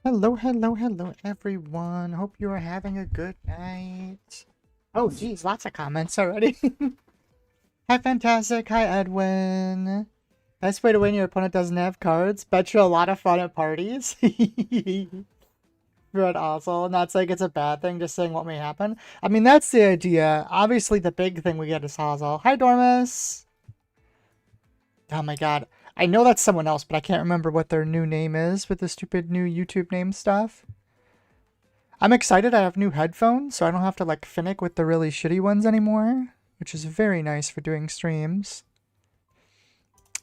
Hello, hello, hello, everyone. Hope you are having a good night. Oh, geez, lots of comments already. Hi, Fantastic. Hi, Edwin. Best way to win your opponent doesn't have cards. Bet you a lot of fun at parties. Red Ozzel. Not saying it's a bad thing, just saying what may happen. I mean, that's the idea. Obviously, the big thing we get is Ozzel. Hi, Dormus. Oh my god. I know that's someone else, but I can't remember what their new name is with the stupid new YouTube name stuff. I'm excited I have new headphones, so I don't have to like finick with the really shitty ones anymore, which is very nice for doing streams.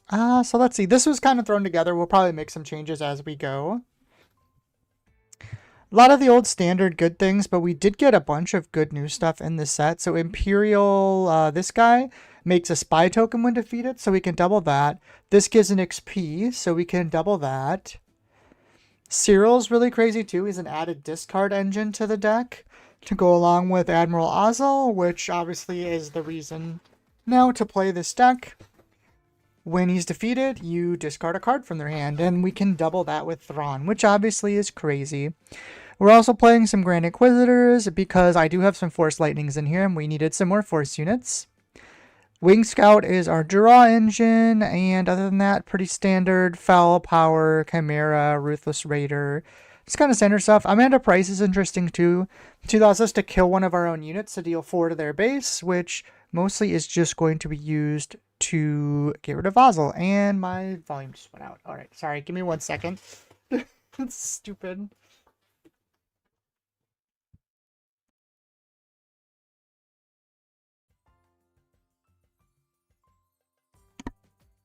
So let's see. This was kind of thrown together. We'll probably make some changes as we go. A lot of the old standard good things, but we did get a bunch of good new stuff in this set. So Imperial, this guy makes a spy token when defeated, so we can double that. This gives an XP, so we can double that. Cyril's really crazy too. He's an added discard engine to the deck to go along with Admiral Ozzel, which obviously is the reason now to play this deck. When he's defeated, you discard a card from their hand, and we can double that with Thrawn, which obviously is crazy. We're also playing some Grand Inquisitors because I do have some Force Lightnings in here, and we needed some more Force units. Wing Scout is our draw engine, and other than that, pretty standard Foul Power, Chimera, Ruthless Raider. It's kind of standard stuff. Amanda Price is interesting too. She allows us to kill one of our own units to deal 4 to their base, which mostly is just going to be used to get rid of Ozzel. And my volume just went out. Alright, sorry, give me 1 second. That's stupid.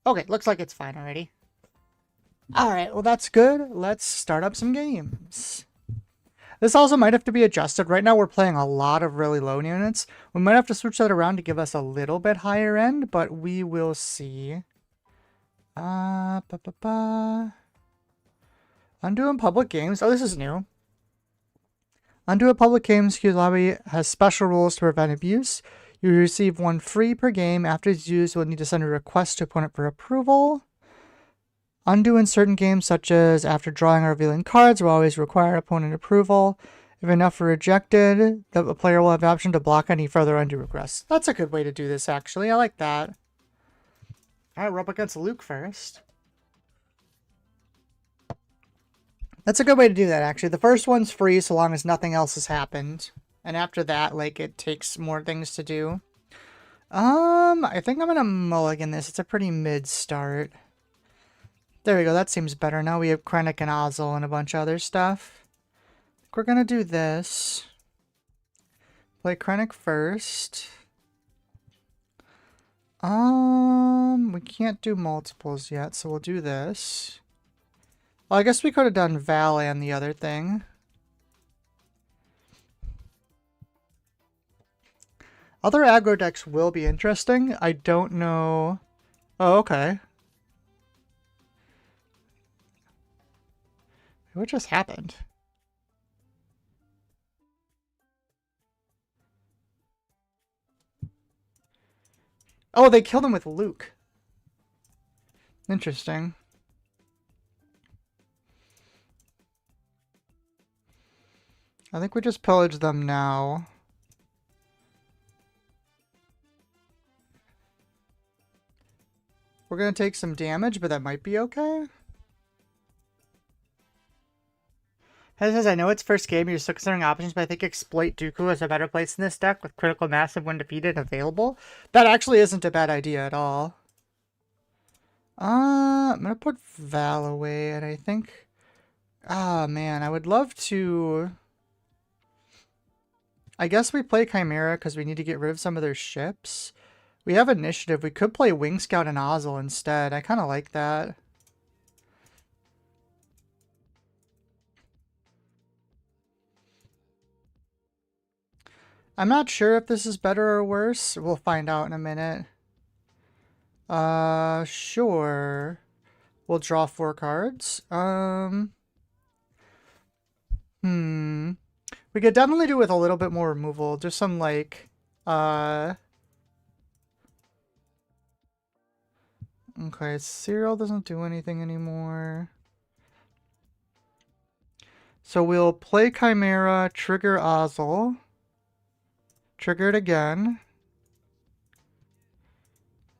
Okay, looks like it's fine already. Alright, well that's good. Let's start up some games. This also might have to be adjusted. Right now we're playing a lot of really low units. We might have to switch that around to give us a little bit higher end, but we will see. Undo in public games. Oh, this is new. Undo in public games, queue lobby has special rules to prevent abuse. You receive 1 free per game. After it's used, you'll need to send a request to opponent for approval. Undo in certain games, such as after drawing or revealing cards, will always require opponent approval. If enough are rejected, the player will have the option to block any further undo requests. That's a good way to do this, actually. I like that. Alright, we're up against Luke first. That's a good way to do that, actually. The first one's free so long as nothing else has happened. And after that, like, it takes more things to do. I think I'm gonna mulligan this. It's a pretty mid start. There we go, that seems better. Now we have Krennic and Ozzel and a bunch of other stuff. We're gonna do this. Play Krennic first. We can't do multiples yet, so we'll do this. Well, I guess we could have done Val and the other thing. Other aggro decks will be interesting. I don't know. Oh, okay. What just happened? Oh, they killed him with Luke. Interesting. I think we just pillage them now. We're gonna take some damage, but that might be okay. As says, I know it's first game, you're still considering options, but I think Exploit Dooku is a better place in this deck with critical massive when defeated available. That actually isn't a bad idea at all. I'm gonna put Val away, and I think... Ah, man, I would love to... I guess we play Chimera because we need to get rid of some of their ships. We have initiative. We could play Wing Scout and Ozzel instead. I kind of like that. I'm not sure if this is better or worse. We'll find out in a minute. Sure. We'll draw 4 cards. We could definitely do with a little bit more removal. Just some, like, Okay, Serial doesn't do anything anymore. So we'll play Chimera, trigger Ozzel. Trigger it again.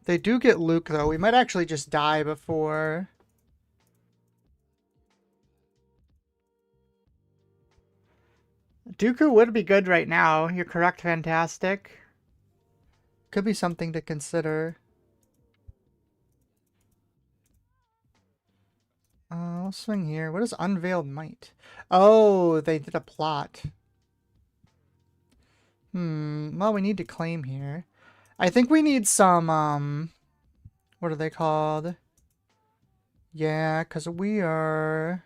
They do get Luke, though. We might actually just die before. Dooku would be good right now. You're correct, fantastic. Could be something to consider. I'll swing here. What is Unveiled Might? Oh, they did a plot. Well, we need to claim here. I think we need some, what are they called? Yeah, because we are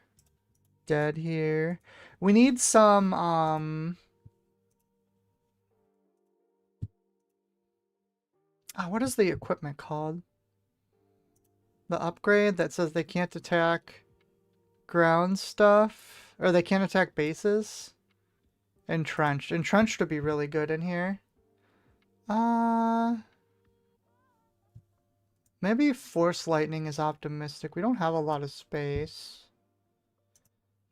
dead here. We need some, what is the equipment called? The upgrade that says they can't attack ground stuff? Or they can't attack bases? Entrenched. Entrenched would be really good in here. Maybe Force Lightning is optimistic. We don't have a lot of space.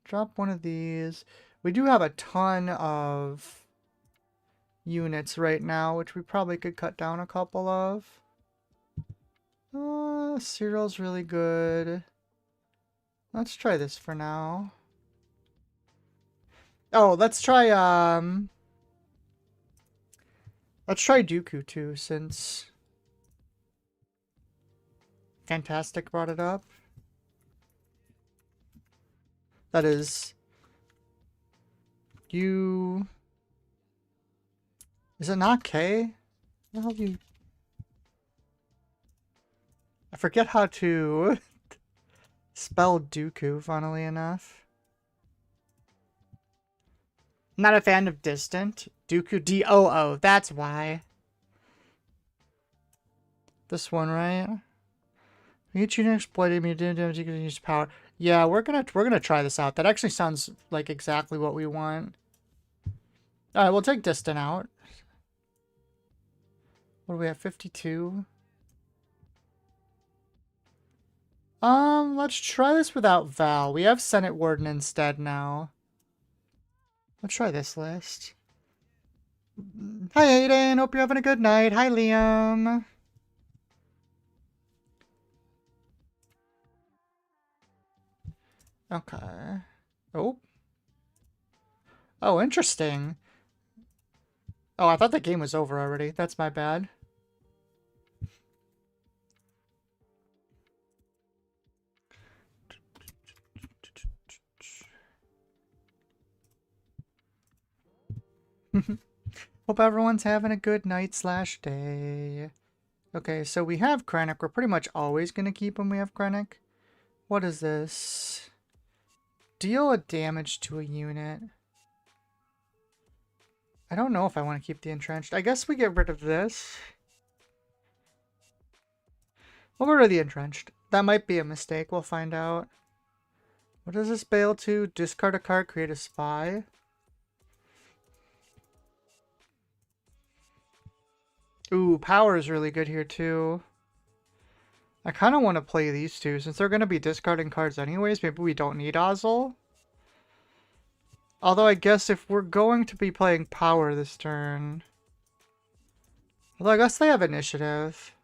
Drop one of these. We do have a ton of units right now, which we probably could cut down a couple of. Cereal's really good. Let's try this for now. Oh, let's try Dooku too, since Fantastic brought it up. That is you. Is it not K? How do you? I forget how to spell Dooku, funnily enough. Not a fan of Distant. Dooku, D-O-O, that's why. This one, right? Each unit exploited me to damage you can use power. Yeah, we're gonna try this out. That actually sounds like exactly what we want. Alright, we'll take Distant out. What do we have? 52? Let's try this without Val. We have Senate Warden instead now. Let's try this list. Hi, Aiden. Hope you're having a good night. Hi, Liam. Okay. Oh. Oh, interesting. Oh, I thought the game was over already. That's my bad. Hope everyone's having a good night/day. Okay, so we have Krennic. We're pretty much always going to keep when we have Krennic. What is this? Deal a damage to a unit. I don't know if I want to keep the Entrenched. I guess we get rid of this. We'll get rid of the Entrenched. That might be a mistake. We'll find out. What does this bail to? Discard a card, create a spy. Ooh, power is really good here too. I kind of want to play these two since they're going to be discarding cards anyways. Maybe we don't need Ozzel. Although I guess if we're going to be playing power this turn... Although I guess they have initiative.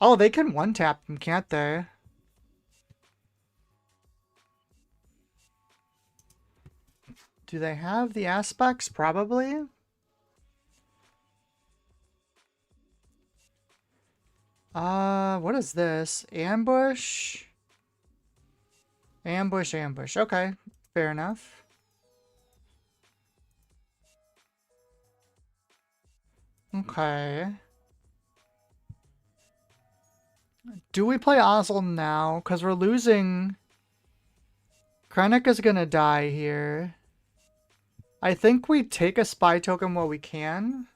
Oh, they can one-tap them, can't they? Do they have the aspects? Probably. What is this? Ambush? Ambush, ambush. Okay, fair enough. Okay. Do we play Ozzel now? Because we're losing... Krennic is gonna die here. I think we take a spy token while we can.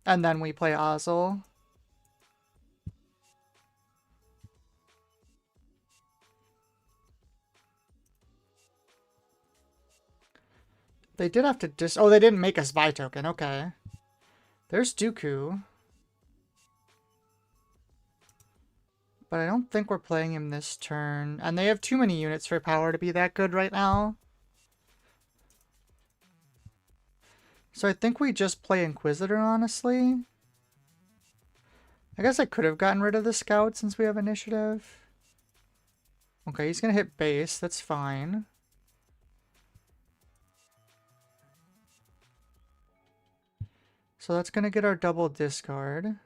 And then we play Ozzel. They did have to oh, they didn't make a spy token. Okay. There's Dooku. but I don't think we're playing him this turn. And they have too many units for power to be that good right now. So I think we just play Inquisitor, honestly. I guess I could have gotten rid of the scout since we have initiative. Okay, he's going to hit base. That's fine. So that's going to get our double discard.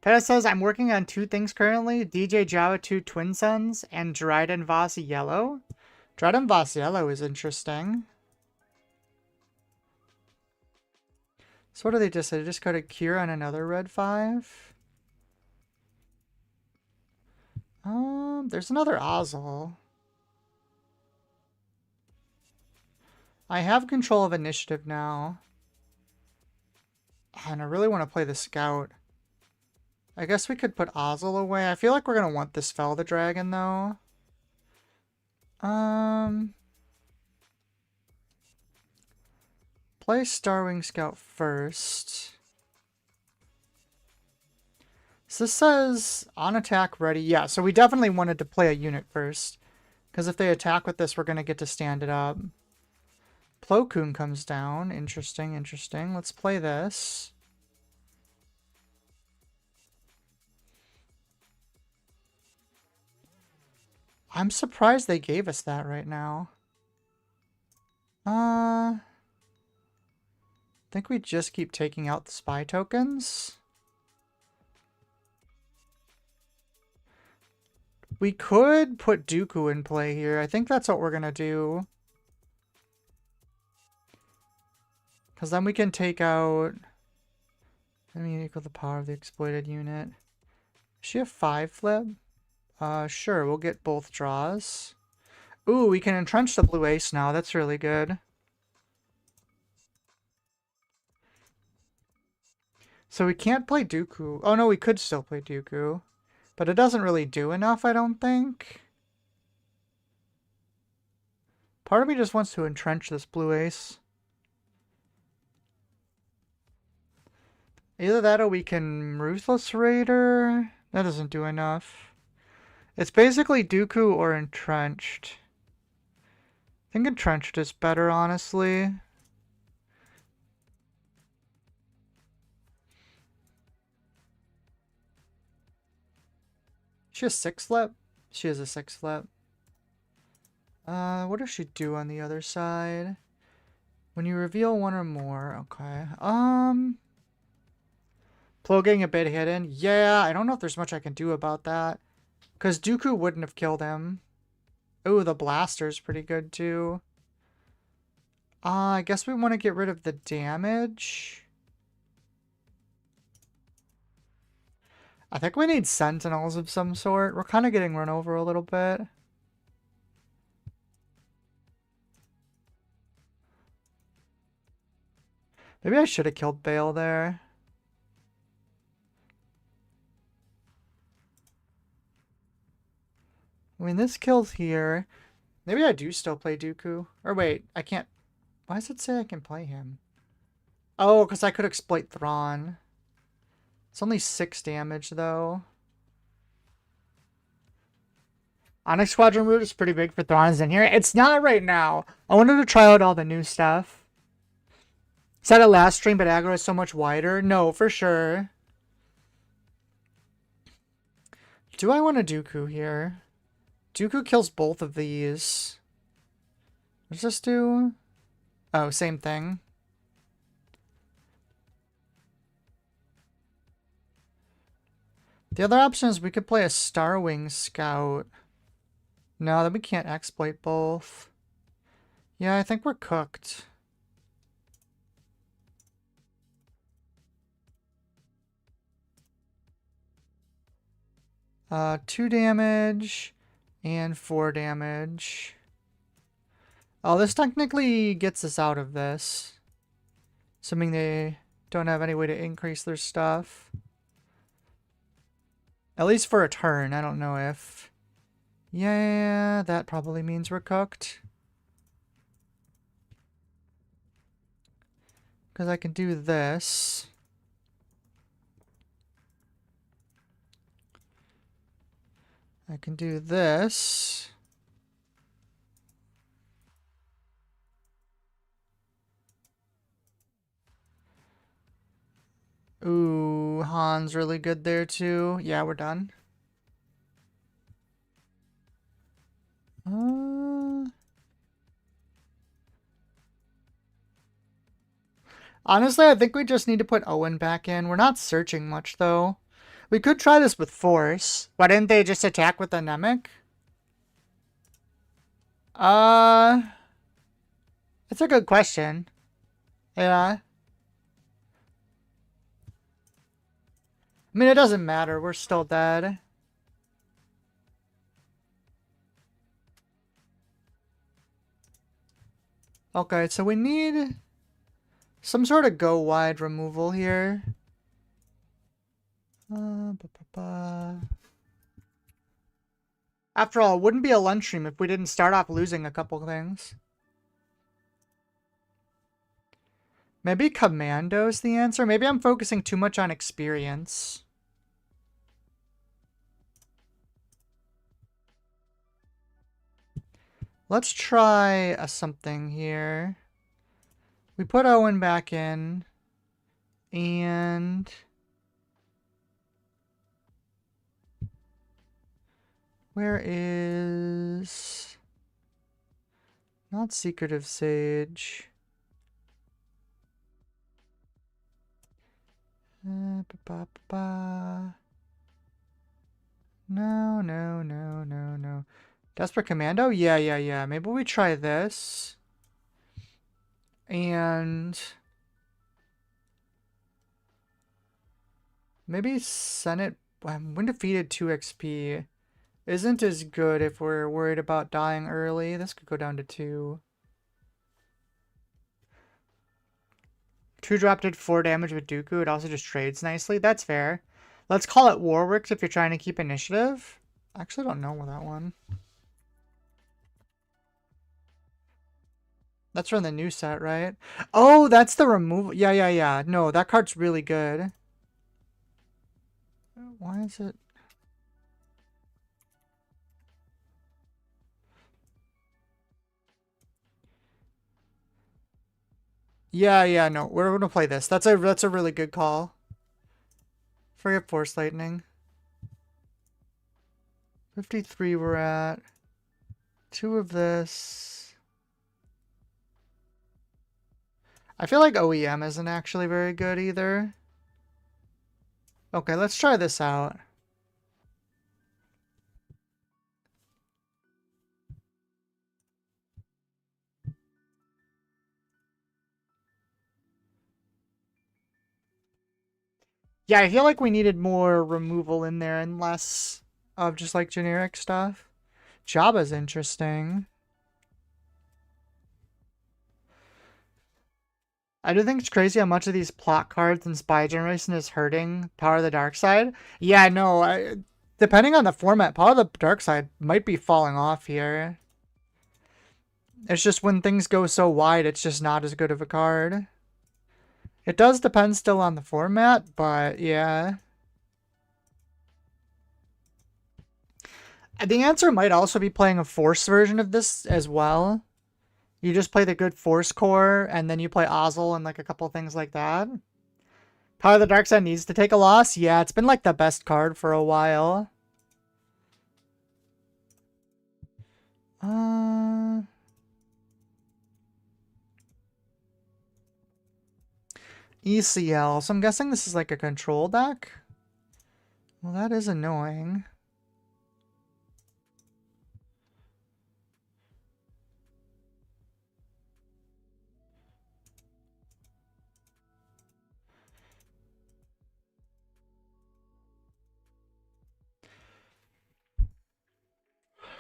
Peta says, I'm working on 2 things currently. DJ Java 2 Twin Suns and Dryden Voss Yellow. Dryden Voss Yellow is interesting. So what do they just say? They just got a cure on another red 5. There's another Ozzel. I have control of initiative now. And I really want to play the scout. I guess we could put Ozzel away. I feel like we're going to want this Fel the Dragon, though. Play Starwing Scout first. So this says on attack ready. Yeah, so we definitely wanted to play a unit first. Because if they attack with this, we're going to get to stand it up. Plo Koon comes down. Interesting, interesting. Let's play this. I'm surprised they gave us that right now. I think we just keep taking out the spy tokens. We could put Dooku in play here. I think that's what we're going to do. Because then we can take out... equal the power of the exploited unit. Does she have 5 flip? Sure, we'll get both draws. Ooh, we can entrench the blue ace now. That's really good. So we can't play Dooku. Oh no, we could still play Dooku. But it doesn't really do enough, I don't think. Part of me just wants to entrench this blue ace. Either that or we can Ruthless Raider. That doesn't do enough. It's basically Dooku or entrenched. I think entrenched is better, honestly. She has 6 flip? She has a 6 flip. What does she do on the other side? When you reveal 1 or more, okay. Plo getting a bit hidden. Yeah, I don't know if there's much I can do about that. Because Dooku wouldn't have killed him. Oh, the blaster's pretty good too. I guess we want to get rid of the damage. I think we need sentinels of some sort. We're kind of getting run over a little bit. Maybe I should have killed Bale there. I mean, this kills here. Maybe I do still play Dooku. Or wait, I can't. Why does it say I can play him? Oh, because I could exploit Thrawn. It's only 6 damage, though. Onyx Squadron route is pretty big for Thrawn's in here. It's not right now. I wanted to try out all the new stuff. Said it last stream, but aggro is so much wider. No, for sure. Do I want a Dooku here? Dooku kills both of these. What does this do? Oh, same thing. The other option is we could play a Starwing Scout. No, then we can't exploit both. Yeah, I think we're cooked. Uh, 2 damage and 4 damage. Oh, this technically gets us out of this. Assuming they don't have any way to increase their stuff. At least for a turn. I don't know if... Yeah, that probably means we're cooked. Because I can do this. I can do this. Ooh, Han's really good there too. Yeah, we're done. Honestly, I think we just need to put Owen back in. We're not searching much, though. We could try this with Force. Why didn't they just attack with the Namek? It's a good question. Yeah. I mean, it doesn't matter. We're still dead. Okay, so we need some sort of go wide removal here. After all, it wouldn't be a lunch stream if we didn't start off losing a couple things. Maybe Commando's the answer. Maybe I'm focusing too much on experience. Let's try something here. We put Owen back in. And where is... Not Secretive Sage. No, no, no, no, no. Desperate Commando? Yeah. Maybe we try this. And maybe Senate... When defeated 2 XP isn't as good if we're worried about dying early. This could go down to 2. 2 drop did 4 damage with Dooku. It also just trades nicely. That's fair. Let's call it Warwick's if you're trying to keep initiative. I actually don't know that one. That's from the new set, right? Oh, that's the removal. Yeah. No, that card's really good. Why is it? Yeah, no. We're gonna play this. That's a really good call. Forget Force Lightning. 53 we're at. 2 of this. I feel like OEM isn't actually very good either. Okay, let's try this out. Yeah, I feel like we needed more removal in there and less of just like generic stuff. Jabba's interesting. I do think it's crazy how much of these plot cards and spy generation is hurting Power of the Dark Side. Yeah, no, depending on the format, Power of the Dark Side might be falling off here. It's just when things go so wide, it's just not as good of a card. It does depend still on the format, but yeah. The answer might also be playing a Force version of this as well. You just play the good Force core, and then you play Ozzel and like a couple things like that. Power of the Dark Side needs to take a loss. Yeah, it's been like the best card for a while. ECL. So I'm guessing this is like a control deck. Well, that is annoying.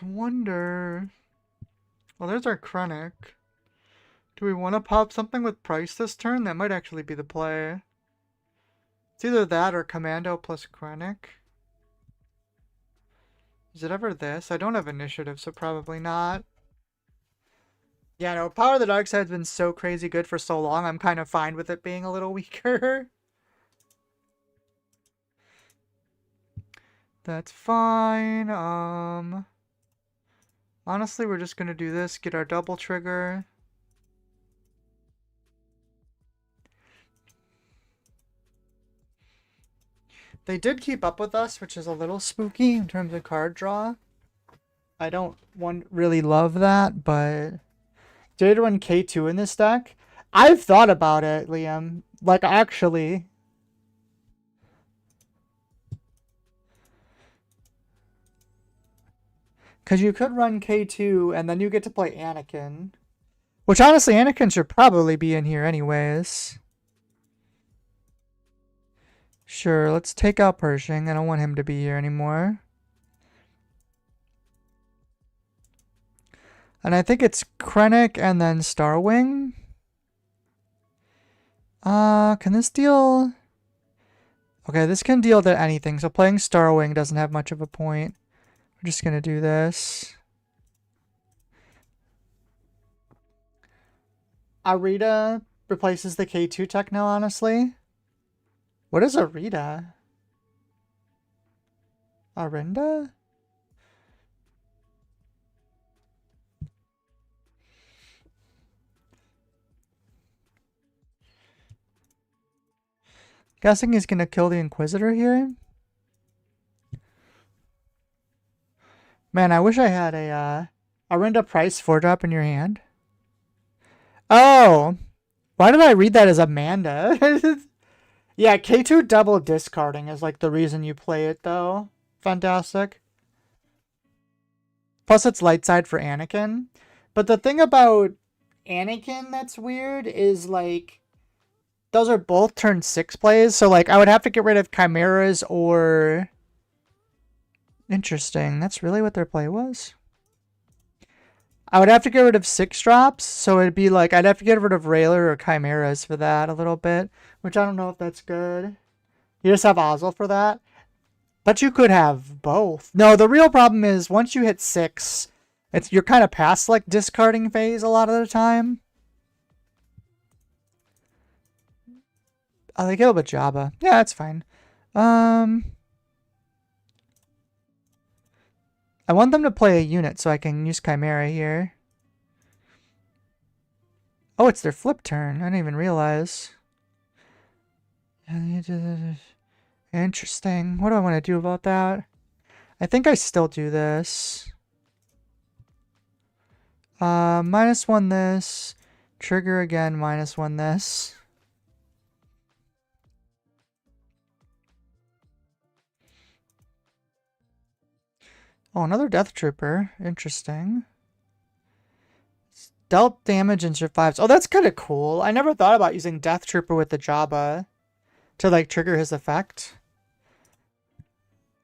I wonder... Well, there's our Krennic. Do we want to pop something with price this turn? That might actually be the play. It's either that or Commando plus Krennic. Is it ever this? I don't have initiative, so probably not. Yeah, no, Power of the Dark Side's been so crazy good for so long, I'm kind of fine with it being a little weaker. That's fine. Honestly, we're just gonna do this, get our double trigger. They did keep up with us, which is a little spooky in terms of card draw. I don't really love that, but did run K2 in this deck. I've thought about it, Liam. Like, actually. Because you could run K2, and then you get to play Anakin. Which, honestly, Anakin should probably be in here anyways. Sure, let's take out Pershing. I don't want him to be here anymore. And I think it's Krennic and then Starwing. Can this deal... Okay, this can deal to anything, so playing Starwing doesn't have much of a point. We're just gonna do this. Arita replaces the K2 tech now, honestly. What is Arita? Arinda? Guessing he's gonna kill the Inquisitor here. Man, I wish I had a Arinda Price 4-drop in your hand. Oh! Why did I read that as Amanda? Yeah, K2 double discarding is like the reason you play it though. Fantastic. Plus it's light side for Anakin. But the thing about Anakin that's weird is like those are both turn 6 plays, so like I would have to get rid of Chimeras or... Interesting, that's really what their play was? I would have to get rid of 6 drops, so it'd be like I'd have to get rid of Railer or Chimeras for that a little bit, which I don't know if that's good. You just have Ozzel for that? But you could have both. No, the real problem is once you hit 6, you're kind of past like discarding phase a lot of the time. I kill with Jabba. Yeah, that's fine. I want them to play a unit so I can use Chimera here. Oh, it's their flip turn. I didn't even realize. Interesting. What do I want to do about that? I think I still do this. -1 this. Trigger again, -1 this. Oh, another Death Trooper. Interesting. Dealt damage and survives. Oh, that's kind of cool. I never thought about using Death Trooper with the Jabba to, like, trigger his effect.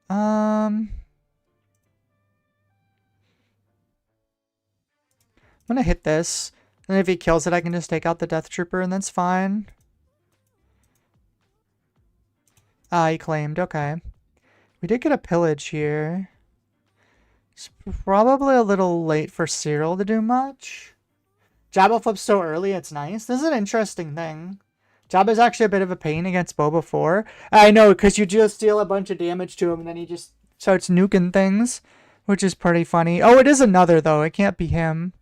I'm gonna hit this. And if he kills it, I can just take out the Death Trooper and that's fine. Ah, he claimed. Okay. We did get a pillage here. It's probably a little late for Cyril to do much. Jabba flips so early, it's nice. This is an interesting thing. Jabba's actually a bit of a pain against Boba 4. I know, because you just deal a bunch of damage to him and then he just starts nuking things, which is pretty funny. Oh, it is another, though. It can't be him.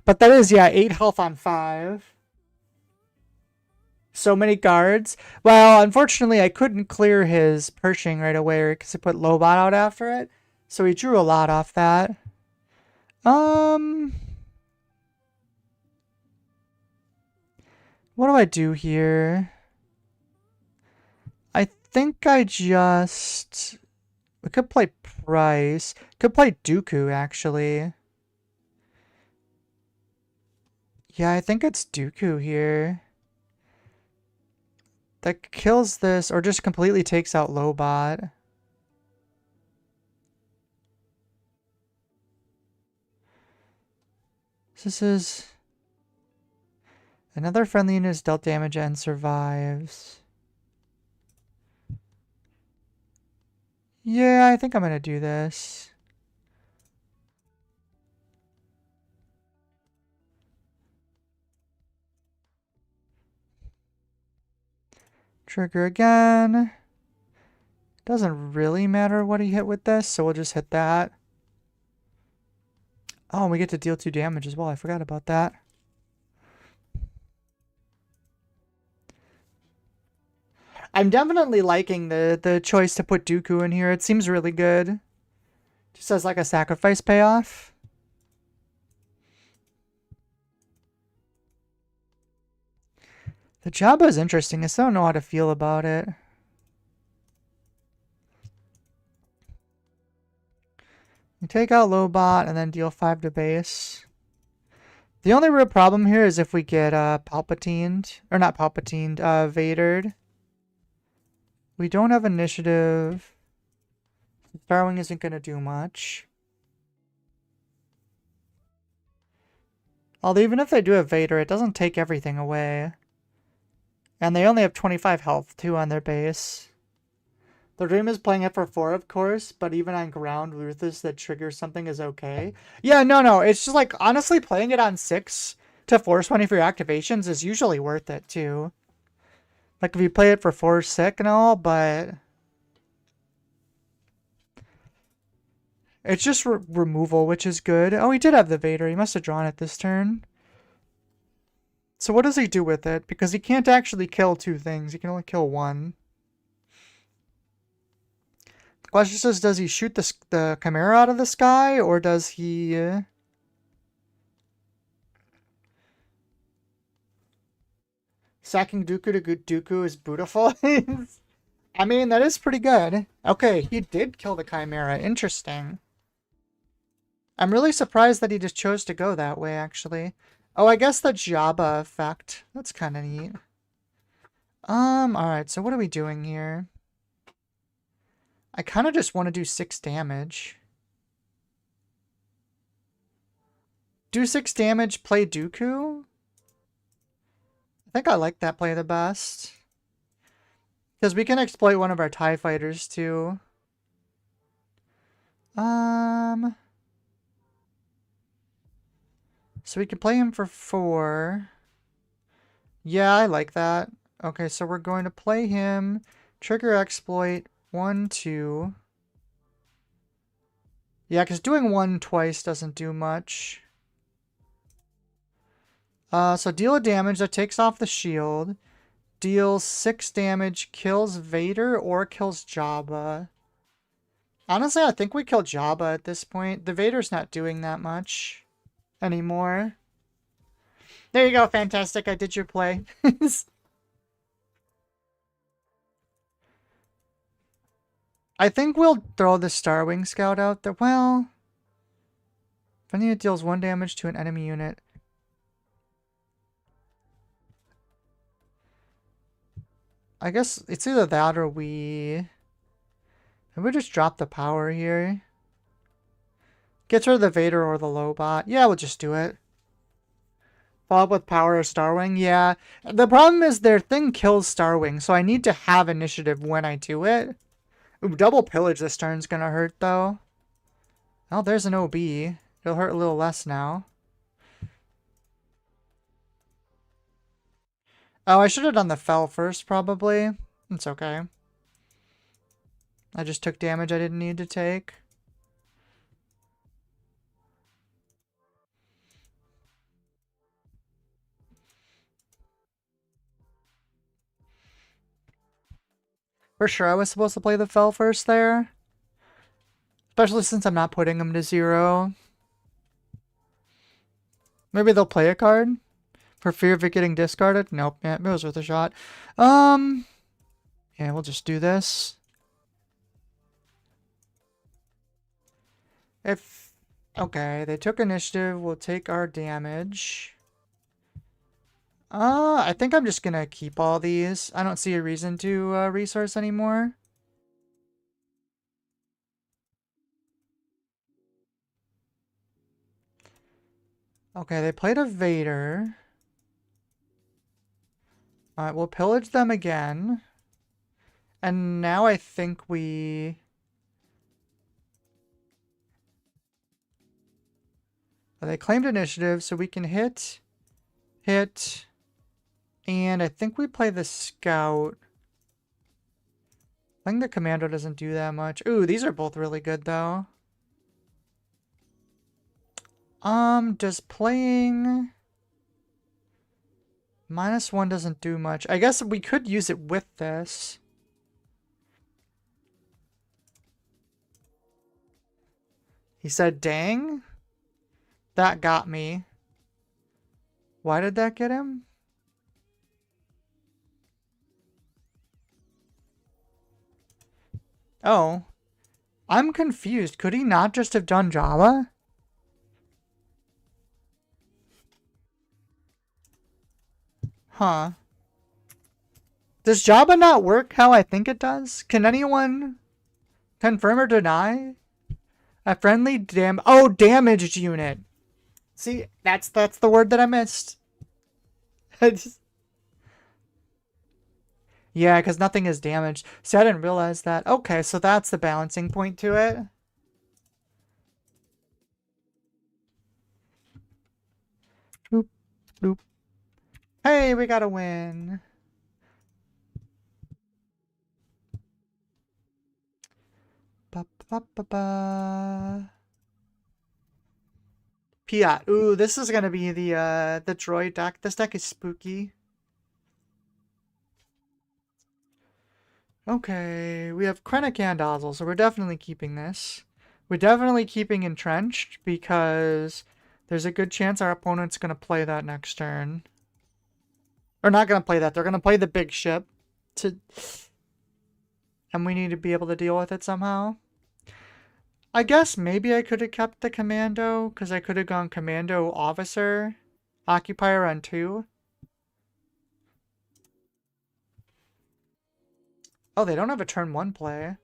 But that is, yeah, 8 health on 5. So many guards. Well, unfortunately, I couldn't clear his Pershing right away because I put Lobot out after it. So he drew a lot off that. What do I do here? I think I just... We could play Price. Could play Dooku, actually. Yeah, I think it's Dooku here. That kills this, or just completely takes out Lobot. This is... Another friendly unit is dealt damage and survives. Yeah, I think I'm gonna do this. Trigger again. Doesn't really matter what he hit with this, so we'll just hit that. Oh, and we get to deal 2 damage as well. I forgot about that. I'm definitely liking the choice to put Dooku in here. It seems really good. Just as like a sacrifice payoff. The Jabba is interesting. I still don't know how to feel about it. You take out Lobot and then deal 5 to base. The only real problem here is if we get Palpatined. Or not Palpatined, Vadered. We don't have initiative. Starwing isn't going to do much. Although even if they do have Vader, it doesn't take everything away. And they only have 25 health, too, on their base. The dream is playing it for 4, of course, but even on ground, ruthless that triggers something is okay. Yeah, no. It's just like, honestly, playing it on 6 to force 20 for your activations is usually worth it, too. Like, if you play it for 4 sick and all, but... It's just removal, which is good. Oh, he did have the Vader. He must have drawn it this turn. So what does he do with it? Because he can't actually kill 2 things. He can only kill 1. The question is, does he shoot the Chimera out of the sky? Or does he... Sacking Dooku to Dooku is beautiful. I mean, that is pretty good. Okay, he did kill the Chimera. Interesting. I'm really surprised that he just chose to go that way, actually. Oh, I guess the Jabba effect. That's kind of neat. Alright, so what are we doing here? I kind of just want to do 6 damage. Do 6 damage, play Dooku? I think I like that play the best. Because we can exploit one of our TIE fighters, too. So we can play him for 4. Yeah, I like that. Okay, so we're going to play him. Trigger exploit 1, 2. Yeah, because doing 1 twice doesn't do much. So deal a damage that takes off the shield. Deals 6 damage, kills Vader or kills Jabba. Honestly, I think we kill Jabba at this point. The Vader's not doing that much anymore. There you go, fantastic. I did your play. I think we'll throw the Starwing Scout out there. Well, if any, it deals 1 damage to an enemy unit. I guess it's either that or we just drop the power here. Gets rid of the Vader or the Lobot. Yeah, we'll just do it. Follow up with power or Starwing. Yeah. The problem is their thing kills Starwing, so I need to have initiative when I do it. Ooh, double pillage this turn's gonna hurt, though. Oh, there's an OB. It'll hurt a little less now. Oh, I should have done the fell first, probably. It's okay. I just took damage I didn't need to take. For sure I was supposed to play the fell first there. Especially since I'm not putting them to 0. Maybe they'll play a card? For fear of it getting discarded? Nope. Yeah, it was worth a shot. Yeah, we'll just do this. Okay, they took initiative. We'll take our damage. I think I'm just gonna keep all these. I don't see a reason to resource anymore. Okay, they played a Vader. Alright, we'll pillage them again. And now I think we... They claimed initiative, so we can hit, and I think we play the Scout. think the commando doesn't do that much. Ooh, these are both really good though. Does playing -1 doesn't do much. I guess we could use it with this. He said, dang. That got me. Why did that get him? Oh. I'm confused. Could he not just have done Java? Huh. Does Java not work how I think it does? Can anyone confirm or deny? A friendly damaged unit. See, that's the word that I missed. Yeah, because nothing is damaged. See, I didn't realize that. Okay, so that's the balancing point to it. Boop, boop. Hey, we got a win. Ba, ba, ba, ba. Piat. Ooh, this is gonna be the droid deck. This deck is spooky. Okay, we have Krennic and Ozzel, so we're definitely keeping this. We're definitely keeping Entrenched because there's a good chance our opponent's gonna play that next turn. Or not gonna play that. They're gonna play the big ship and we need to be able to deal with it somehow. I guess maybe I could have kept the commando, because I could have gone commando officer, occupier on 2. Oh, they don't have a turn 1 play.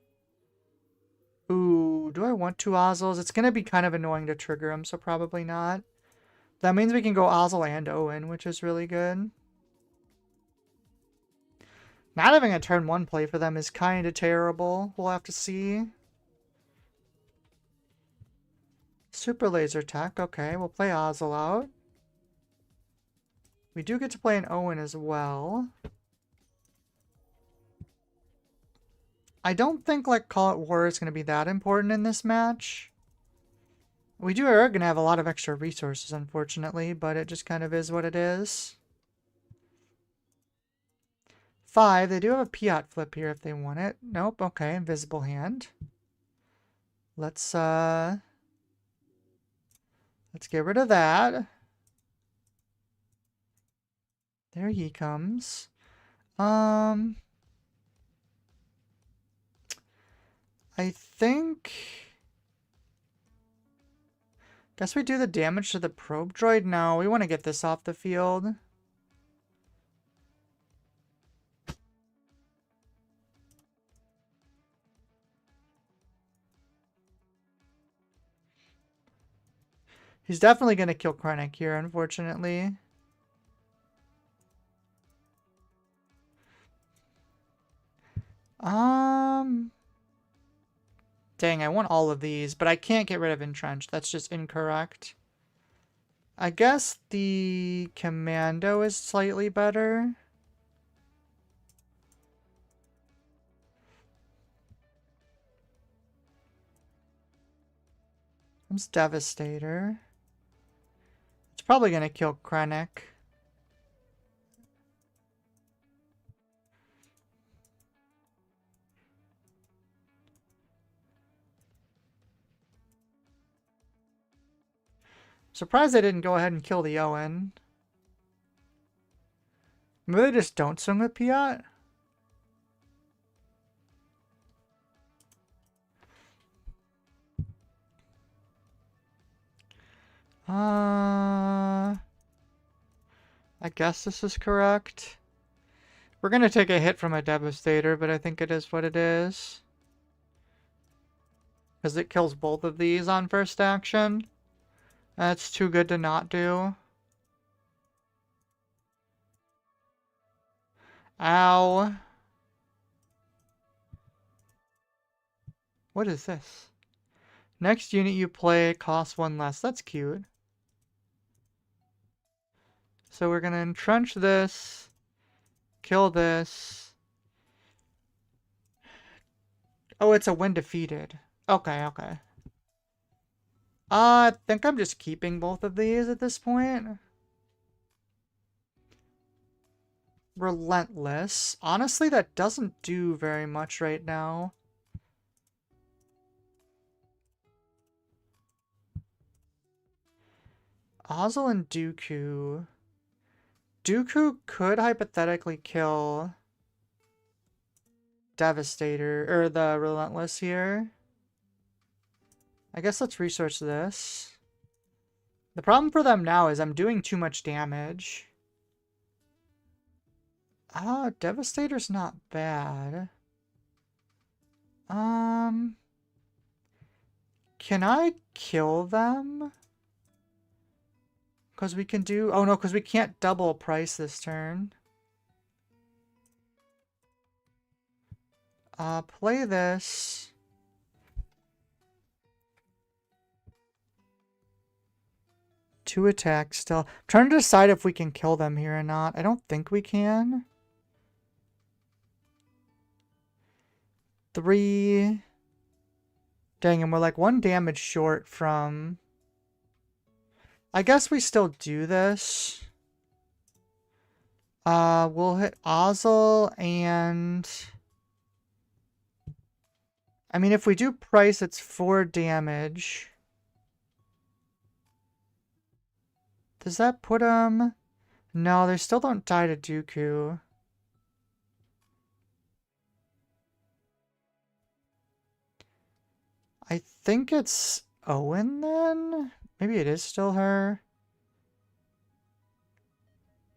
Ooh, do I want 2 Ozzles? It's going to be kind of annoying to trigger them, so probably not. That means we can go Ozzel and Owen, which is really good. Not having a turn 1 play for them is kind of terrible. We'll have to see. Super laser tech. Okay, we'll play Ozzel out. We do get to play an Owen as well. I don't think, like, Call It War is going to be that important in this match. We are going to have a lot of extra resources, unfortunately, but it just kind of is what it is. 5, they do have a Piat flip here if they want it. Nope, okay, invisible hand. Let's get rid of that. There he comes. I think... Guess we do the damage to the probe droid? No, we want to get this off the field. He's definitely going to kill Krennic here, unfortunately. Dang, I want all of these, but I can't get rid of Entrenched. That's just incorrect. I guess the Commando is slightly better. Comes Devastator. It's probably going to kill Krennic. Surprised they didn't go ahead and kill the Owen. Maybe they just don't swing with Piat? I guess this is correct. We're going to take a hit from a Devastator, but I think it is what it is. Because it kills both of these on first action. That's too good to not do. Ow. What is this? Next unit you play costs 1 less. That's cute. So we're going to entrench this. Kill this. Oh, it's a when defeated. Okay, okay. I think I'm just keeping both of these at this point. Relentless. Honestly, that doesn't do very much right now. Ozzel and Dooku. Dooku could hypothetically kill Devastator, or the Relentless here. I guess let's research this. The problem for them now is I'm doing too much damage. Devastator's not bad. Can I kill them? Because we can do... Oh, no, because we can't double price this turn. Play this. Two attacks still. I'm trying to decide if we can kill them here or not. I don't think we can. 3. Dang, and we're like 1 damage short from... I guess we still do this. We'll hit Ozzel and... I mean, if we do price, it's 4 damage. Does that put them... No, they still don't die to Dooku. I think it's Owen then? Maybe it is still her.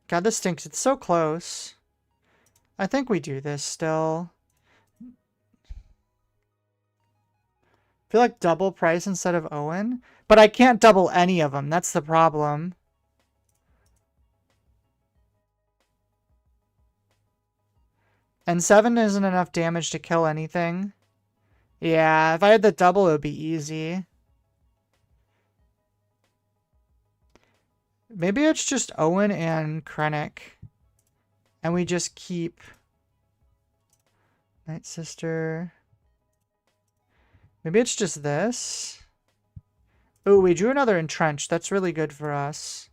God, this stinks. It's so close. I think we do this still. I feel like double price instead of Owen. But I can't double any of them. That's the problem. And 7 isn't enough damage to kill anything. Yeah, if I had the double, it would be easy. Maybe it's just Owen and Krennic. And we just keep... Night Sister. Maybe it's just this. Ooh, we drew another Entrench. That's really good for us.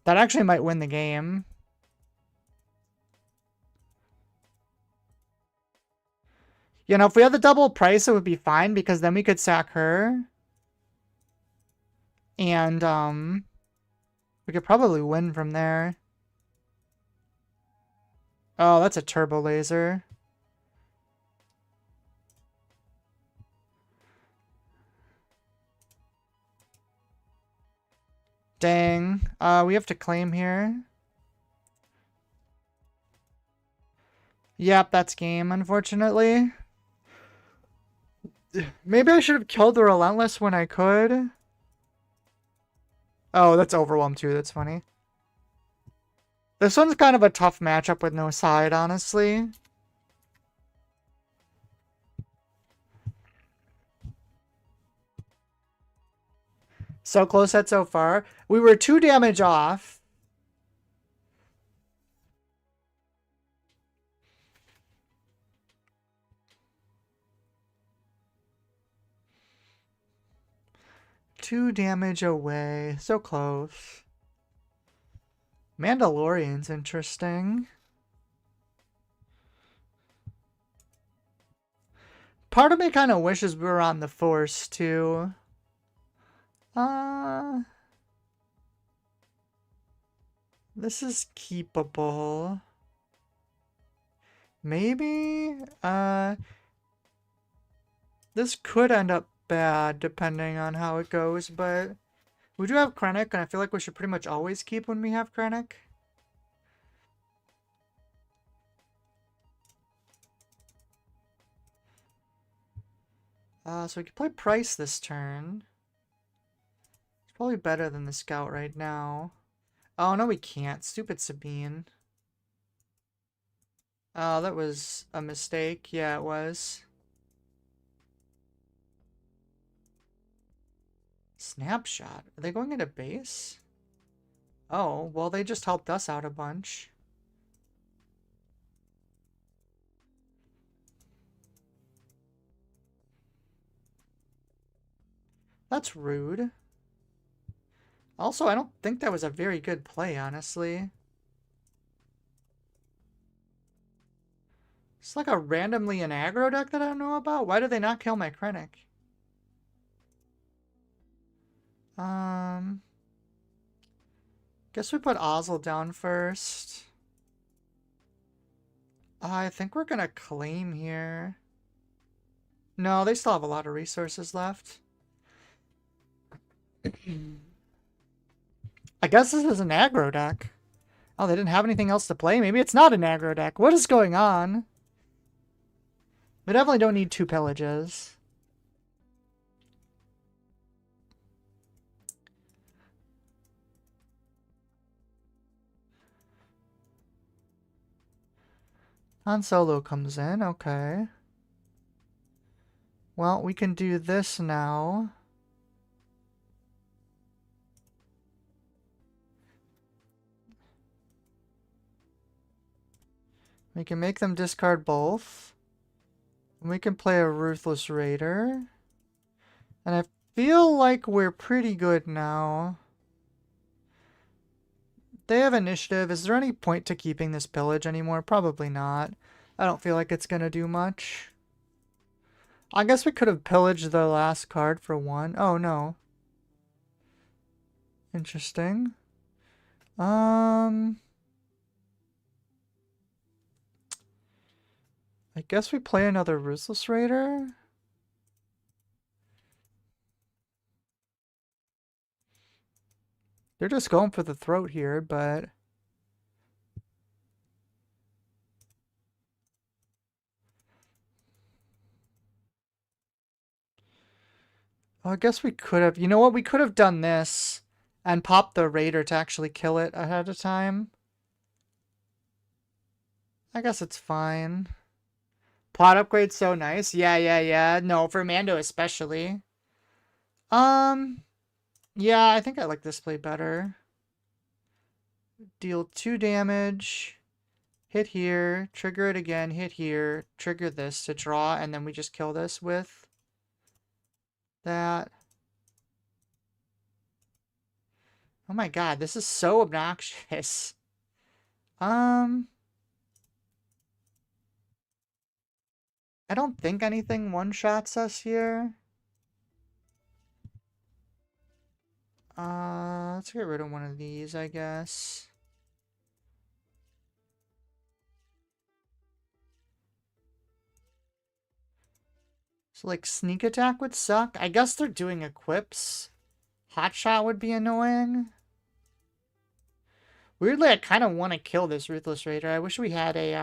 That actually might win the game. You know, if we had the double price, it would be fine, because then we could sack her. And, we could probably win from there. Oh, that's a turbo laser. Dang. We have to claim here. Yep, that's game, unfortunately. Maybe I should have killed the Relentless when I could. Oh, that's Overwhelm too. That's funny. This one's kind of a tough matchup with no side, honestly. So close yet so far. We were 2 damage off. Two damage away. So close. Mandalorian's interesting. Part of me kind of wishes we were on the Force, too. This is keepable. Maybe? This could end up bad, depending on how it goes, but... We do have Krennic, and I feel like we should pretty much always keep when we have Krennic. So we could play Price this turn. It's probably better than the Scout right now. Oh, no we can't. Stupid Sabine. Oh, that was a mistake. Yeah, it was. Snapshot. Are they going into base? Oh, well, they just helped us out a bunch. That's rude. Also, I don't think that was a very good play, honestly. It's like a randomly an aggro deck that I don't know about. Why did they not kill my Krennic? Guess we put Ozzel down first. I think we're gonna claim here. No, they still have a lot of resources left. I guess this is an aggro deck. Oh, they didn't have anything else to play? Maybe it's not an aggro deck. What is going on? We definitely don't need 2 pillages. Han Solo comes in, okay. Well, we can do this now. We can make them discard both. And we can play a Ruthless Raider. And I feel like we're pretty good now. They have initiative. Is there any point to keeping this pillage anymore? Probably not. I don't feel like it's gonna do much. I guess we could have pillaged the last card for 1. Oh, no. Interesting. I guess we play another Ruthless Raider. They're just going for the throat here, but... Oh, I guess we could have... You know what? We could have done this and popped the Raider to actually kill it ahead of time. I guess it's fine. Plot upgrade's so nice. Yeah. No, for Mando especially. Yeah, I think I like this play better. Deal 2 damage. Hit here. Trigger it again. Hit here. Trigger this to draw. And then we just kill this with that. Oh my god, this is so obnoxious. I don't think anything one-shots us here. Let's get rid of one of these, I guess. So, like, sneak attack would suck. I guess they're doing equips. Hotshot would be annoying. Weirdly, I kind of want to kill this Ruthless Raider. I wish we had a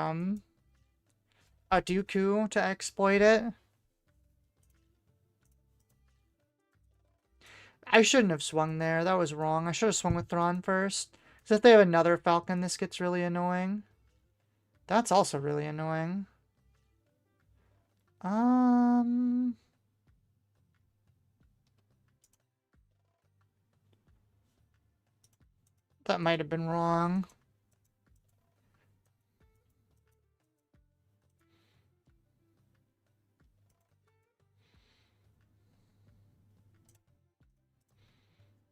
Dooku to exploit it. I shouldn't have swung there. That was wrong. I should have swung with Thrawn first. Because if they have another Falcon, this gets really annoying. That's also really annoying. That might have been wrong.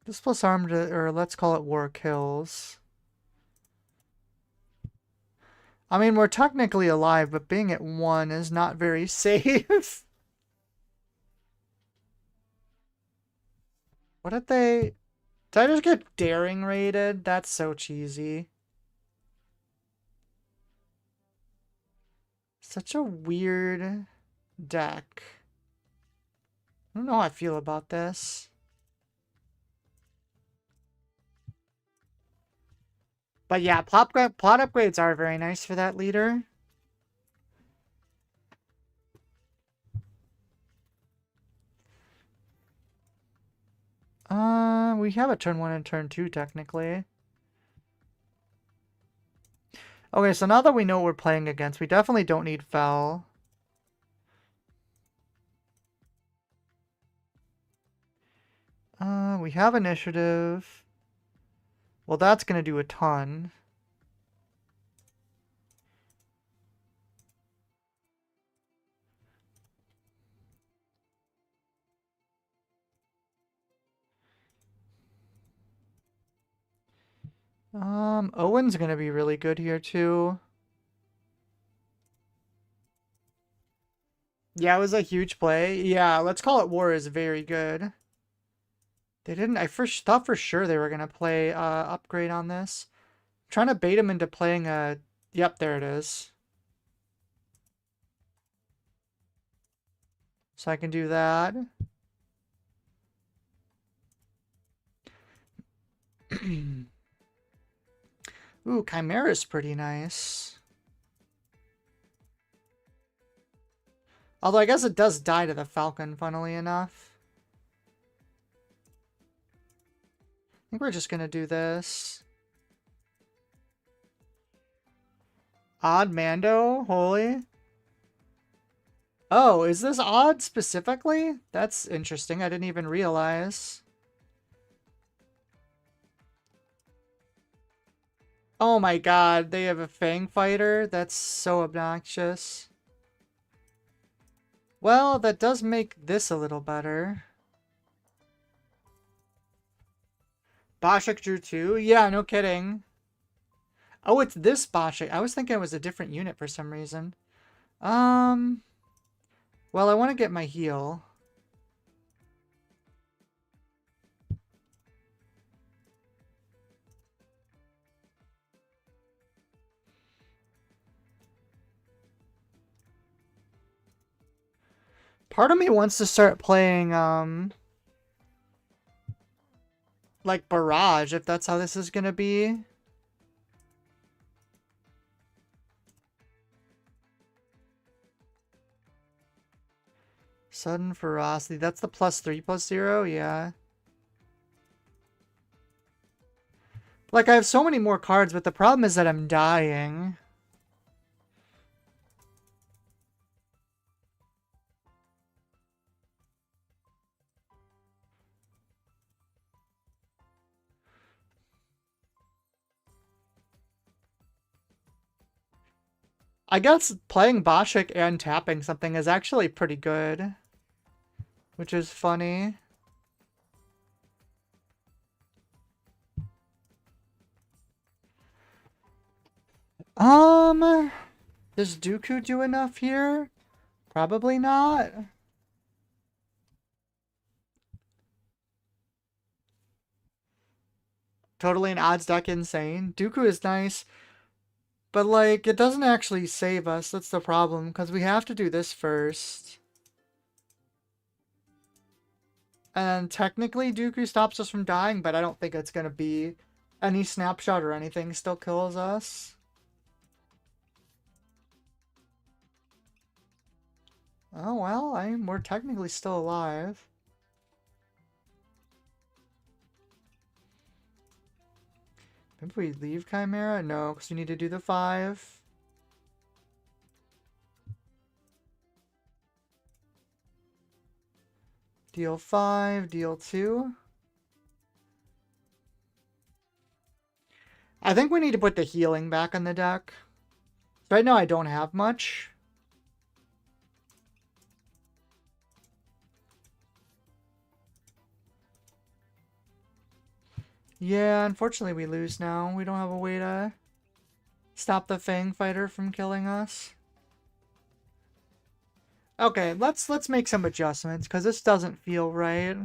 This plus armed, or let's call it war kills. I mean, we're technically alive, but being at 1 is not very safe. What did they... Did I just get daring rated? That's so cheesy. Such a weird deck. I don't know how I feel about this. But yeah, plot upgrades are very nice for that leader. We have a turn 1 and turn 2, technically. Okay, so now that we know what we're playing against, we definitely don't need Fel. We have initiative. Well, that's gonna do a ton. Owen's gonna be really good here too. Yeah, it was a huge play. Yeah, let's call it war is very good. They didn't, I first thought for sure they were gonna play upgrade on this. I'm trying to bait him into playing a, yep, there it is. So I can do that. Ooh, Chimera's pretty nice. Although I guess it does die to the Falcon, funnily enough. I think we're just gonna do this. Odd Mando? Holy. Oh, is this odd specifically? That's interesting. I didn't even realize. Oh my god, they have a Fang fighter? That's so obnoxious. Well, that does make this a little better. Boshik drew 2? Yeah, no kidding. Oh, it's this Boshik. I was thinking it was a different unit for some reason. Well, I want to get my heal. Part of me wants to start playing, like Barrage, if that's how this is gonna be. Sudden Ferocity. That's the +3/+0? Yeah. Like, I have so many more cards, but the problem is that I'm dying. I guess playing Boshik and tapping something is actually pretty good. Which is funny. Does Dooku do enough here? Probably not. Totally an odds deck insane. Dooku is nice. But, like, it doesn't actually save us. That's the problem. Because we have to do this first. And technically, Dooku stops us from dying. But I don't think it's going to be any snapshot or anything. Still kills us. Oh, well, we're technically still alive. Maybe we leave Chimera? No, because we need to do the 5. Deal 5, deal 2. I think we need to put the healing back on the deck. Right now I don't have much. Yeah, unfortunately we lose now. We don't have a way to stop the Fang fighter from killing us. Okay, let's make some adjustments because this doesn't feel right.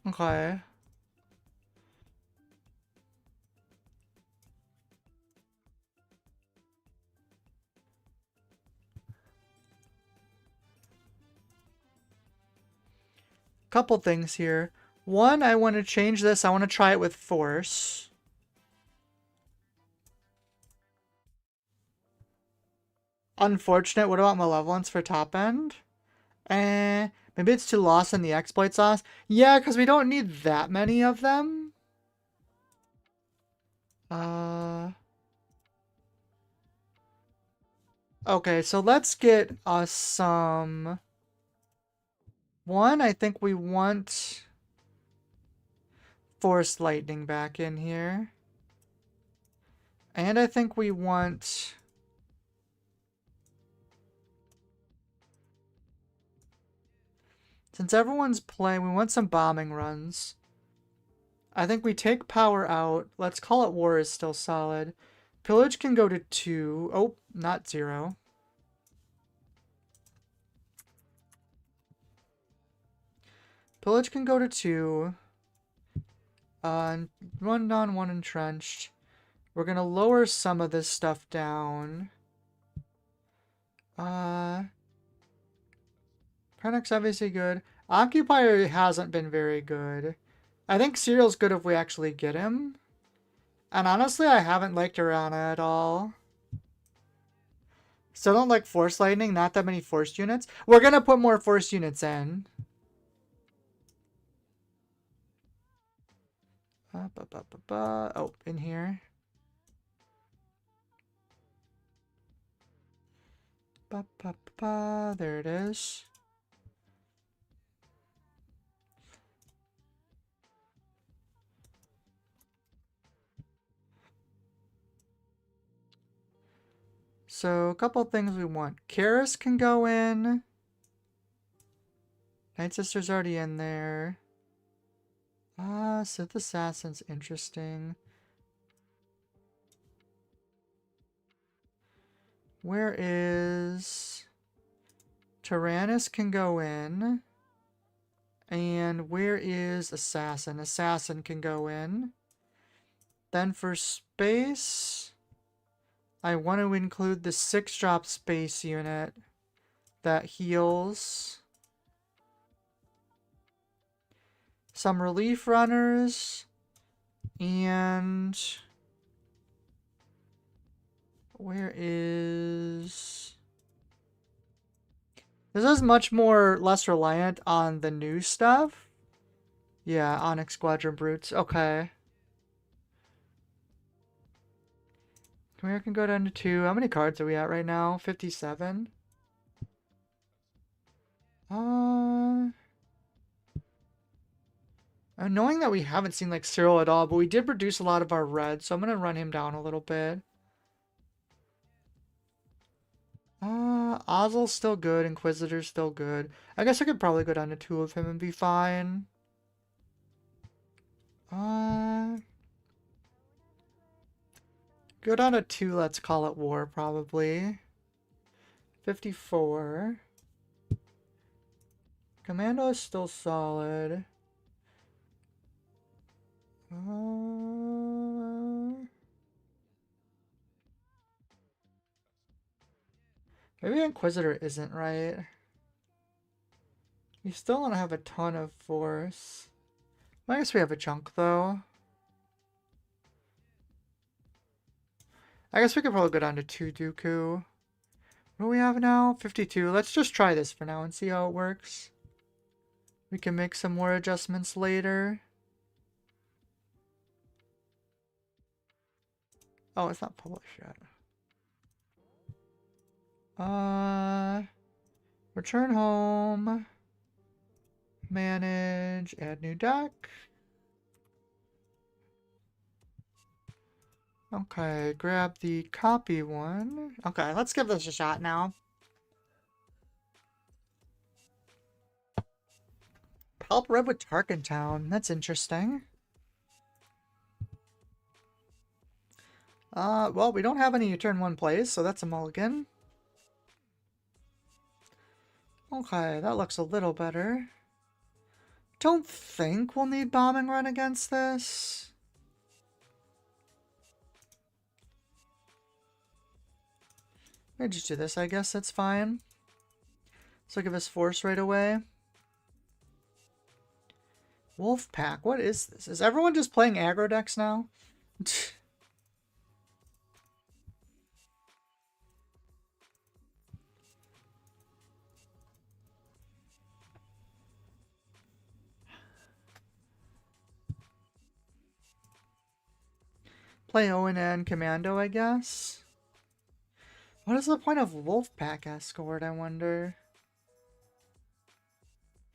Okay. Couple things here. One, I want to change this. I want to try it with Force. Unfortunate. What about Malevolence for top end? Maybe it's too lost in the exploit sauce. Yeah, because we don't need that many of them. Okay, so let's get us some... One, I think we want Force Lightning back in here. And I think we want... Since everyone's playing, we want some bombing runs. I think we take power out. Let's call it war is still solid. Pillage can go to 2. Oh, not 0. Pillage can go to 2. 1 on 1 entrenched. We're going to lower some of this stuff down. Prenix obviously good. Occupier hasn't been very good. I think Serial's good if we actually get him. And honestly, I haven't liked Urana at all. Still don't like Force Lightning, not that many Force units. We're gonna put more Force units in. Oh, in here. There it is. So, a couple things we want. Karis can go in. Night Sister's already in there. Sith Assassin's interesting. Where is... Tyrannus can go in. And where is Assassin? Assassin can go in. Then for space... I want to include the 6-drop space unit that heals. Some relief runners. And... where is... This is much less reliant on the new stuff. Yeah, Onyx Squadron Brutes. Okay. Command can go down to 2. How many cards are we at right now? 57? Knowing that we haven't seen like Cyril at all, but we did produce a lot of our red, so I'm gonna run him down a little bit. Ozzel's still good, Inquisitor's still good. I guess I could probably go down to 2 of him and be fine. Go down to 2, let's call it war, probably. 54. Commando is still solid. Maybe Inquisitor isn't right. We still don't have a ton of force. I guess we have a chunk, though. I guess we could probably go down to 2 Dooku. What do we have now? 52. Let's just try this for now and see how it works. We can make some more adjustments later. Oh, it's not published yet. Return home. Manage. Add new deck. Okay, grab the copy one. Okay, let's give this a shot now. Help Red with Tarkin Town. That's interesting. Well, we don't have any turn 1 plays, so that's a mulligan. Okay, that looks a little better. Don't think we'll need bombing run against this. Maybe just do this, I guess that's fine. So give us force right away. Wolf Pack, what is this? Is everyone just playing aggro decks now? Play ONN Commando, I guess. What is the point of Wolfpack Escort, I wonder?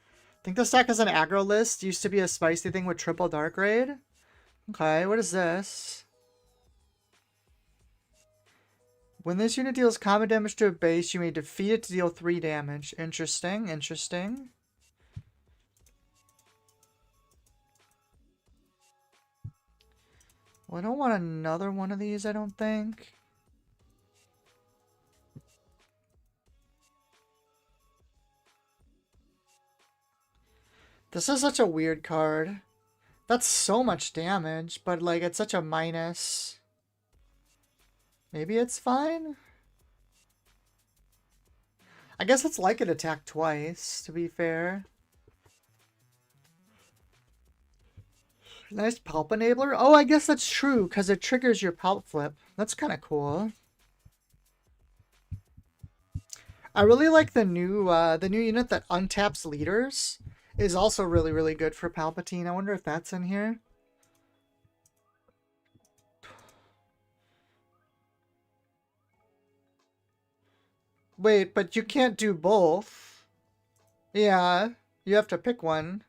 I think this deck is an aggro list. Used to be a spicy thing with triple Dark Raid. Okay, what is this? When this unit deals combat damage to a base, you may defeat it to deal 3 damage. Interesting, interesting. I don't want another one of these, I don't think. This is such a weird card. That's so much damage, but like it's such a minus. Maybe it's fine? I guess it's like it attacked twice, to be fair. Nice Pulp Enabler. Oh, I guess that's true, because it triggers your Pulp Flip. That's kind of cool. I really like the new unit that untaps leaders. Is also really, really good for Palpatine. I wonder if that's in here. Wait, but you can't do both. Yeah, you have to pick one.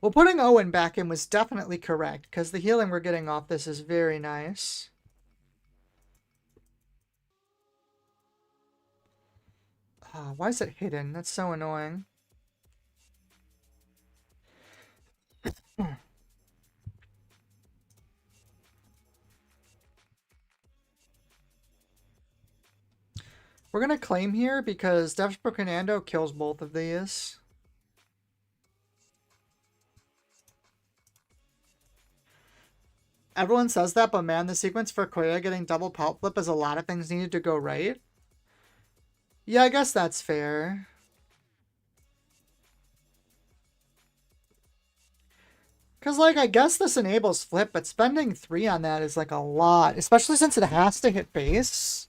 Well, putting Owen back in was definitely correct, because the healing we're getting off this is very nice. Why is it hidden? That's so annoying. We're going to claim here because Deathstroke Commando kills both of these. Everyone says that, but man, the sequence for Koya getting double Pulp Flip is a lot of things needed to go right. Yeah, I guess that's fair. Because, like, I guess this enables Flip, but spending 3 on that is, like, a lot. Especially since it has to hit base.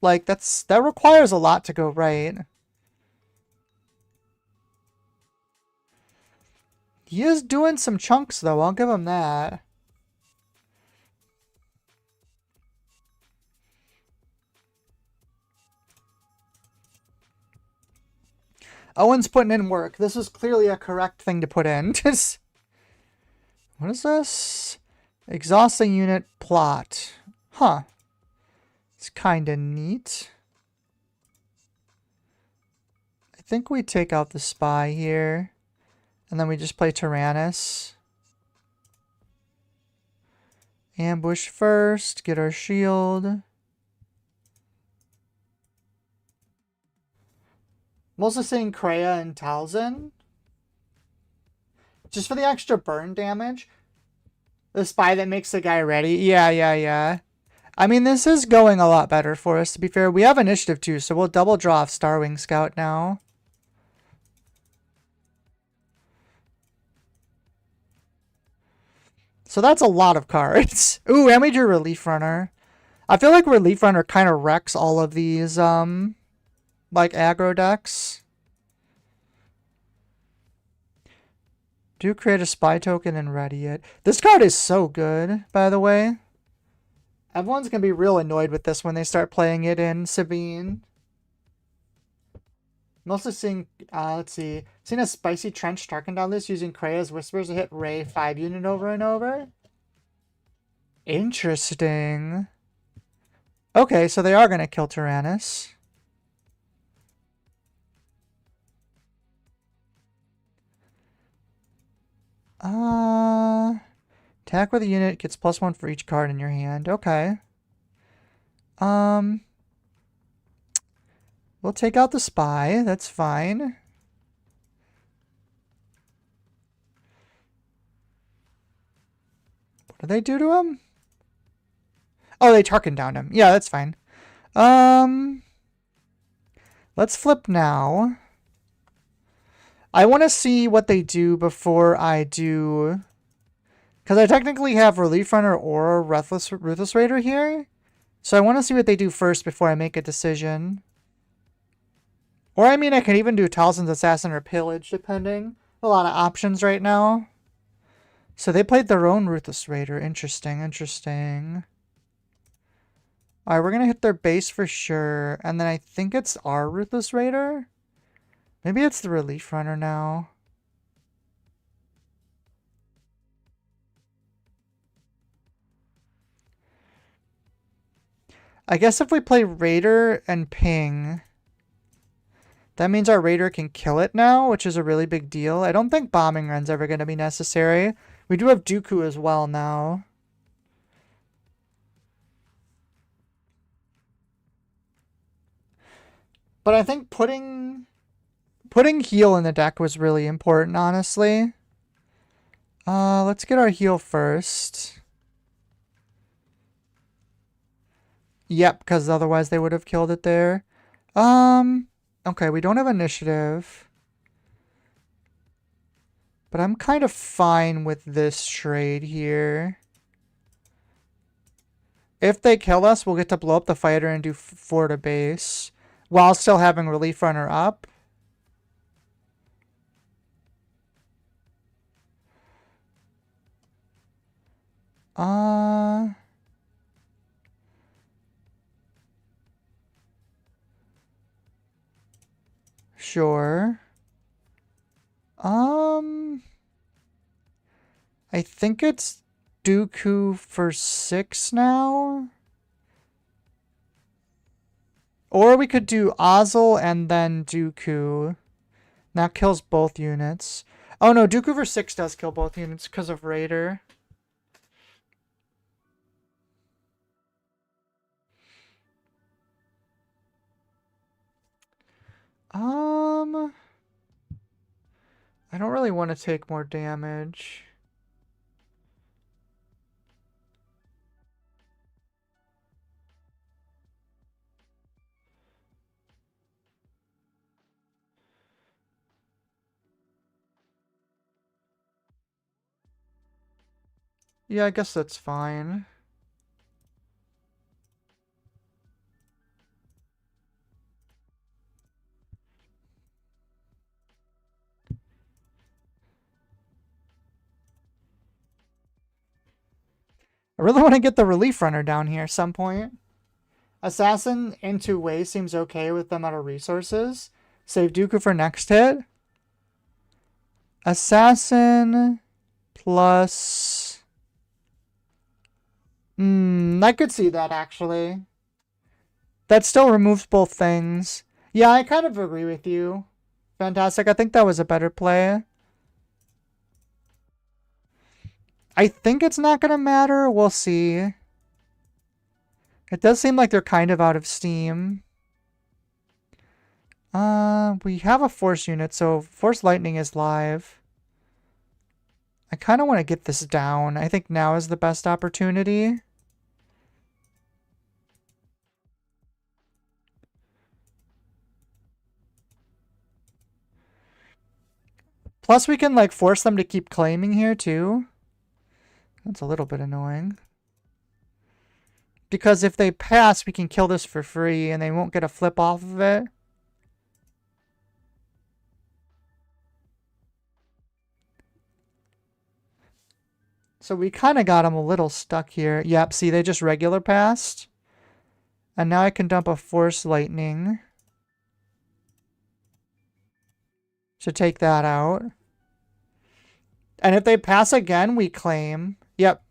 Like, that requires a lot to go right. He is doing some chunks, though. I'll give him that. Owen's putting in work. This is clearly a correct thing to put in. What is this? Exhausting unit plot. Huh. It's kind of neat. I think we take out the spy here. And then we just play Tyrannus. Ambush first. Get our shield. I'm also seeing Kreia and Talzin. Just for the extra burn damage. The spy that makes the guy ready. Yeah. I mean, this is going a lot better for us, to be fair. We have initiative too, so we'll double draw off Starwing Scout now. So that's a lot of cards. Ooh, and we drew Relief Runner. I feel like Relief Runner kind of wrecks all of these, like, aggro decks. Do create a spy token and ready it. This card is so good, by the way. Everyone's going to be real annoyed with this when they start playing it in Sabine. I'm also seeing, let's see. Seeing a Spicy Trench Tarkin down this using Kreia's Whispers to hit Rey 5 unit over and over. Interesting. Okay, so they are going to kill Tyrannus. Attack with a unit gets +1 for each card in your hand. Okay. We'll take out the spy. That's fine. What do they do to him? Oh, they Tarkin downed him. Yeah, that's fine. Let's flip now. I want to see what they do before I do... Because I technically have Relief Runner or Ruthless Raider here. So I want to see what they do first before I make a decision. Or, I mean, I can even do Talzin's Assassin or Pillage, depending. A lot of options right now. So they played their own Ruthless Raider. Interesting. Alright, we're going to hit their base for sure. And then I think it's our Ruthless Raider. Maybe it's the Relief Runner now. I guess if we play Raider and Ping, That means our raider can kill it now, which is a really big deal. I don't think bombing run's ever going to be necessary. We do have Dooku as well now. But I think putting heal in the deck was really important, honestly. Let's get our heal first. Yep, because otherwise they would have killed it there. Okay, we don't have initiative. But I'm kind of fine with this trade here. If they kill us, we'll get to blow up the fighter and do 4 to base. While still having relief runner up. Sure. I think it's Dooku for 6 now. Or we could do Ozzel and then Dooku. That kills both units. Oh no, Dooku for 6 does kill both units because of Raider. I don't really want to take more damage. Yeah, I guess that's fine. I really want to get the relief runner down here at some point. Assassin in 2 ways seems okay with them out of resources. Save Dooku for next hit. Assassin plus... I could see that actually. That still removes both things. Yeah, I kind of agree with you. Fantastic. I think that was a better play. I think it's not going to matter. We'll see. It does seem like they're kind of out of steam. We have a force unit, so force lightning is live. I kind of want to get this down. I think now is the best opportunity. Plus we can like force them to keep claiming here too. That's a little bit annoying. Because if they pass, we can kill this for free and they won't get a flip off of it. So we kind of got them a little stuck here. Yep, see, they just regular passed. And now I can dump a force lightning to take that out. And if they pass again, we claim. Yep.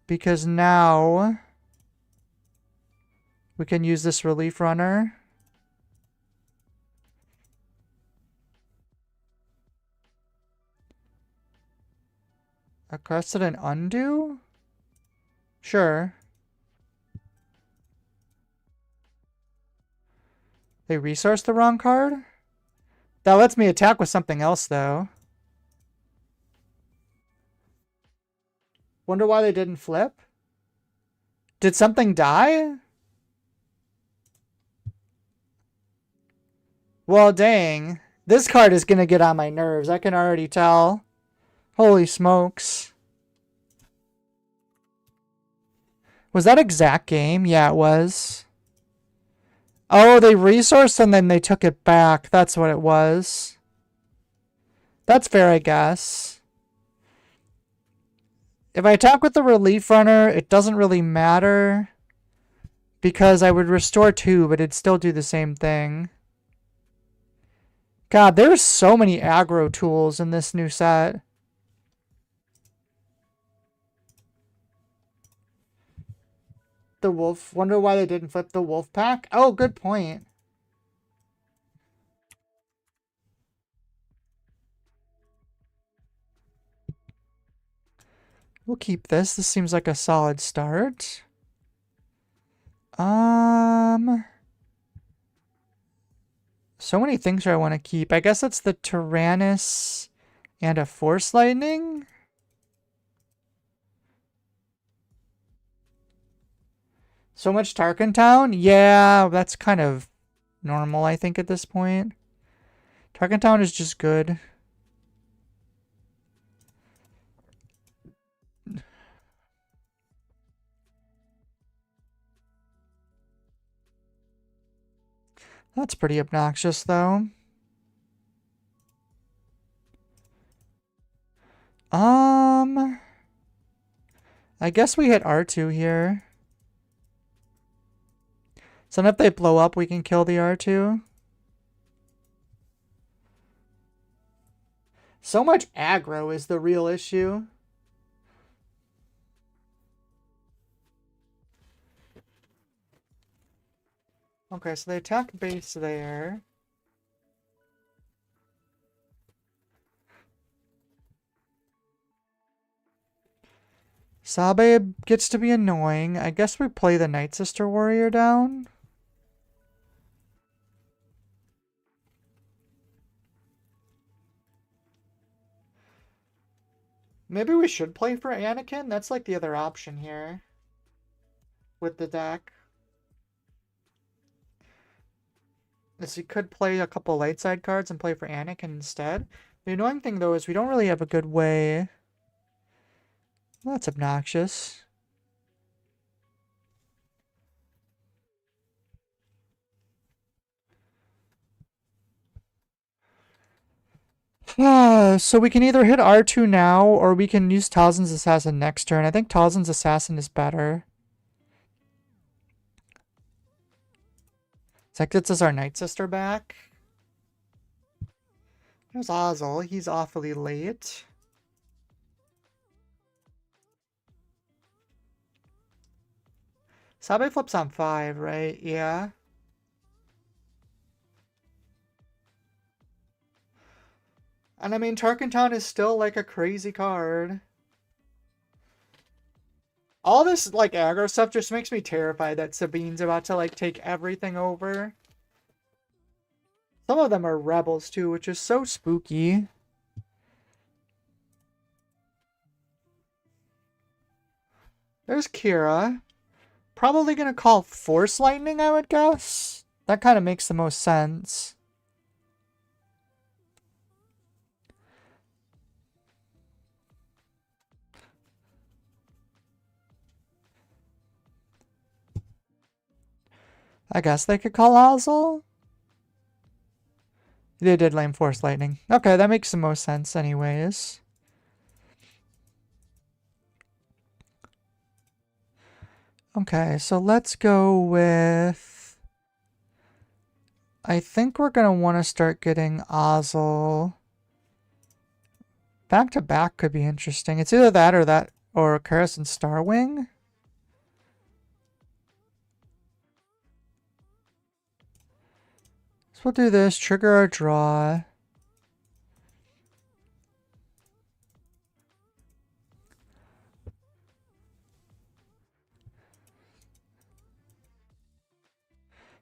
Because now we can use this relief runner. A crested and undo? Sure. They resourced the wrong card? That lets me attack with something else, though. Wonder why they didn't flip? Did something die? Well, dang. This card is gonna get on my nerves. I can already tell. Holy smokes. Was that exact game? Yeah, it was. Oh, they resourced and then they took it back. That's what it was. That's fair, I guess. If I attack with the relief runner, it doesn't really matter. Because I would restore 2, but it'd still do the same thing. God, there's so many aggro tools in this new set. The wolf. Wonder why they didn't flip the wolf pack? Oh, good point. We'll keep this. This seems like a solid start. So many things I want to keep. I guess it's the Tyrannus and a Force Lightning. So much Tarkin Town? Yeah, that's kind of normal, I think, at this point. Tarkin Town is just good. That's pretty obnoxious, though. I guess we hit R2 here. So if they blow up, we can kill the R2. So much aggro is the real issue. Okay, so they attack base there. Sabe gets to be annoying. I guess we play the Night Sister Warrior down. Maybe we should play for Anakin? That's like the other option here. With the deck. Is he could play a couple light side cards and play for Anakin instead. The annoying thing though is we don't really have a good way. Well, that's obnoxious. So we can either hit R2 now, or we can use Talzin's Assassin next turn. I think Talzin's Assassin is better. So that gets us our Night Sister back. There's Ozzel. He's awfully late. Sabe flips on 5, right? Yeah. And I mean, Tarkin Town is still like a crazy card. All this like aggro stuff just makes me terrified that Sabine's about to like take everything over. Some of them are rebels too, which is so spooky. There's Kira. Probably gonna call Force Lightning, I would guess. That kind of makes the most sense. I guess they could call Ozzel. They did lame Force Lightning. Okay, that makes the most sense anyways. Okay, so let's go with... I think we're going to want to start getting Ozzel. Back to back could be interesting. It's either that or Karis and Starwing. So we'll do this, trigger our draw.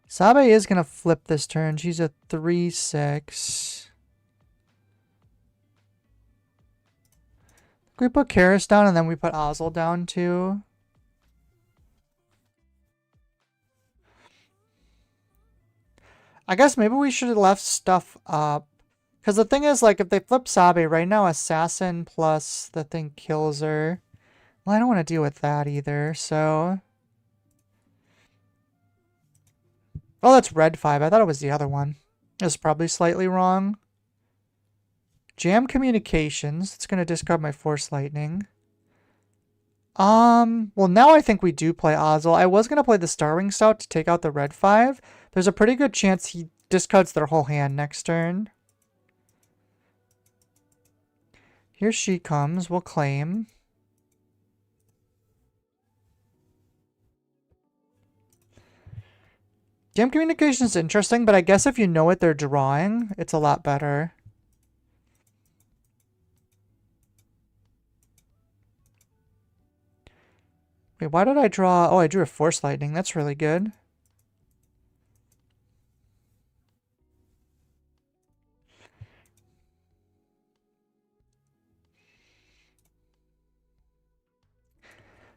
Sabe is going to flip this turn. She's a 3/6. We put Karis down and then we put Ozzel down too. I guess maybe we should have left stuff up. Because the thing is, like, if they flip Sabe right now, Assassin plus the thing kills her. Well, I don't want to deal with that either, so... Oh, that's red 5. I thought it was the other one. It's probably slightly wrong. Jam Communications. It's going to discard my Force Lightning. Well, now I think we do play Ozzel. I was going to play the Starwing Stout to take out the red 5. There's a pretty good chance he discards their whole hand next turn. Here she comes. We'll claim. Jam Communication is interesting, but I guess if you know what they're drawing, it's a lot better. Wait, why did I draw? Oh, I drew a Force Lightning. That's really good.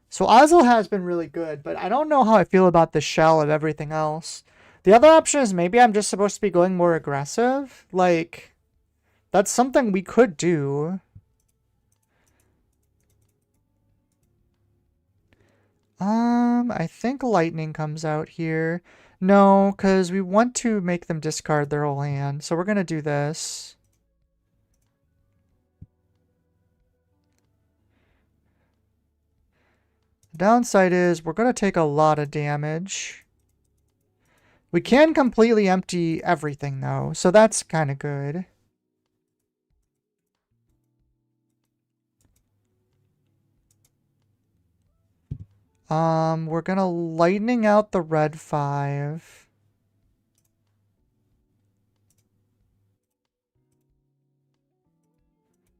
So Ozil has been really good, but I don't know how I feel about the shell of everything else. The other option is maybe I'm just supposed to be going more aggressive. Like, that's something we could do. I think lightning comes out here. No, because we want to make them discard their whole hand. So we're going to do this. The downside is we're going to take a lot of damage. We can completely empty everything, though, so that's kind of good. We're going to lightning out the red 5.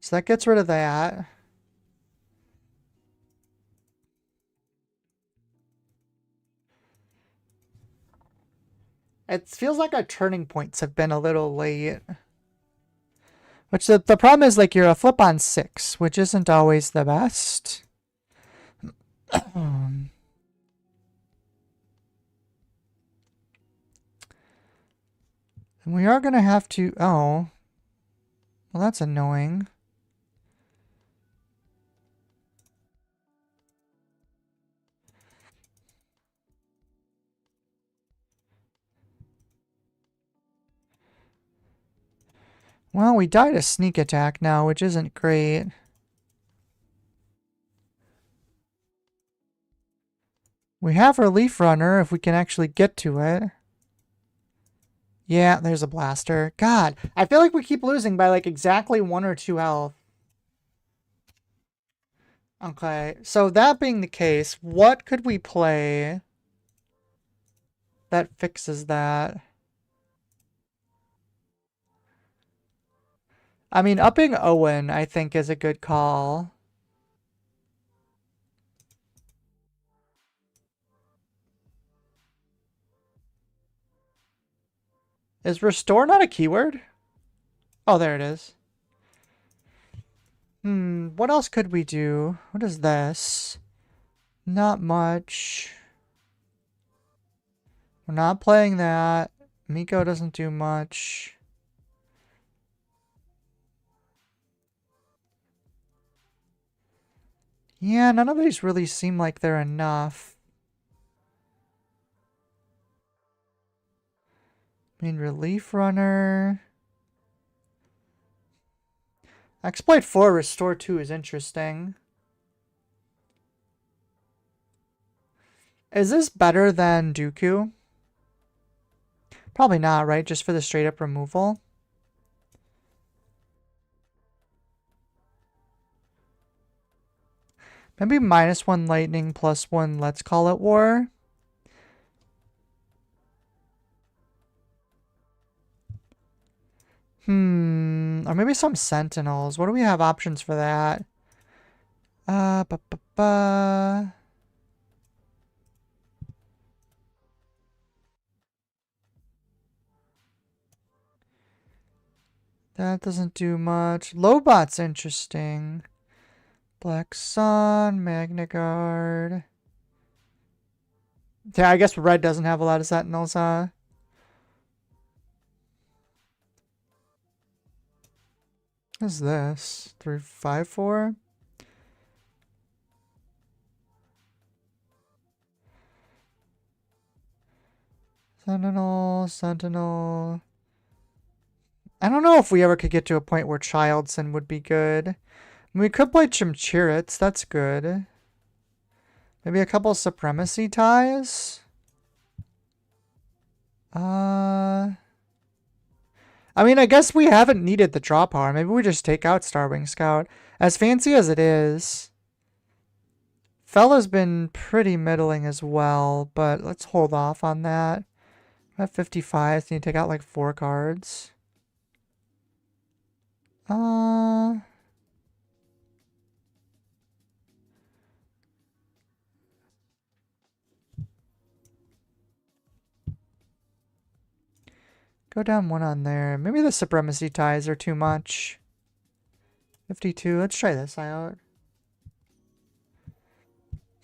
So that gets rid of that. It feels like our turning points have been a little late. Which the problem is, like, you're a flip on 6, which isn't always the best. And we are going to have to... Oh. Well, that's annoying. Well, we died a sneak attack now, which isn't great. We have Relief Runner if we can actually get to it. Yeah, there's a blaster. God, I feel like we keep losing by like exactly 1 or 2 health. Okay, so that being the case, what could we play that fixes that? I mean, upping Owen, I think, is a good call. Is restore not a keyword? Oh, there it is. What else could we do? What is this? Not much. We're not playing that. Miko doesn't do much. Yeah, none of these really seem like they're enough. I mean, Relief Runner. Exploit 4, Restore 2 is interesting. Is this better than Dooku? Probably not, right? Just for the straight up removal. Maybe -1 lightning, +1 let's call it war. Or maybe some sentinels. What do we have options for that? Ba ba ba. That doesn't do much. Lobot's interesting. Black Sun, Magna Guard. Yeah, I guess red doesn't have a lot of sentinels, huh? What is this? 354? Sentinel, Sentinel. I don't know if we ever could get to a point where Childson would be good. We could play Chimchirits, that's good. Maybe a couple Supremacy ties? I mean, I guess we haven't needed the draw power. Maybe we just take out Starwing Scout. As fancy as it is. Fella's been pretty middling as well, but let's hold off on that. I'm at 55, so you take out like 4 cards. Go down one on there. Maybe the supremacy ties are too much. 52. Let's try this out.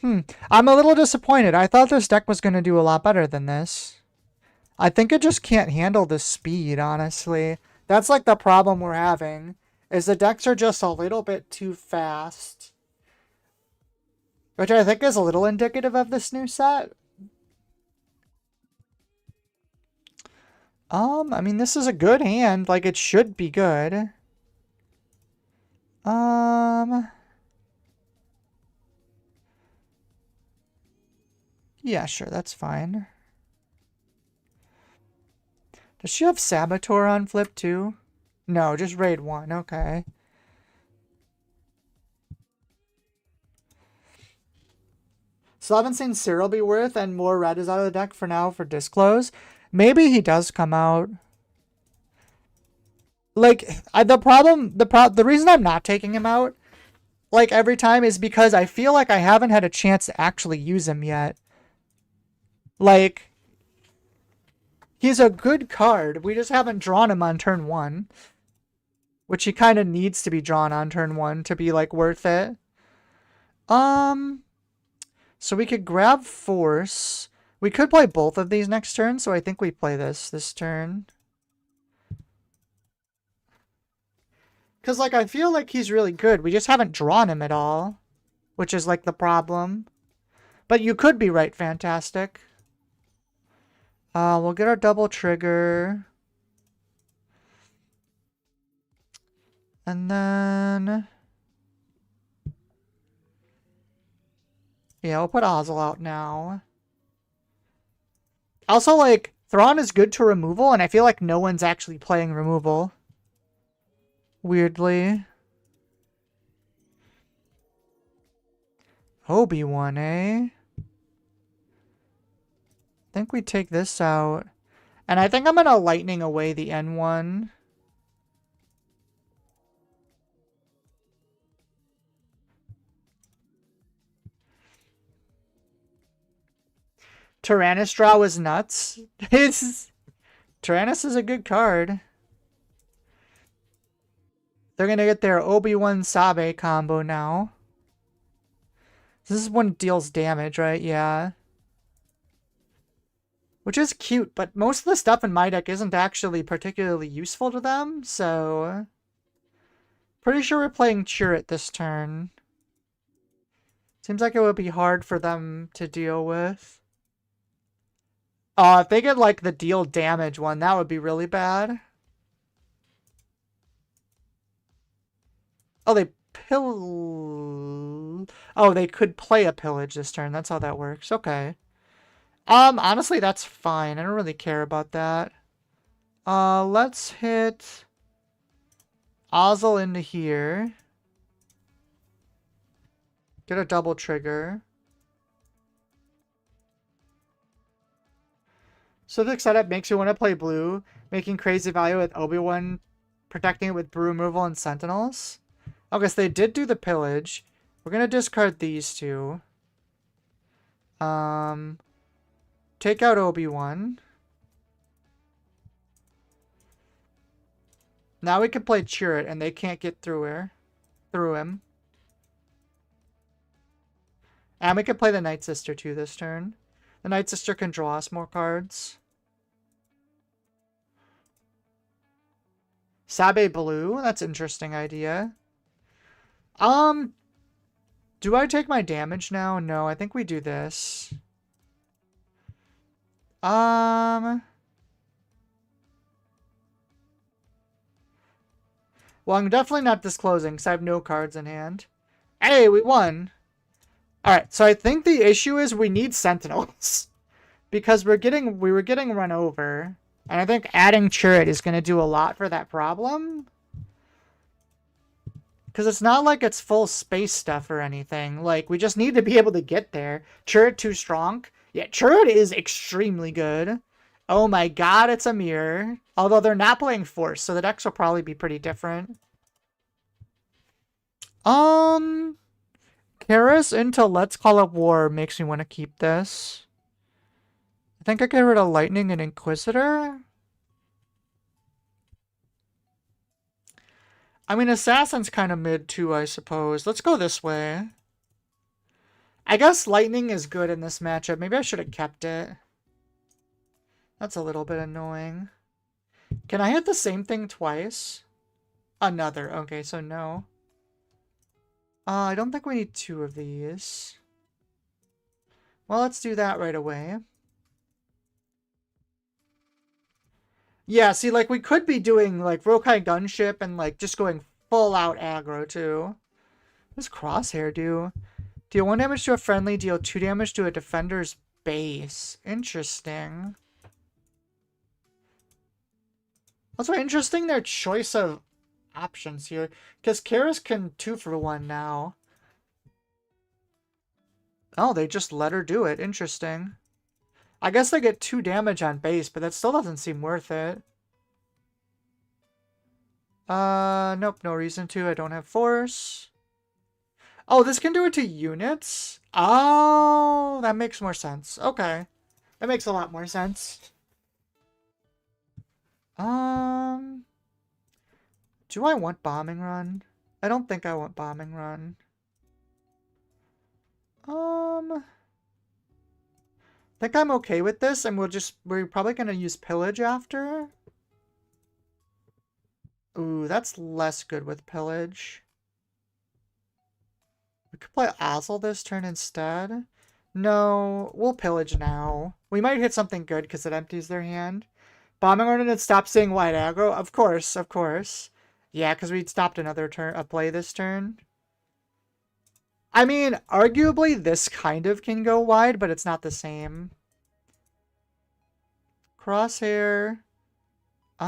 I'm a little disappointed. I thought this deck was going to do a lot better than this. I think it just can't handle the speed, honestly. That's like the problem we're having, is the decks are just a little bit too fast. Which I think is a little indicative of this new set. I mean, this is a good hand. Like, it should be good. Yeah, sure, that's fine. Does she have Saboteur on flip too? No, just raid 1, okay. Still haven't seen Cyril be worth, and more red is out of the deck for now for Disclose. Maybe he does come out. Like, the reason I'm not taking him out, like, every time is because I feel like I haven't had a chance to actually use him yet. Like, he's a good card. We just haven't drawn him on turn 1. Which he kind of needs to be drawn on turn 1 to be, like, worth it. So we could grab Force. We could play both of these next turn, so I think we play this turn. Because, like, I feel like he's really good. We just haven't drawn him at all. Which is, like, the problem. But you could be right, Fantastic. We'll get our double trigger. And then... yeah, we'll put Ozzel out now. Also, like, Thrawn is good to removal, and I feel like no one's actually playing removal. Weirdly. Obi-Wan, eh? I think we take this out. And I think I'm going to lightning away the N1. Tyrannus draw was nuts. Tyrannus is a good card. They're going to get their Obi-Wan Sabe combo now. This is when it deals damage, right? Yeah. Which is cute, but most of the stuff in my deck isn't actually particularly useful to them, so... pretty sure we're playing Chirrut this turn. Seems like it would be hard for them to deal with. If they get, like, the deal damage one, that would be really bad. Oh, they oh, they could play a pillage this turn. That's how that works. Okay. Honestly, that's fine. I don't really care about that. Let's hit Ozzel into here. Get a double trigger. Civic setup makes you want to play blue, making crazy value with Obi-Wan, protecting it with brew removal and sentinels. Okay, so they did do the pillage. We're gonna discard these two. Take out Obi-Wan. Now we can play Chirrut, and they can't get through him. And we can play the Night Sister too this turn. The Night Sister can draw us more cards. Sabe blue? That's an interesting idea. Do I take my damage now? No, I think we do this. Well, I'm definitely not disclosing because I have no cards in hand. Hey, we won! Alright, so I think the issue is we need sentinels. Because we were getting run over. And I think adding Chirrut is going to do a lot for that problem. Because it's not like it's full space stuff or anything. Like, we just need to be able to get there. Chirrut too strong? Yeah, Chirrut is extremely good. Oh my god, it's a mirror. Although they're not playing Force, so the decks will probably be pretty different. Karis into Let's Call Up War makes me want to keep this. I think I get rid of Lightning and Inquisitor. I mean, Assassin's kind of mid too, I suppose. Let's go this way. I guess Lightning is good in this matchup. Maybe I should have kept it. That's a little bit annoying. Can I hit the same thing twice? Another. Okay, so no. I don't think we need 2 of these. Well, let's do that right away. Yeah, see, like, we could be doing, like, Rokai Gunship and, like, just going full out aggro, too. What does Crosshair do? Deal 1 damage to a friendly, deal 2 damage to a defender's base. Interesting. Also interesting their choice of options here. Because Karis can 2 for 1 now. Oh, they just let her do it. Interesting. I guess they get 2 damage on base, but that still doesn't seem worth it. Nope, no reason to. I don't have force. Oh, this can do it to units? Oh, that makes more sense. Okay. That makes a lot more sense. Do I want bombing run? I don't think I want bombing run. I think I'm okay with this, and we're probably gonna use pillage after. Ooh, that's less good with pillage. We could play Ozzel this turn instead. No, we'll pillage now. We might hit something good because it empties their hand. Bombing run and stop seeing wide aggro? Of course, of course. Yeah, because we stopped another turn, a play this turn. I mean, arguably this kind of can go wide, but it's not the same. Crosshair. We're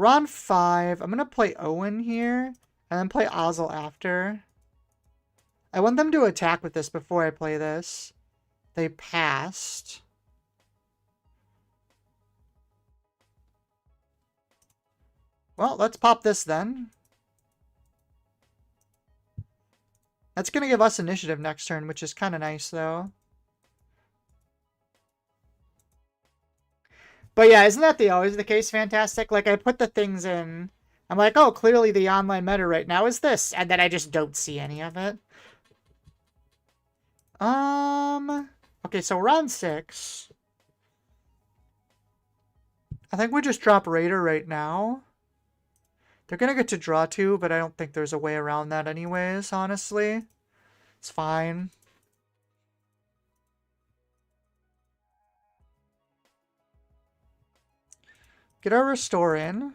on 5. I'm going to play Owen here, and then play Ozzel after. I want them to attack with this before I play this. They passed. Well, let's pop this then. That's going to give us initiative next turn, which is kind of nice, though. But yeah, isn't that always the case, Fantastic? Like, I put the things in. I'm like, oh, clearly the online meta right now is this. And then I just don't see any of it. Okay, so we're on 6. I think we just drop Raider right now. They're going to get to draw 2, but I don't think there's a way around that anyways, honestly. It's fine. Get our restore in.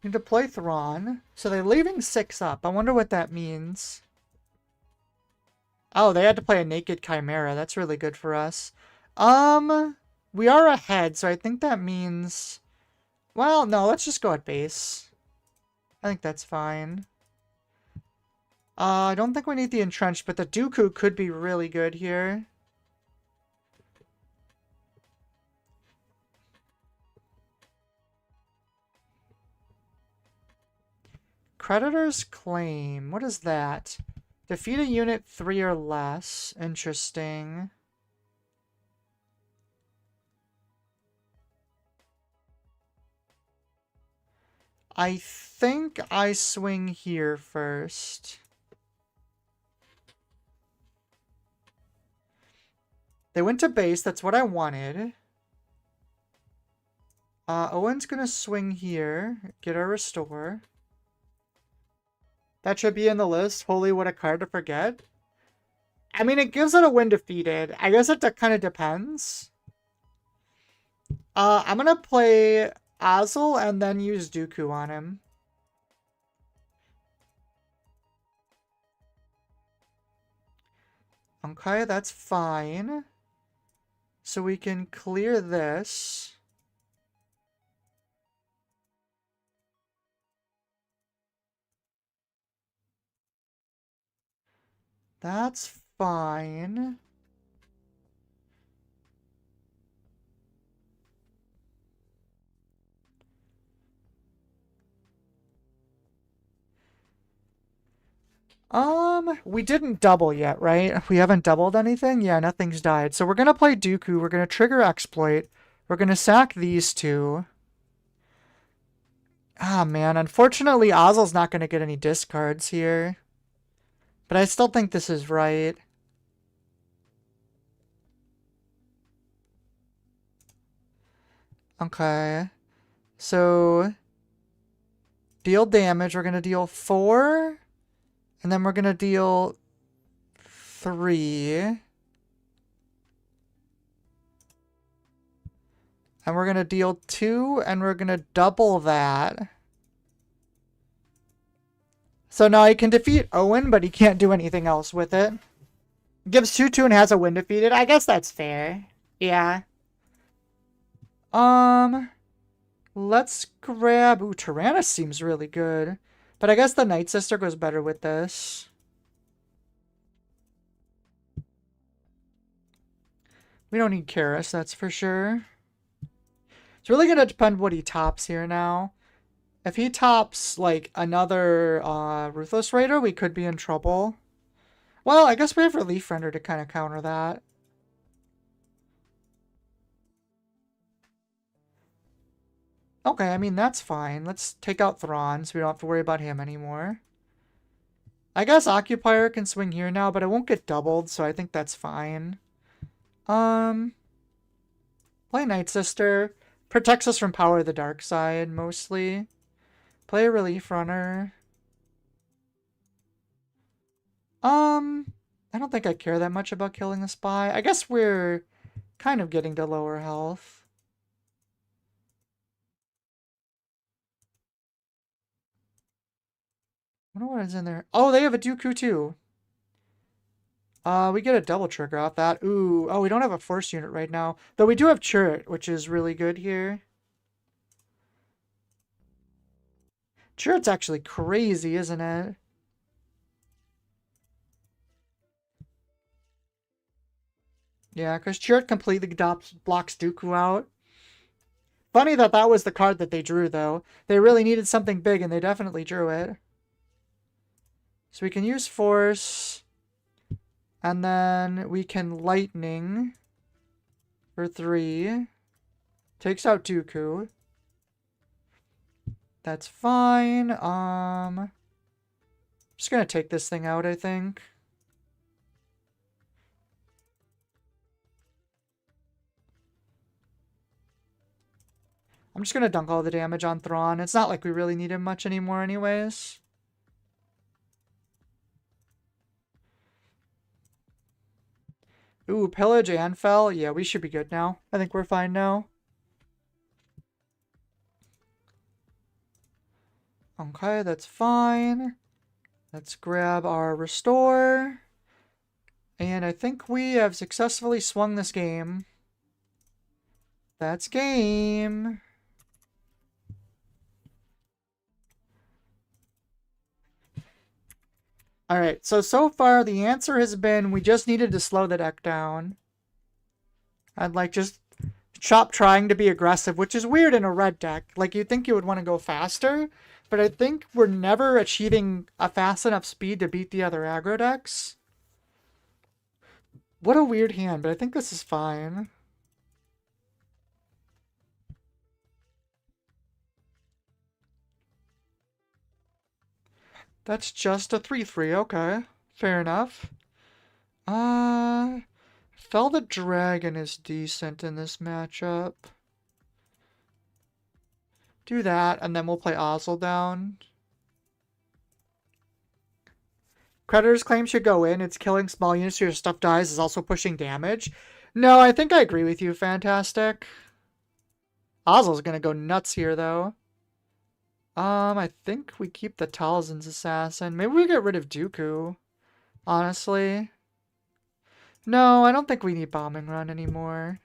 Need to play Thrawn. So they're leaving 6 up. I wonder what that means. Oh, they had to play a naked Chimera. That's really good for us. We are ahead, so I think that means... Well, no, let's just go at base. I think that's fine. I don't think we need the entrenched, but the Dooku could be really good here. Creditor's Claim. What is that? Defeat a unit 3 or less. Interesting. I think I swing here first. They went to base. That's what I wanted. Owen's gonna swing here. Get our restore. That should be in the list. Holy, what a card to forget. I mean, it gives it a win defeated. I guess it kind of depends. I'm gonna play Ozzel and then use Dooku on him. Okay, that's fine. So we can clear this. That's fine. We didn't double yet, right? We haven't doubled anything? Yeah, nothing's died. So we're gonna play Dooku. We're gonna trigger exploit. We're gonna sack these two. Ah, man. Unfortunately, Ozzel's not gonna get any discards here. But I still think this is right. Okay. So, deal damage. We're gonna deal 4. And then we're gonna deal 3. And we're gonna deal 2, and we're gonna double that. So now he can defeat Owen, but he can't do anything else with it. Gives 2/2 and has a win defeated. I guess that's fair. Yeah. Let's grab... Ooh, Tyrannus seems really good. But I guess the Night Sister goes better with this. We don't need Karis, that's for sure. It's really going to depend what he tops here now. If he tops, like, another Ruthless Raider, we could be in trouble. Well, I guess we have Relief Render to kind of counter that. Okay, I mean, that's fine. Let's take out Thrawn so we don't have to worry about him anymore. I guess Occupier can swing here now, but it won't get doubled, so I think that's fine. Play Night Sister. Protects us from Power of the Dark Side, mostly. Play a Relief Runner. I don't think I care that much about killing the Spy. I guess we're kind of getting to lower health. I wonder what is in there. Oh, they have a Dooku too. We get a double trigger off that. Ooh, oh, we don't have a force unit right now. Though we do have Chirrut, which is really good here. Chirrut's actually crazy, isn't it? Yeah, because Chirrut completely blocks Dooku out. Funny that that was the card that they drew, though. They really needed something big, and they definitely drew it. So we can use Force. And then we can Lightning for 3. Takes out Dooku. That's fine. Just gonna take this thing out, I think. I'm just gonna dunk all the damage on Thrawn. It's not like we really need him much anymore anyways. Ooh, Pillage and Fell. Yeah, we should be good now. I think we're fine now. Okay, that's fine. Let's grab our Restore. And I think we have successfully swung this game. That's game. Alright, so far the answer has been we just needed to slow the deck down. I'd like just stop trying to be aggressive, which is weird in a red deck. Like, you'd think you would want to go faster, but I think we're never achieving a fast enough speed to beat the other aggro decks. What a weird hand, but I think this is fine. That's just a 3/3, okay. Fair enough. Fell the Dragon is decent in this matchup. Do that, and then we'll play Ozzel down. Creditor's Claim should go in. It's killing small units so your stuff dies is also pushing damage. No, I think I agree with you, Fantastic. Ozzel's gonna go nuts here, though. I think we keep the Talzin's Assassin. Maybe we get rid of Dooku, honestly. No, I don't think we need Bombing Run anymore.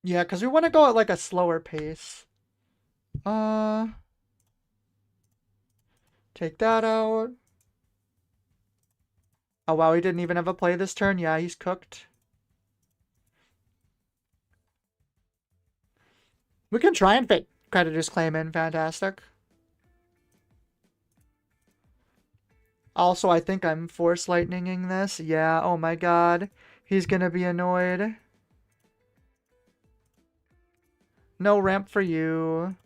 Yeah, because we want to go at like a slower pace. Take that out. Oh wow, he didn't even have a play this turn. Yeah, he's cooked. We can try and fit Creditor's Claim in. Fantastic. Also, I think I'm Force Lightninging this. Yeah, oh my god. He's gonna be annoyed. No ramp for you.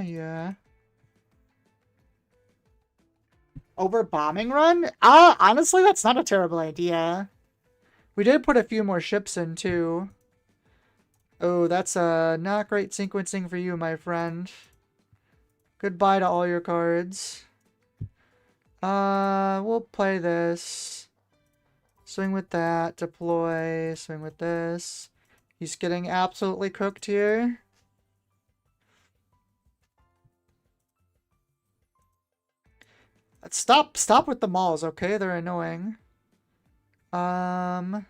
Yeah. Over bombing run? Honestly, that's not a terrible idea. We did put a few more ships in, too. Oh, that's not great sequencing for you, my friend. Goodbye to all your cards. We'll play this. Swing with that. Deploy. Swing with this. He's getting absolutely cooked here. Stop with the malls, okay? They're annoying. Dryden's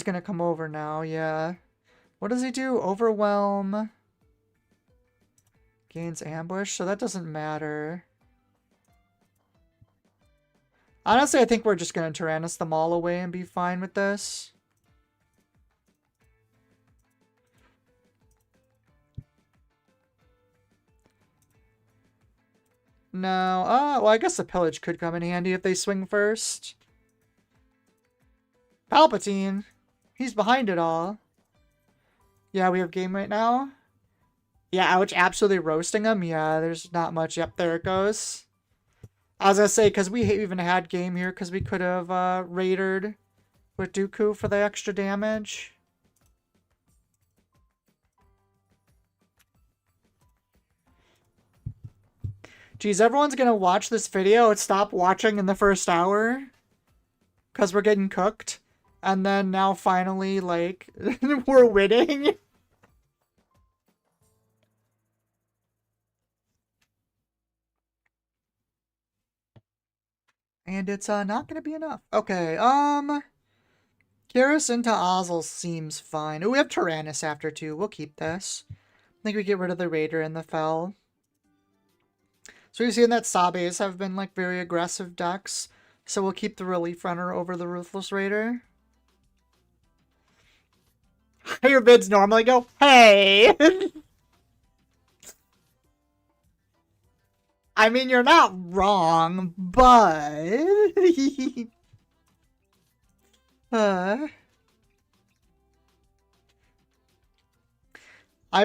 gonna come over now, yeah. What does he do? Overwhelm. Gains ambush, so that doesn't matter. Honestly, I think we're just gonna Tyrannus them all away and be fine with this. No, well, I guess the pillage could come in handy if they swing first. Palpatine! He's behind it all. Yeah, we have game right now. Yeah, ouch, absolutely roasting him. Yeah, there's not much. Yep, there it goes. I was gonna say, because we even had game here, because we could have raidered with Dooku for the extra damage. Geez, everyone's gonna watch this video and stop watching in the first hour. Because we're getting cooked. And then now finally, like, we're winning. And it's not gonna be enough. Okay, Karis into Ozzel seems fine. Oh, we have Tyrannus after too. We'll keep this. I think we get rid of the Raider and the Fel. So we've seen that Sabes have been like very aggressive decks. So we'll keep the Relief Runner over the Ruthless Raider. Your bids normally go, hey! I mean, you're not wrong, but... I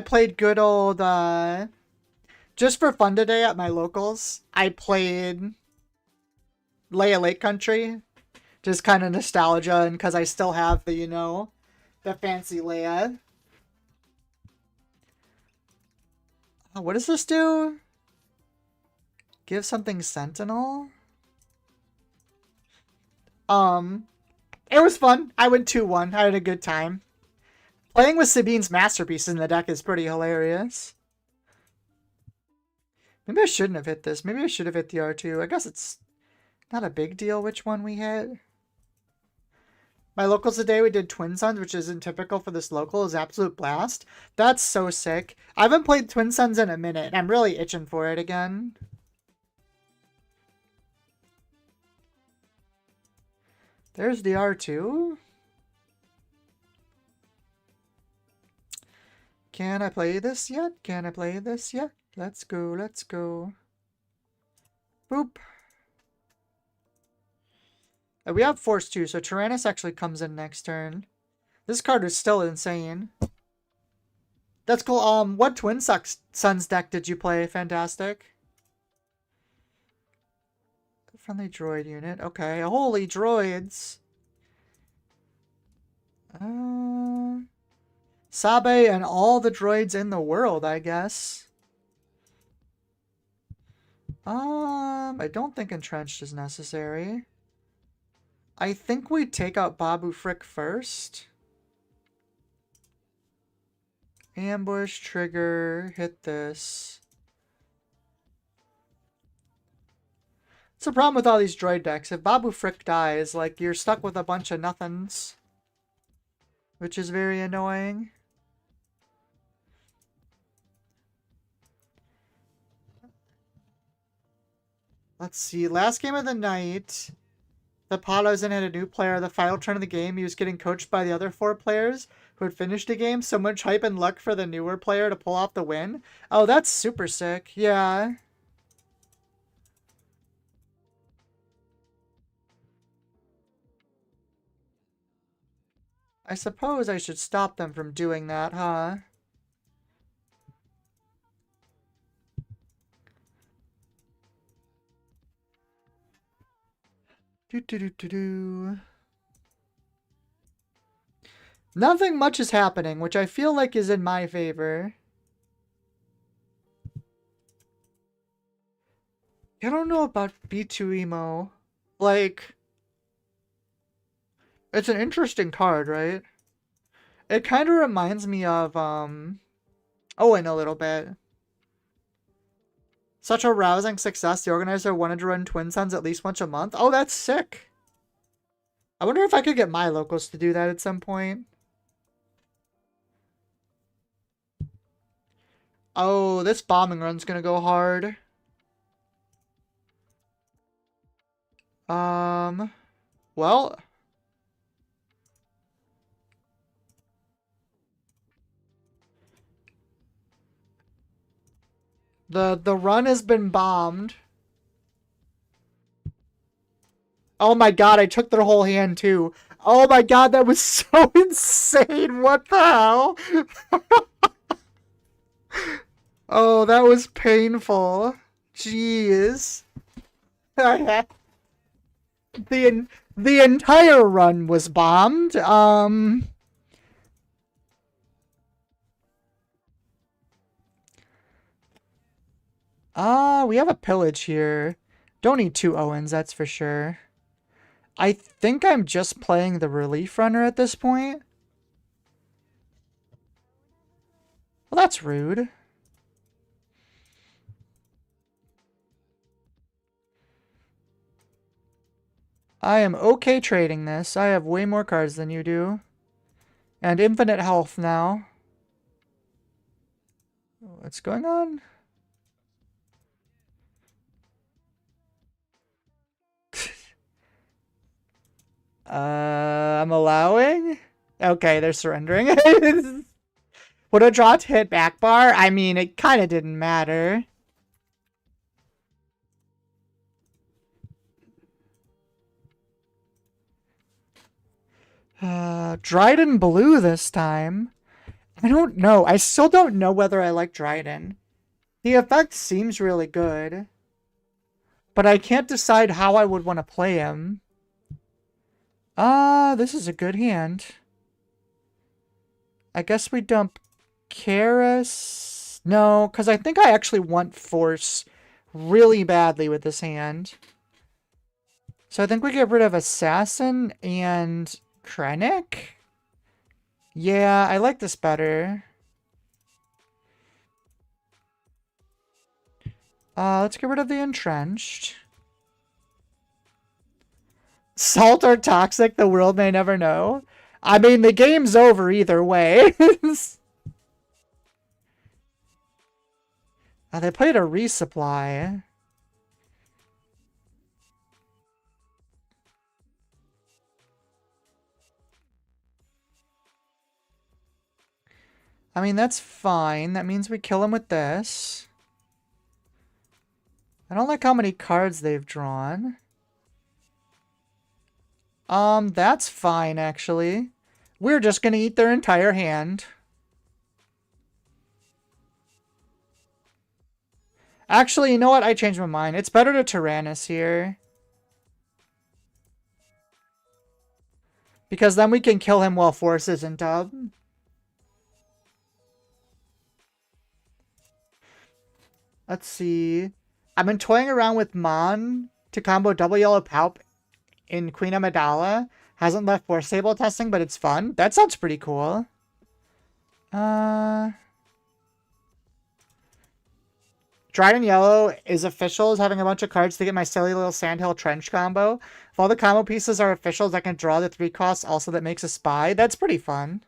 played good old, just for fun today at my locals, I played Leia Lake Country. Just kind of nostalgia, and because I still have the, you know, the fancy Leia. Oh, what does this do? Give something Sentinel? It was fun. I went 2-1. I had a good time. Playing with Sabine's Masterpiece in the deck is pretty hilarious. Maybe I shouldn't have hit this. Maybe I should have hit the R2. I guess it's not a big deal which one we hit. My locals today, we did Twin Suns, which isn't typical for this local. Is absolute blast. That's so sick. I haven't played Twin Suns in a minute, and I'm really itching for it again. There's the R2. Can I play this yet? Can I play this yet? Let's go, let's go. Boop. We have Force 2, so Tyrannus actually comes in next turn. This card is still insane. That's cool. What Twin Suns deck did you play? Fantastic. Friendly droid unit. Okay, holy droids. Sabe and all the droids in the world, I guess. I don't think Entrenched is necessary. I think we take out Babu Frick first. Ambush, trigger, hit this. It's a problem with all these droid decks. If Babu Frick dies, like, you're stuck with a bunch of nothings. Which is very annoying. Let's see. Last game of the night, the pot I was in had a new player. The final turn of the game, he was getting coached by the other 4 players who had finished the game. So much hype and luck for the newer player to pull off the win. Oh, that's super sick. Yeah. I suppose I should stop them from doing that, huh? Do. Nothing much is happening, which I feel like is in my favor. I don't know about B2 Emo. Like, it's an interesting card, right? It kind of reminds me of, Owen a little bit. Such a rousing success, the organizer wanted to run Twin Suns at least once a month. Oh, that's sick. I wonder if I could get my locals to do that at some point. Oh, this bombing run's gonna go hard. Well... The run has been bombed. Oh my god, I took their whole hand too. Oh my god, that was so insane. What the hell? Oh, that was painful. Jeez. the the entire run was bombed. We have a pillage here. Don't need 2 Owens, that's for sure. I think I'm just playing the relief runner at this point. Well, that's rude. I am okay trading this. I have way more cards than you do. And infinite health now. What's going on? I'm allowing? Okay, they're surrendering. Would a draw to hit back bar? I mean, it kind of didn't matter. Dryden blue this time. I don't know. I still don't know whether I like Dryden. The effect seems really good. But I can't decide how I would want to play him. This is a good hand. I guess we dump Karis. No, because I think I actually want Force really badly with this hand. So I think we get rid of Assassin and Krennic. Yeah, I like this better. Let's get rid of the Entrenched. Salt or toxic, the world may never know. I mean, the game's over either way. They played a resupply. I mean, that's fine. That means we kill him with this. I don't like how many cards they've drawn. That's fine, actually. We're just gonna eat their entire hand. Actually, you know what? I changed my mind. It's better to Tyrannus here. Because then we can kill him while Force isn't up. Let's see. I've been toying around with Mon to combo double yellow Palp in Queen Amidala. Hasn't left Force Stable testing, but it's fun. That sounds pretty cool. Dryden Yellow is official as having a bunch of cards to get my silly little Sandhill Trench combo. If all the combo pieces are officials, I can draw the 3 costs also that makes a spy. That's pretty fun.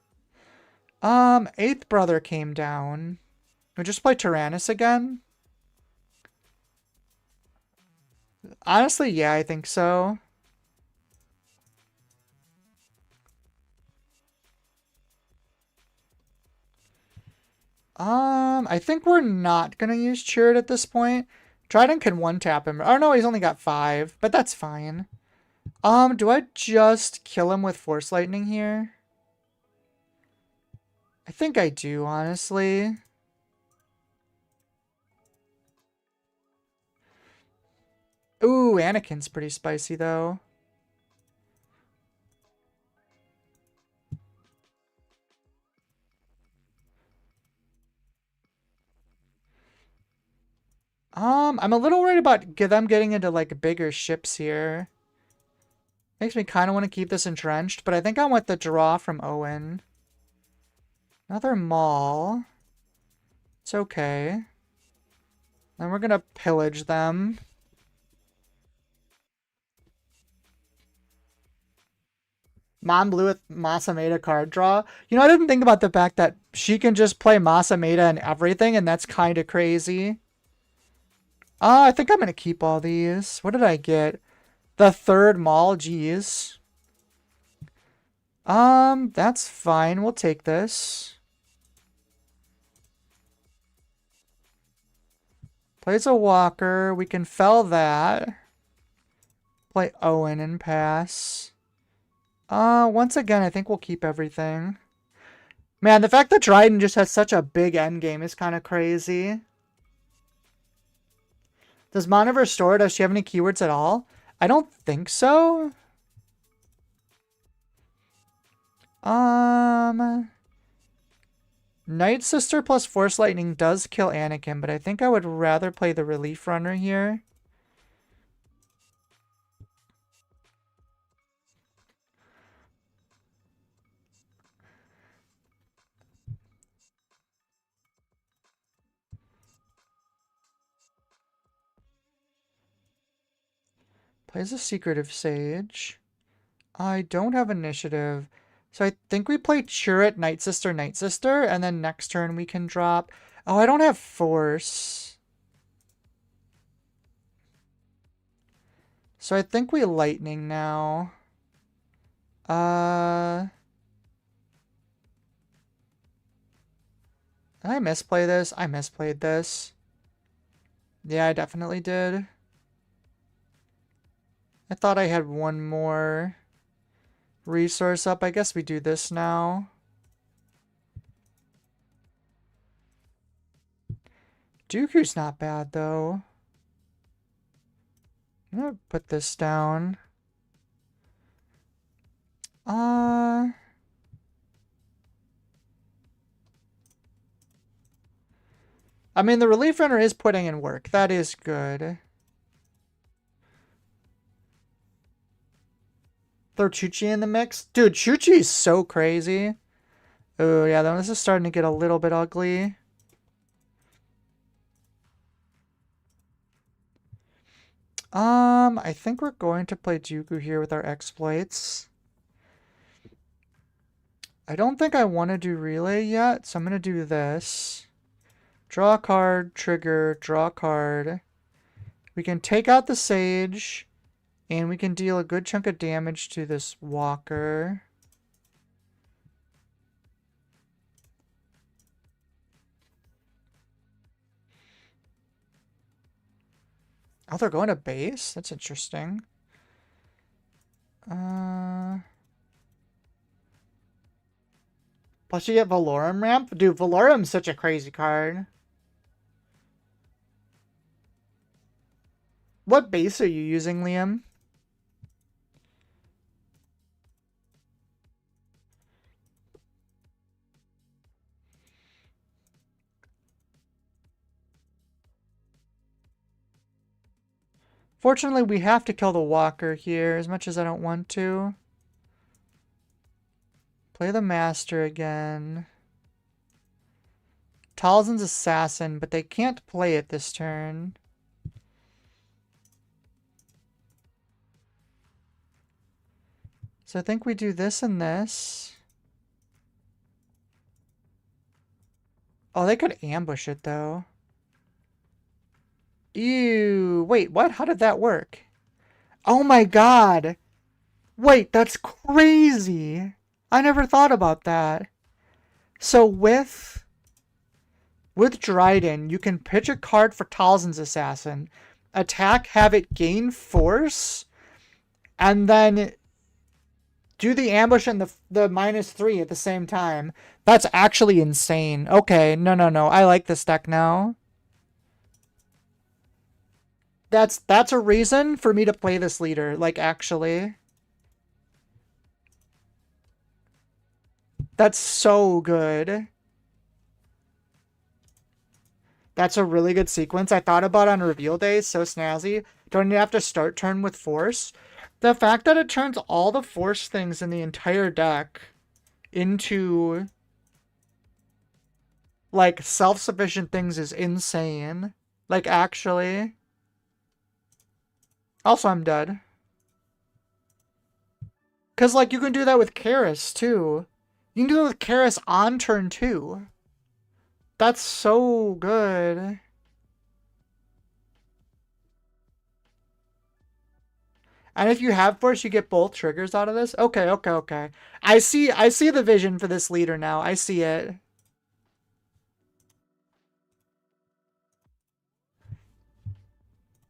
Eighth Brother came down. We just play Tyrannus again. Honestly, yeah, I think so. I think we're not gonna use Chirrut at this point. Trident can one tap him. Oh no, he's only got 5, but that's fine. Do I just kill him with Force Lightning here? I think I do, honestly. Ooh, Anakin's pretty spicy though. I'm a little worried about them getting into like bigger ships here. Makes me kind of want to keep this entrenched, but I think I want the draw from Owen. Another Maul. It's okay. Then we're gonna pillage them. Mon Blue with Masameda card draw. You know, I didn't think about the fact that she can just play Masameda and everything, and that's kind of crazy. I think I'm gonna keep all these. What did I get? The third Maul, geez. That's fine. We'll take this. Plays a Walker. We can fell that. Play Owen and pass. Once again, I think we'll keep everything. Man, the fact that Dryden just has such a big endgame is kind of crazy. Does Mana restore? Does she have any keywords at all? I don't think so. Night Sister plus Force Lightning does kill Anakin, but I think I would rather play the Relief Runner here. Plays a Secretive Sage. I don't have initiative. So I think we play Chirrut, Night Sister, and then next turn we can drop. Oh, I don't have Force. So I think we Lightning now. Did I misplay this? I misplayed this. Yeah, I definitely did. I thought I had one more resource up. I guess we do this now. Dooku's not bad, though. I'm gonna put this down. I mean, the Relief Runner is putting in work. That is good. Throw Chuchi in the mix. Dude, Chuchi is so crazy. Oh, yeah, this is starting to get a little bit ugly. I think we're going to play Dooku here with our exploits. I don't think I want to do relay yet, so I'm going to do this. Draw a card, trigger, draw a card. We can take out the Sage, and we can deal a good chunk of damage to this Walker. Oh, they're going to base? That's interesting. Plus you get Valorum ramp? Dude, Valorum's such a crazy card. What base are you using, Liam? Fortunately, we have to kill the Walker here, as much as I don't want to. Play the Master again. Talzin's Assassin, but they can't play it this turn. So I think we do this and this. Oh, they could ambush it, though. Ew. Wait, what? How did that work? Oh my god. Wait, that's crazy. I never thought about that. So with Dryden, you can pitch a card for Talzin's Assassin, attack, have it gain force, and then do the ambush and the -3 at the same time. That's actually insane. Okay, no. I like this deck now. That's a reason for me to play this leader, like, actually. That's so good. That's a really good sequence. I thought about on reveal day, so snazzy. Don't you have to start turn with force? The fact that it turns all the force things in the entire deck into, like, self-sufficient things is insane. Like, actually. Also, I'm dead. Because, like, you can do that with Karis, too. You can do it with Karis on turn 2. That's so good. And if you have force, you get both triggers out of this? Okay. I see the vision for this leader now. I see it.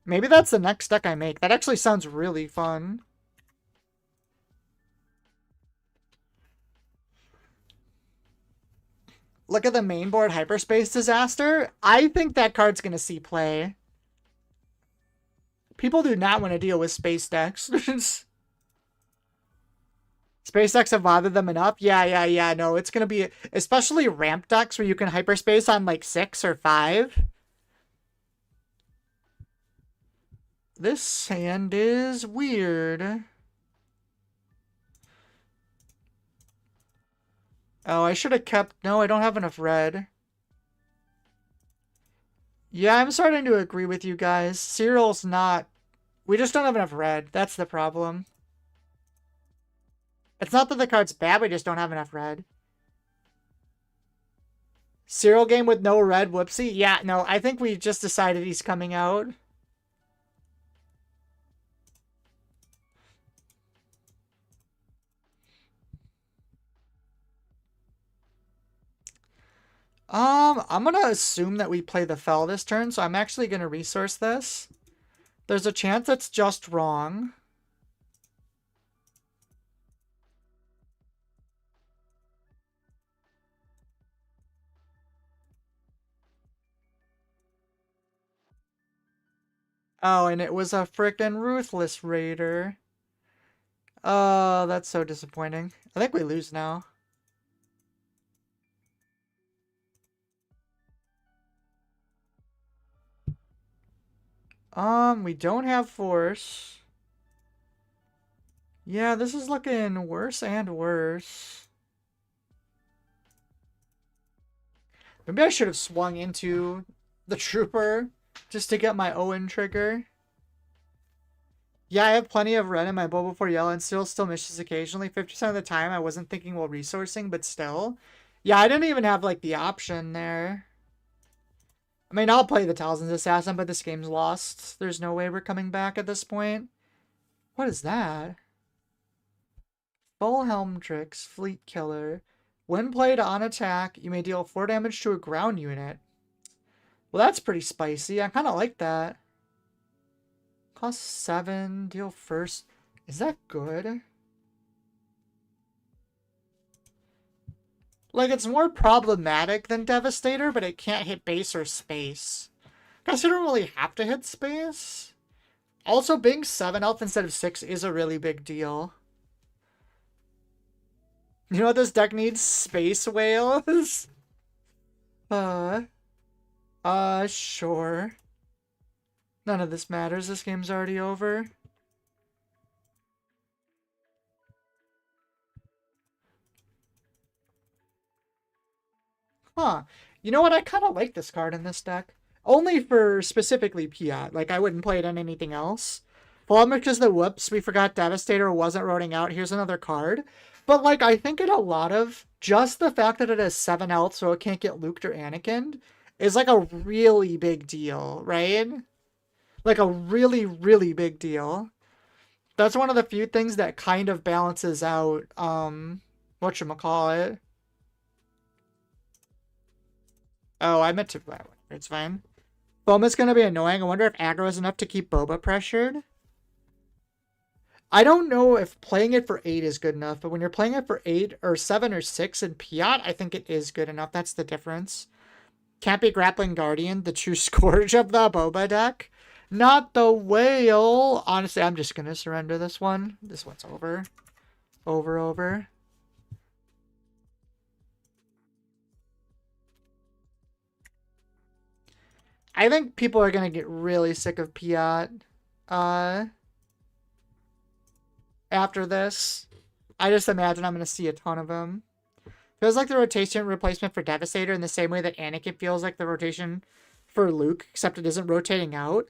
Maybe that's the next deck I make. That actually sounds really fun. Look at the main board Hyperspace Disaster. I think that card's going to see play. People do not want to deal with space decks. Space decks have bothered them enough. Yeah. No, it's going to be... Especially ramp decks where you can hyperspace on like 6 or 5. This hand is weird. Oh, I should have kept... No, I don't have enough red. Yeah, I'm starting to agree with you guys. Cyril's not... We just don't have enough red. That's the problem. It's not that the card's bad, we just don't have enough red. Cyril game with no red, whoopsie? Yeah, no, I think we just decided he's coming out. I'm gonna assume that we play the Fel this turn, so I'm actually gonna resource this. There's a chance it's just wrong. Oh, and it was a frickin' Ruthless Raider. Oh, that's so disappointing. I think we lose now. We don't have force. Yeah, this is looking worse and worse. Maybe I should have swung into the Trooper just to get my Owen trigger. Yeah, I have plenty of red in my bowl before yellow and still misses occasionally. 50% of the time I wasn't thinking while resourcing, but still. Yeah, I didn't even have, like, the option there. I mean, I'll play the Talzin's Assassin, but this game's lost. There's no way we're coming back at this point. What is that? Full Helm Tricks, Fleet Killer. When played on attack, you may deal 4 damage to a ground unit. Well, that's pretty spicy. I kind of like that. Cost 7, deal first. Is that good? Like, it's more problematic than Devastator, but it can't hit base or space. Guess you don't really have to hit space. Also, being 7 health instead of 6 is a really big deal. You know what this deck needs? Space Whales? Sure. None of this matters. This game's already over. Huh. You know what? I kind of like this card in this deck. Only for specifically Piat. Like, I wouldn't play it on anything else. Problem because the whoops, we forgot Devastator wasn't rolling out. Here's another card. But, like, I think in a lot of... Just the fact that it has 7 health so it can't get Luke or Anakin is, like, a really big deal, right? Like a really, really big deal. That's one of the few things that kind of balances out, whatchamacallit. Oh, I meant to, it's fine. Boma's gonna be annoying. I wonder if aggro is enough to keep Boba pressured. I don't know if playing it for 8 is good enough, but when you're playing it for 8 or 7 or 6 in Piat, I think it is good enough. That's the difference. Can't be Grappling Guardian, the true scourge of the Boba deck. Not the whale. Honestly, I'm just gonna surrender this one. This one's over. Over. I think people are gonna get really sick of Piat. After this. I just imagine I'm gonna see a ton of them. Feels like the rotation replacement for Devastator in the same way that Anakin feels like the rotation for Luke, except it isn't rotating out.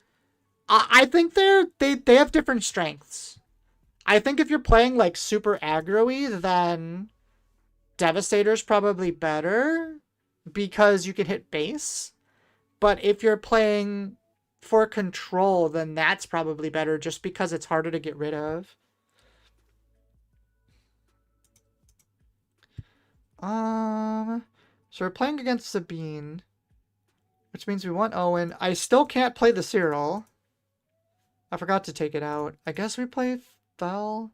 I think they have different strengths. I think if you're playing like super aggro-y, then Devastator's probably better because you can hit base. But if you're playing for control, then that's probably better just because it's harder to get rid of. So we're playing against Sabine, which means we want Owen. I still can't play the Cyril. I forgot to take it out. I guess we play Fel.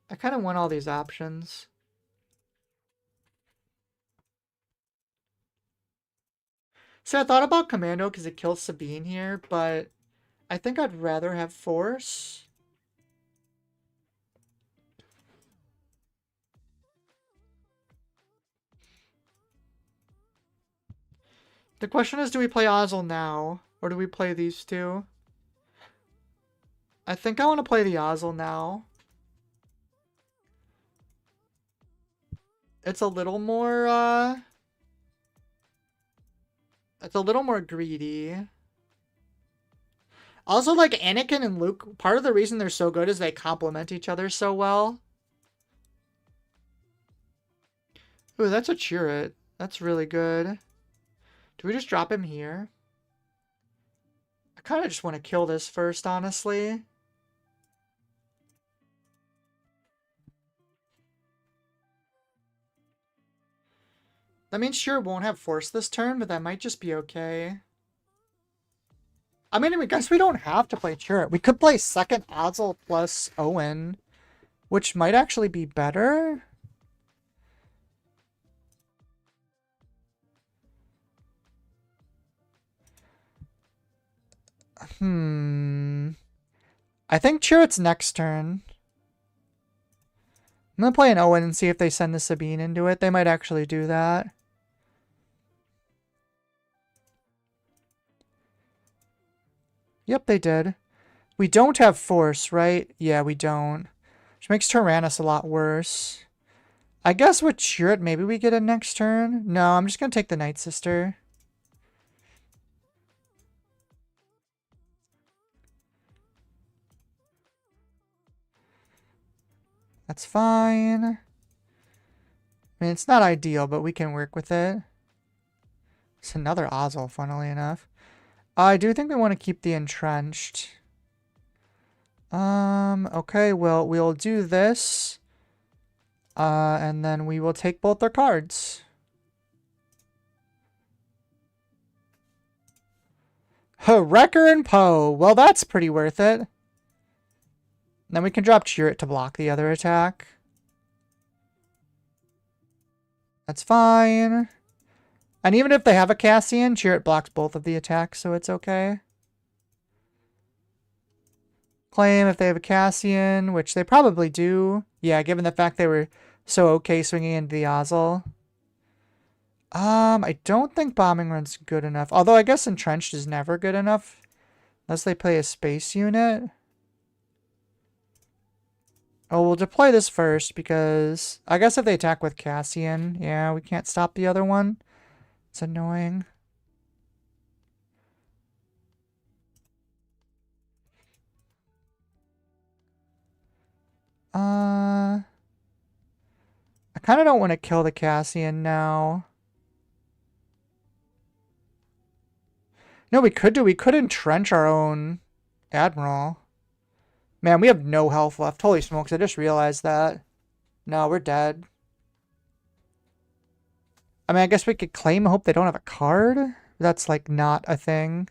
I kind of want all these options. So I thought about Commando because it kills Sabine here, but I think I'd rather have Force. The question is, do we play Ozzel now? Or do we play these two? I think I want to play the Ozzel now. It's a little more, it's a little more greedy. Also, like, Anakin and Luke, part of the reason they're so good is they complement each other so well. Ooh, that's a Chirrut. That's really good. Do we just drop him here? I kind of just want to kill this first, honestly. That means Chirrut won't have Force this turn, but that might just be okay. I mean, I guess we don't have to play Chirrut. We could play second Ozzel plus Owen, which might actually be better. I think Chirrut's next turn. I'm going to play an Owen and see if they send the Sabine into it. They might actually do that. Yep, they did. We don't have Force, right? Yeah, we don't. Which makes Tyrannus a lot worse. I guess with Chirrut, maybe we get a next turn. No, I'm just going to take the Night Sister. That's fine. I mean, it's not ideal, but we can work with it. It's another Ozzel, funnily enough. I do think we want to keep the Entrenched. Okay, well, we'll do this. And then we will take both their cards. Wrecker and Poe. Well, that's pretty worth it. Then we can drop Chirrut to block the other attack. That's fine. And even if they have a Cassian, Chirrut blocks both of the attacks, so it's okay. Claim if they have a Cassian, which they probably do. Yeah, given the fact they were so okay swinging into the Ozzel. I don't think Bombing Run's good enough. Although I guess Entrenched is never good enough. Unless they play a space unit. Oh, we'll deploy this first because I guess if they attack with Cassian, yeah, we can't stop the other one. It's annoying. I kind of don't want to kill the Cassian now. No, we could do. We could entrench our own admiral. Man, we have no health left. Holy smokes, I just realized that. No, we're dead. I mean, I guess we could claim. I hope they don't have a card. That's, like, not a thing.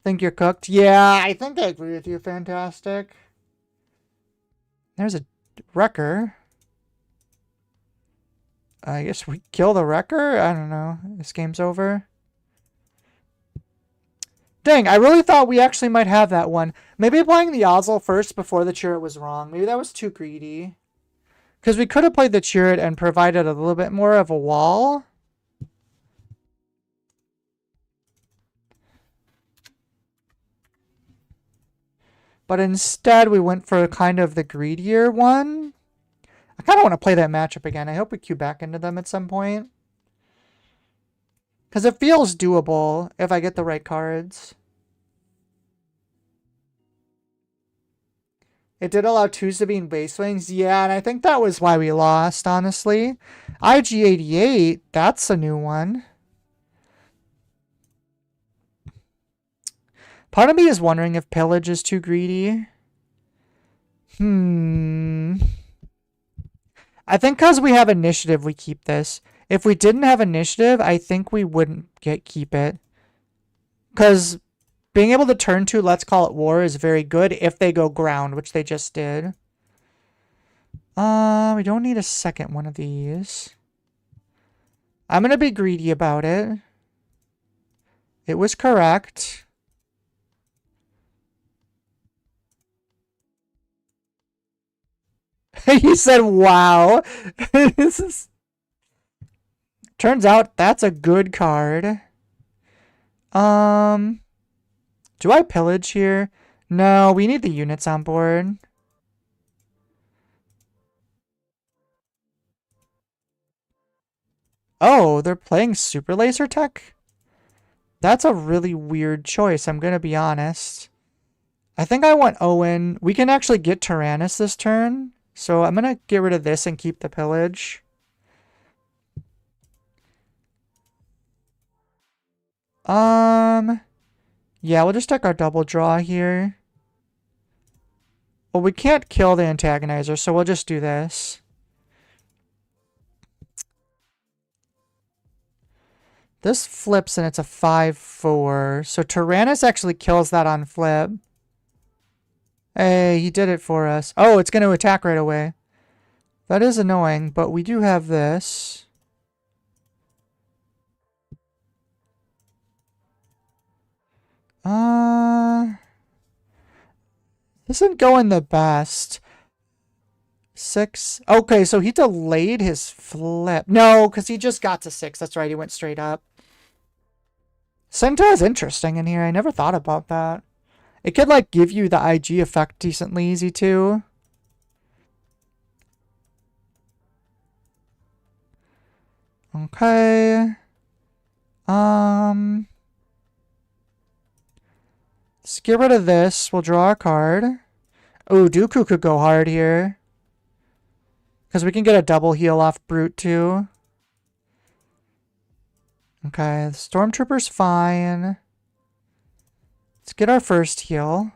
Think you're cooked? Yeah, I think I agree with you. Fantastic. There's a wrecker. I guess we kill the wrecker? I don't know. This game's over. Dang, I really thought we actually might have that one. Maybe playing the Ozzel first before the Chariot was wrong. Maybe that was too greedy. Because we could have played the Chariot and provided a little bit more of a wall. But instead, we went for kind of the greedier one. I kind of want to play that matchup again. I hope we queue back into them at some point. Because it feels doable if I get the right cards. It did allow twos to be in base wings. Yeah, and I think that was why we lost, honestly. IG-88, that's a new one. Part of me is wondering if pillage is too greedy. I think because we have initiative, we keep this. If we didn't have initiative, I think we wouldn't keep it. Because being able to turn to Let's Call It War is very good if they go ground, which they just did. We don't need a second one of these. I'm going to be greedy about it. It was correct. He said, wow. This is... Turns out that's a good card. Do I pillage here? No, we need the units on board. Oh, they're playing Super Laser Tech? That's a really weird choice, I'm gonna be honest. I think I want Owen. We can actually get Tyrannus this turn. So I'm gonna get rid of this and keep the pillage. Yeah, we'll just take our double draw here. Well, we can't kill the antagonizer, so we'll just do this. This flips and it's a 5-4. So Tyrannus actually kills that on flip. Hey, he did it for us. Oh, it's going to attack right away. That is annoying, but we do have this. This isn't going the best. 6. Okay, so he delayed his flip. No, because he just got to 6. That's right, he went straight up. Centaur is interesting in here. I never thought about that. It could, like, give you the IG effect decently easy, too. Okay. Let's get rid of this. We'll draw a card. Oh, Dooku could go hard here. Because we can get a double heal off Brute, too. Okay, the Stormtrooper's fine. Let's get our first heal.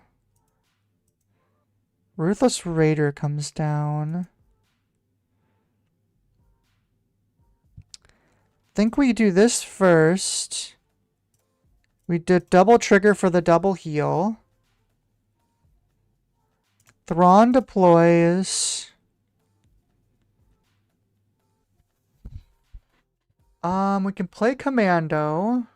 Ruthless Raider comes down. Think we do this first. We did double trigger for the double heal. Thrawn deploys. We can play Commando.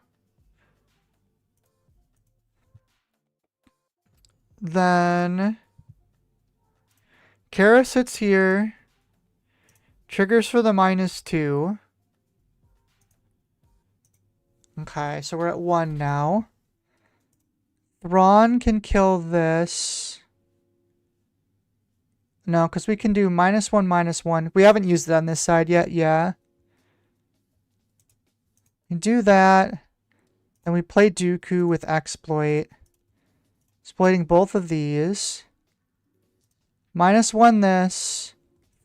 Then Kara sits here. Triggers for the -2. Okay, so we're at 1 now. Thrawn can kill this. No, because we can do -1, -1. We haven't used it on this side yet, yeah. We do that. Then we play Dooku with Exploit. Exploiting both of these. -1 this.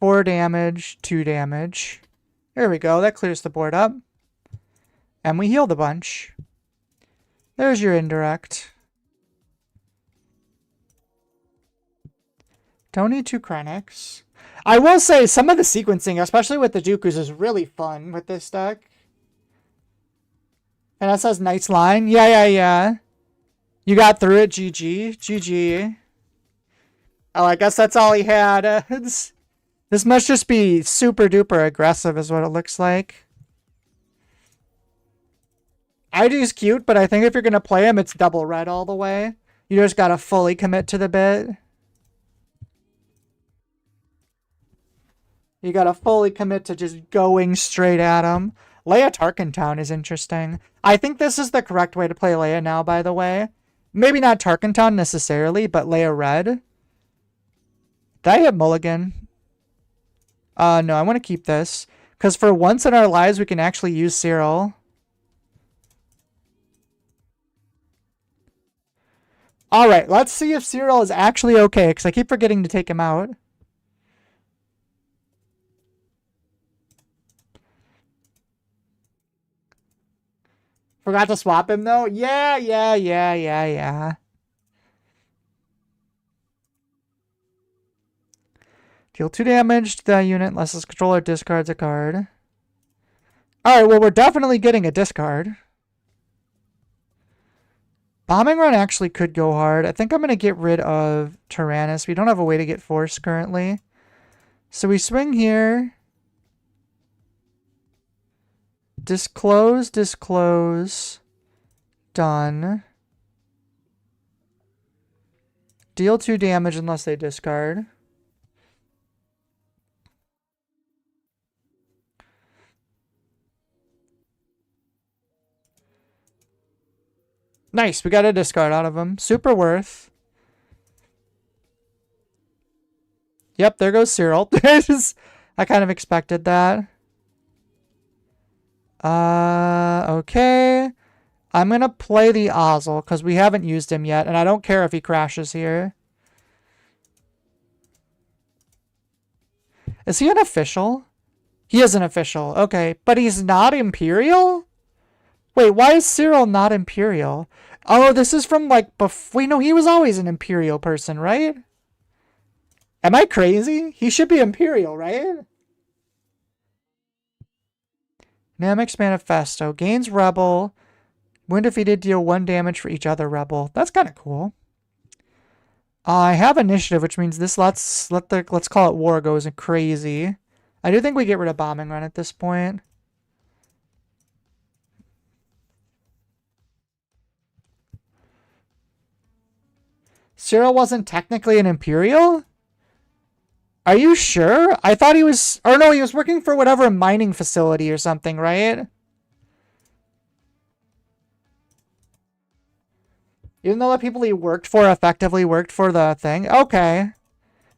4 damage, 2 damage. There we go, that clears the board up. And we healed a bunch. There's your indirect. Don't need 2 Krennics. I will say some of the sequencing, especially with the Dooku's, is really fun with this deck. And that says Knight's Line. Yeah. You got through it. GG. GG. Oh, I guess that's all he had. This must just be super duper aggressive is what it looks like. ID's cute, but I think if you're going to play him, it's double red all the way. You just got to fully commit to the bit. You got to fully commit to just going straight at him. Leia Tarkentown is interesting. I think this is the correct way to play Leia now, by the way. Maybe not Tarkentown necessarily, but Leia Red. Did I hit Mulligan? No, I want to keep this. Because for once in our lives, we can actually use Cyril. Alright, let's see if Cyril is actually okay, because I keep forgetting to take him out. Forgot to swap him, though? Yeah. Deal 2 damage to the unit unless this controller discards a card. Alright, well, we're definitely getting a discard. Bombing Run actually could go hard. I think I'm going to get rid of Tyrannus. We don't have a way to get Force currently. So we swing here. Disclose. Done. Deal 2 damage unless they discard. Nice, we got a discard out of him. Super worth. Yep, there goes Cyril. I kind of expected that. Okay. I'm going to play the Ozzel because we haven't used him yet, and I don't care if he crashes here. Is he an official? He is an official. Okay, but he's not Imperial? Wait, why is Cyril not Imperial? Oh, this is from like before. Wait, no, he was always an Imperial person, right? Am I crazy? He should be Imperial, right? Namix Manifesto. Gains Rebel. When defeated, deal 1 damage for each other Rebel. That's kind of cool. I have Initiative, which means this let's call it War goes crazy. I do think we get rid of Bombing Run at this point. Cyril wasn't technically an Imperial? Are you sure? I thought he was... Or no, he was working for whatever mining facility or something, right? Even though the people he worked for effectively worked for the thing? Okay.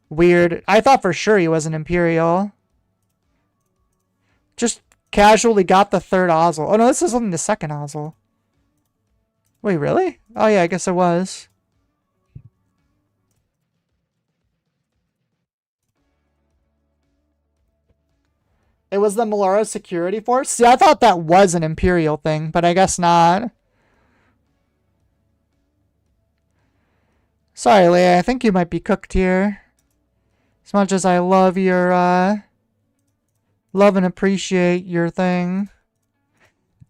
Weird. I thought for sure he was an Imperial. Just casually got the 3rd Ozzel. Oh no, this is only the 2nd Ozzel. Wait, really? Oh yeah, I guess it was. It was the Melora Security Force? See, I thought that was an Imperial thing, but I guess not. Sorry, Leia, I think you might be cooked here. As much as I love your, love and appreciate your thing.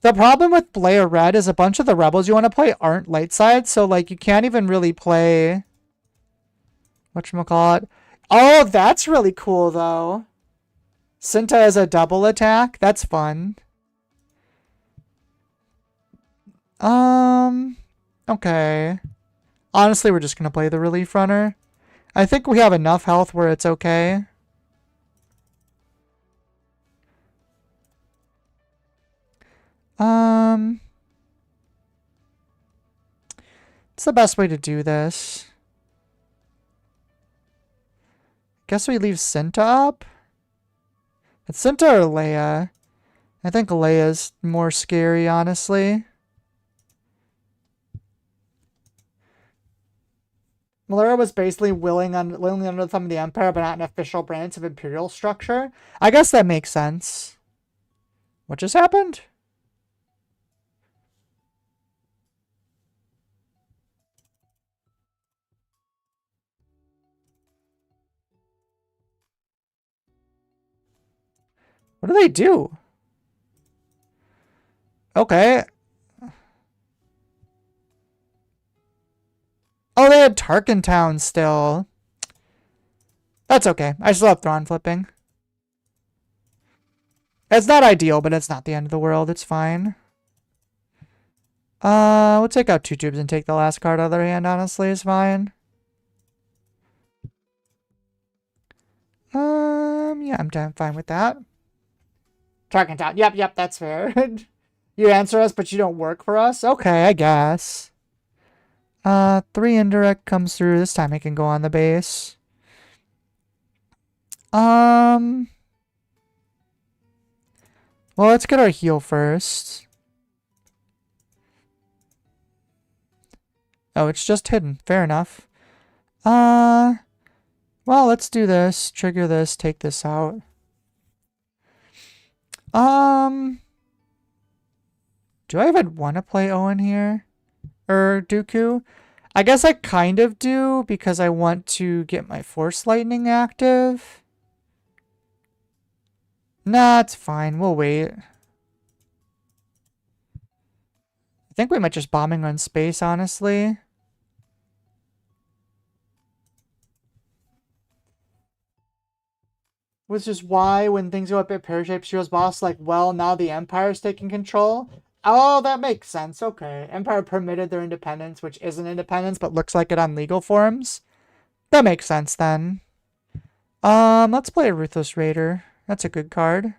The problem with Leia Red is a bunch of the rebels you want to play aren't light side, so, like, you can't even really play... Whatchamacallit? Oh, that's really cool, though. Cinta as a double attack? That's fun. Okay. Honestly, we're just going to play the Relief Runner. I think we have enough health where it's okay. It's the best way to do this. Guess we leave Cinta up? It's Cinta or Leia? I think Leia's more scary, honestly. Melora was basically willing under the thumb of the Empire, but not an official branch of Imperial structure. I guess that makes sense. What just happened? What do they do? Okay. Oh, they had Tarkin Town still. That's okay. I still have Thrawn flipping. It's not ideal, but it's not the end of the world. It's fine. We'll take out 2 tubes and take the last card out of their hand, honestly. It's fine. Yeah, I'm fine with that. Tarkin Town. Yep, that's fair. You answer us, but you don't work for us? Okay, I guess. 3 indirect comes through. This time it can go on the base. Well, let's get our heal first. Oh, it's just hidden. Fair enough. Well, let's do this. Trigger this. Take this out. Do I even want to play Owen here? Or Dooku? I guess I kind of do because I want to get my Force Lightning active. Nah, it's fine. We'll wait. I think we might just bombing run space, honestly. Which is why when things go up at Pear-Shaped Shields boss, like, well, now the Empire's taking control. Oh, that makes sense. Okay. Empire permitted their independence, which isn't independence, but looks like it on legal forms. That makes sense, then. Let's play a Ruthless Raider. That's a good card.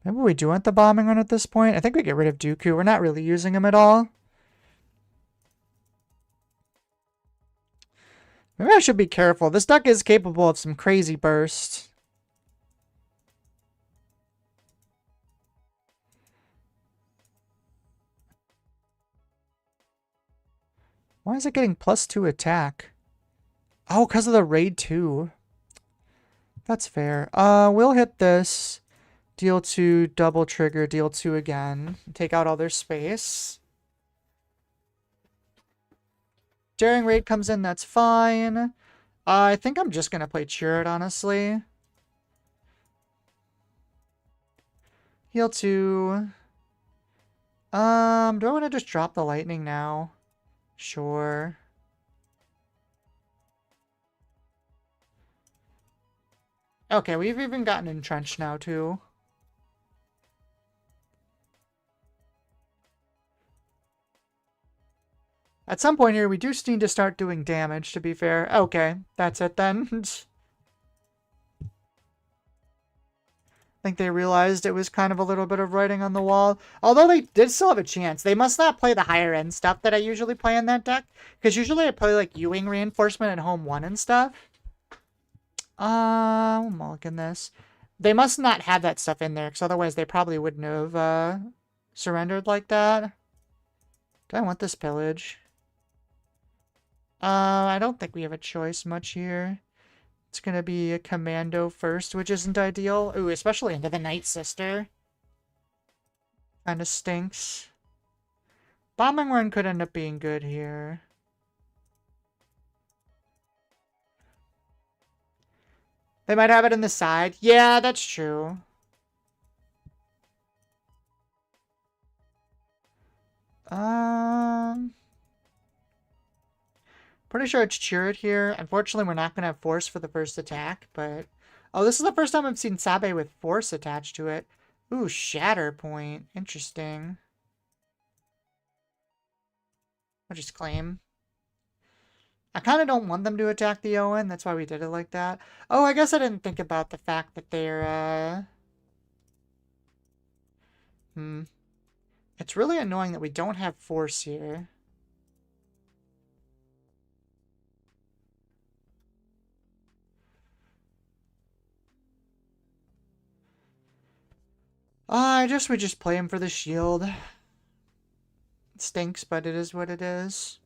Maybe we do want the bombing run at this point. I think we get rid of Dooku. We're not really using him at all. Maybe I should be careful. This deck is capable of some crazy bursts. Why is it getting +2 attack? Oh, because of the raid 2. That's fair. We'll hit this. Deal 2, double trigger, deal 2 again. Take out all their space. Daring Raid comes in, that's fine. I think I'm just going to play Chirrut, honestly. Heal 2. Do I want to just drop the lightning now? Sure. Okay, we've even gotten entrenched now, too. At some point here, we do need to start doing damage, to be fair. Okay, that's it then. I think they realized it was kind of a little bit of writing on the wall. Although they did still have a chance. They must not play the higher end stuff that I usually play in that deck. Because usually I play like Ewing Reinforcement and Home 1 and stuff. We'll mulligan this. They must not have that stuff in there. Because otherwise they probably wouldn't have surrendered like that. Do I want this pillage? I don't think we have a choice much here. It's gonna be a commando first, which isn't ideal. Ooh, especially into the Night Sister. Kinda stinks. Bombing run could end up being good here. They might have it in the side. Yeah, that's true. Pretty sure it's Chirrut here. Unfortunately, we're not going to have Force for the first attack, but... Oh, this is the first time I've seen Sabe with Force attached to it. Ooh, Shatter Point. Interesting. I'll just claim. I kind of don't want them to attack the Owen. That's why we did it like that. Oh, I guess I didn't think about the fact that they're, It's really annoying that we don't have Force here. I guess we just play him for the shield. It stinks, but it is what it is.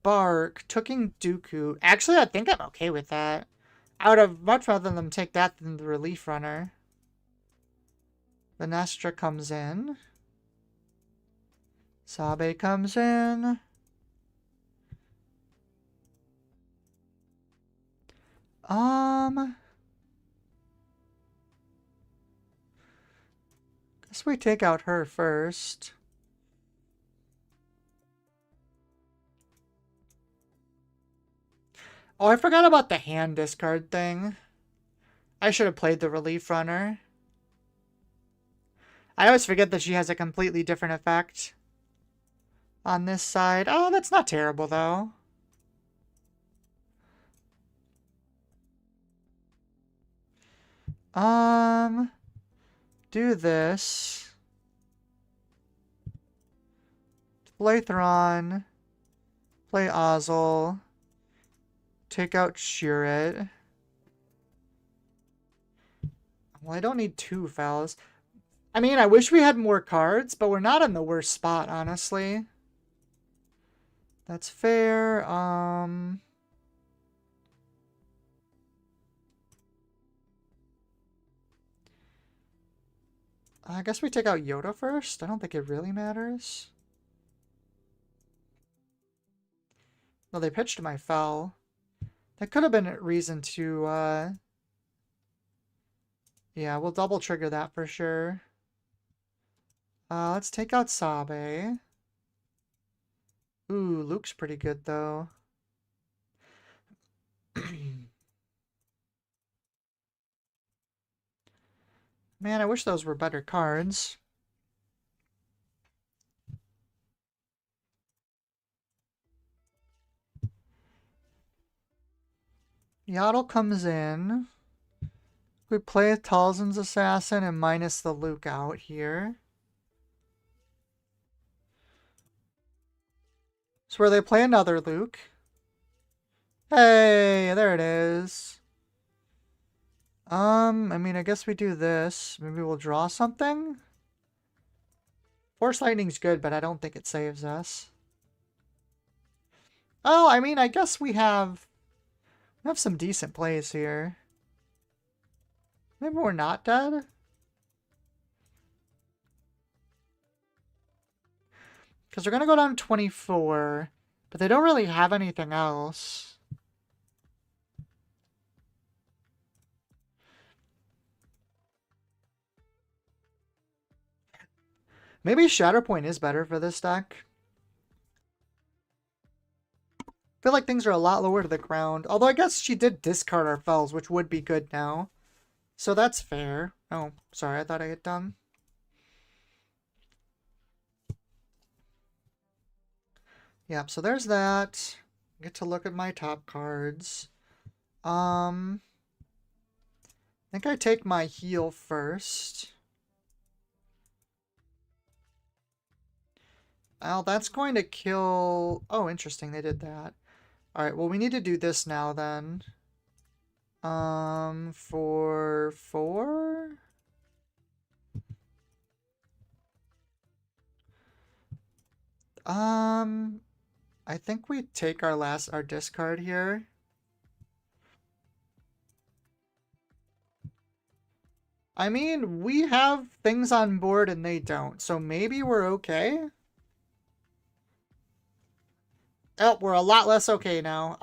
Spark, Tooking Dooku. Actually, I think I'm okay with that. I would have much rather them take that than the Relief Runner. The Nestra comes in. Sabe comes in. Guess we take out her first. Oh, I forgot about the hand discard thing. I should have played the Relief Runner. I always forget that she has a completely different effect on this side. Oh, that's not terrible, though. Do this. Play Thrawn. Play Ozzel. Take out Shuret. Well, I don't need two fouls. I mean, I wish we had more cards, but we're not in the worst spot, honestly. That's fair. I guess we take out Yoda first. I don't think it really matters. No, they pitched my foul. That could have been a reason to, yeah, we'll double trigger that for sure. Let's take out Sabe. Ooh, Luke's pretty good, though. Man, I wish those were better cards. Yaddle comes in. We play Talzin's Assassin and minus the Luke out here. So where they play another Luke. Hey, there it is. I mean, I guess we do this. Maybe we'll draw something? Force Lightning's good, but I don't think it saves us. Oh, I mean, I guess we have some decent plays here. Maybe we're not dead? Because we're going to go down 24, but they don't really have anything else. Maybe Shatterpoint is better for this deck. I feel like things are a lot lower to the ground. Although I guess she did discard our fells, which would be good now. So that's fair. Oh, sorry, I thought I had done. Yep, so there's that. Get to look at my top cards. I think I take my heal first. Oh, that's going to kill... Oh, interesting, they did that. Alright, well, we need to do this now, then. For 4? I think we take our discard here. I mean, we have things on board and they don't, so maybe we're okay. Oh, we're a lot less okay now.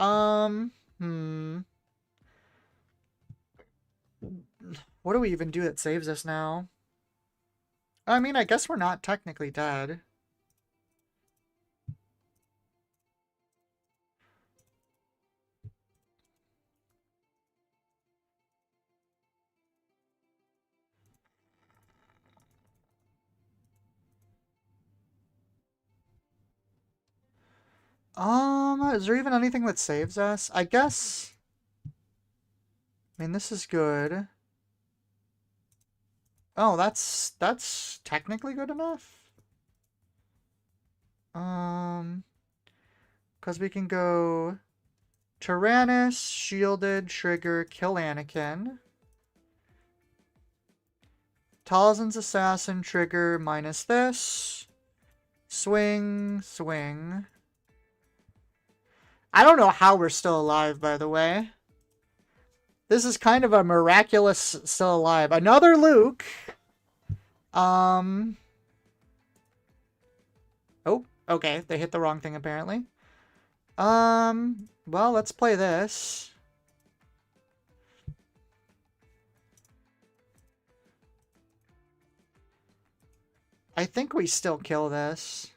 What do we even do that saves us now? I mean, I guess we're not technically dead. Is there even anything that saves us? I guess... I mean, this is good. Oh, that's technically good enough. Because we can go Tyrannus, shielded, trigger, kill Anakin. Talzin's Assassin, trigger, minus this. Swing, swing. I don't know how we're still alive, by the way. This is kind of a miraculous still alive. Another Luke. Oh, okay. They hit the wrong thing, apparently. Well, let's play this. I think we still kill this.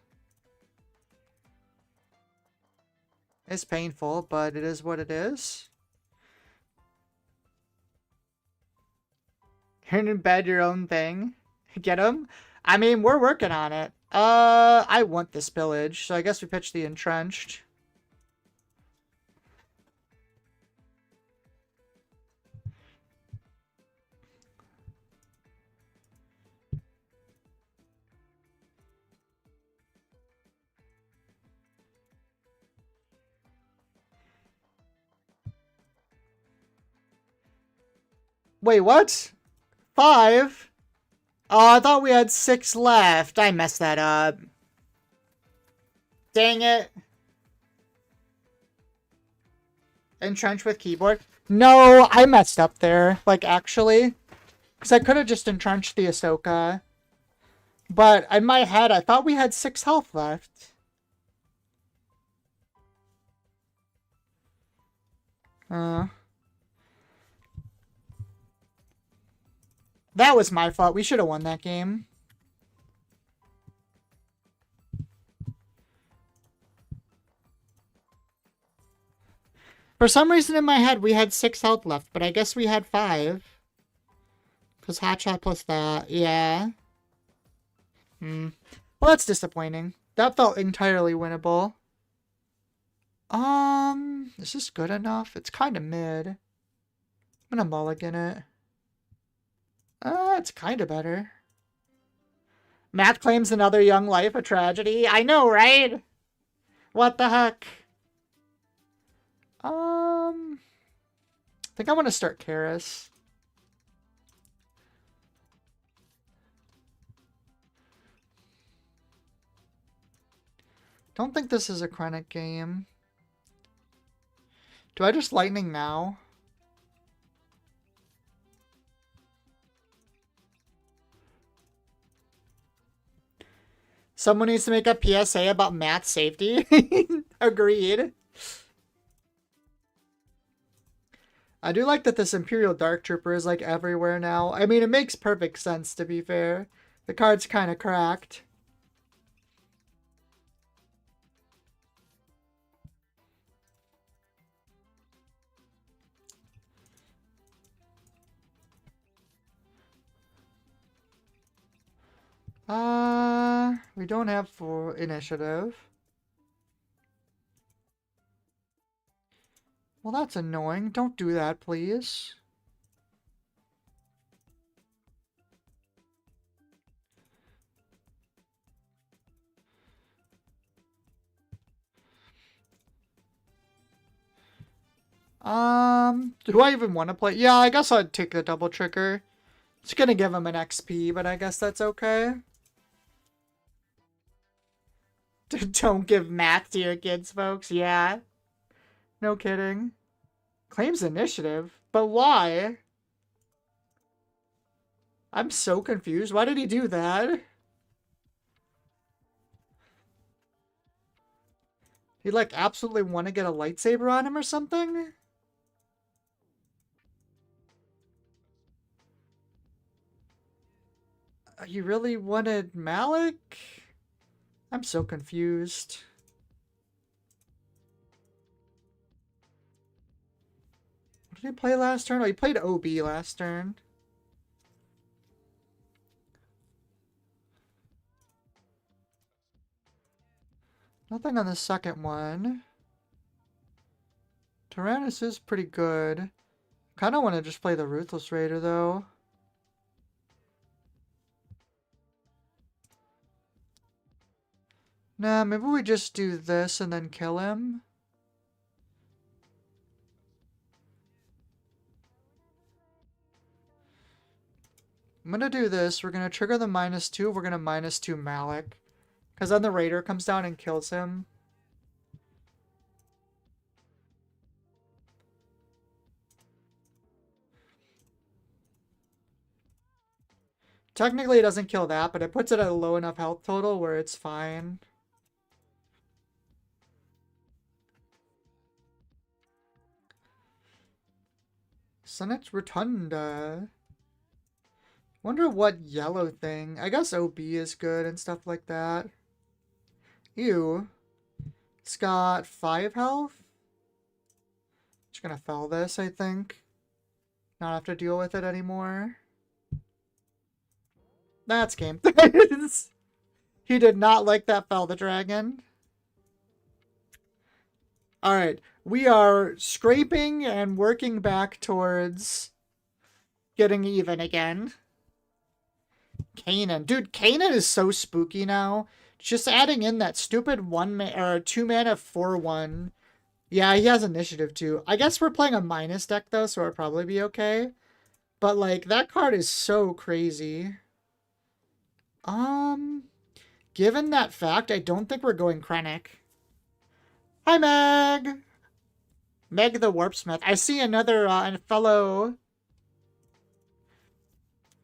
It's painful, but it is what it is. You're in bed, your own thing. Get him? I mean, we're working on it. I want this pillage, so I guess we pitch the entrenched. Wait, what? 5? Oh, I thought we had 6 left. I messed that up. Dang it. Entrench with keyboard? No, I messed up there. Like, actually. Because I could have just entrenched the Ahsoka. But in my head, I thought we had 6 health left. That was my fault. We should have won that game. For some reason in my head, we had 6 health left, but I guess we had 5. Because hotshot plus that, yeah. Well, that's disappointing. That felt entirely winnable. Is this good enough? It's kind of mid. I'm gonna mulligan it. It's kind of better. Matt claims another young life a tragedy. I know, right? What the heck? I think I want to start Karis. Don't think this is a Krennic game. Do I just lightning now? Someone needs to make a PSA about Matt's safety. Agreed. I do like that this Imperial Dark Trooper is like everywhere now. I mean, it makes perfect sense, to be fair. The card's kind of cracked. We don't have for initiative. Well, that's annoying. Don't do that, please. Do I even want to play? Yeah, I guess I'd take the double trigger. It's gonna give him an XP, but I guess that's okay. Don't give math to your kids, folks. Yeah. No kidding. Claims initiative? But why? I'm so confused. Why did he do that? He, like, absolutely want to get a lightsaber on him or something? You really wanted Malik? I'm so confused. What did he play last turn? Oh, he played OB last turn. Nothing on the second one. Tyrannus is pretty good. Kind of want to just play the Ruthless Raider, though. Nah, maybe we just do this and then kill him. I'm gonna do this. We're gonna trigger the -2. We're gonna -2 Malik. Because then the Raider comes down and kills him. Technically, it doesn't kill that, but it puts it at a low enough health total where it's fine. Senate Rotunda. Wonder what yellow thing. I guess OB is good and stuff like that. Ew. It's got 5 health. Just gonna fell this, I think. Not have to deal with it anymore. That's game. He did not like that fell the dragon. Alright. We are scraping and working back towards getting even again. Kanan. Dude, Kanan is so spooky now. Just adding in that stupid 2 mana 4/1. Yeah, he has initiative too. I guess we're playing a minus deck though, so it'll probably be okay. But like, that card is so crazy. Given that fact, I don't think we're going Krennic. Hi, Meg! Meg the Warpsmith. I see another a fellow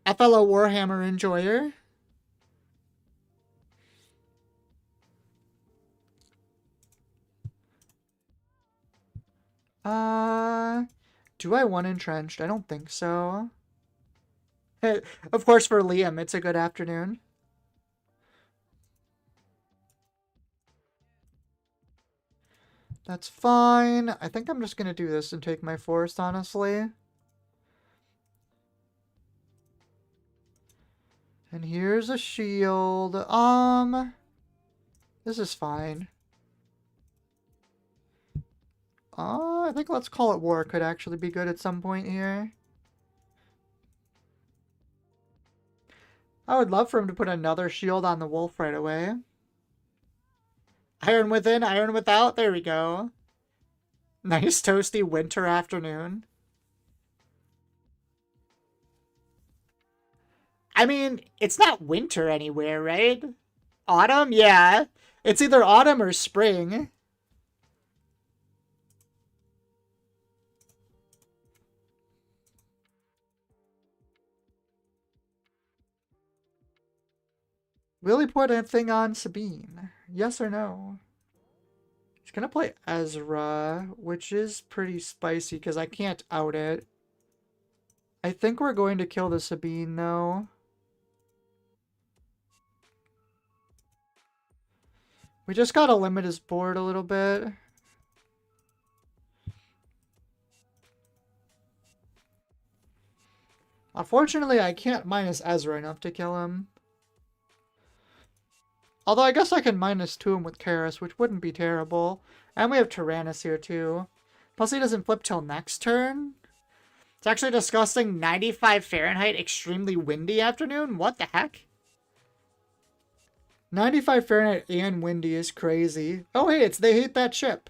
Warhammer enjoyer. Do I want Entrenched? I don't think so. Of course, for Liam, it's a good afternoon. That's fine. I think I'm just gonna do this and take my forest, honestly. And here's a shield. This is fine. I think Let's Call It War could actually be good at some point here. I would love for him to put another shield on the wolf right away. Iron within, iron without. There we go. Nice toasty winter afternoon. I mean, it's not winter anywhere, right? Autumn? Yeah. It's either autumn or spring. Will he put a thing on Sabine? Yes or no? He's gonna play Ezra, which is pretty spicy because I can't out it. I think we're going to kill the Sabine, though. We just gotta limit his board a little bit. Unfortunately, I can't minus Ezra enough to kill him. Although I guess I can -2 him with Karis, which wouldn't be terrible. And we have Tyrannus here too. Plus he doesn't flip till next turn. It's actually disgusting. 95 Fahrenheit, extremely windy afternoon? What the heck? 95 Fahrenheit and windy is crazy. Oh hey, it's They Hate That Ship.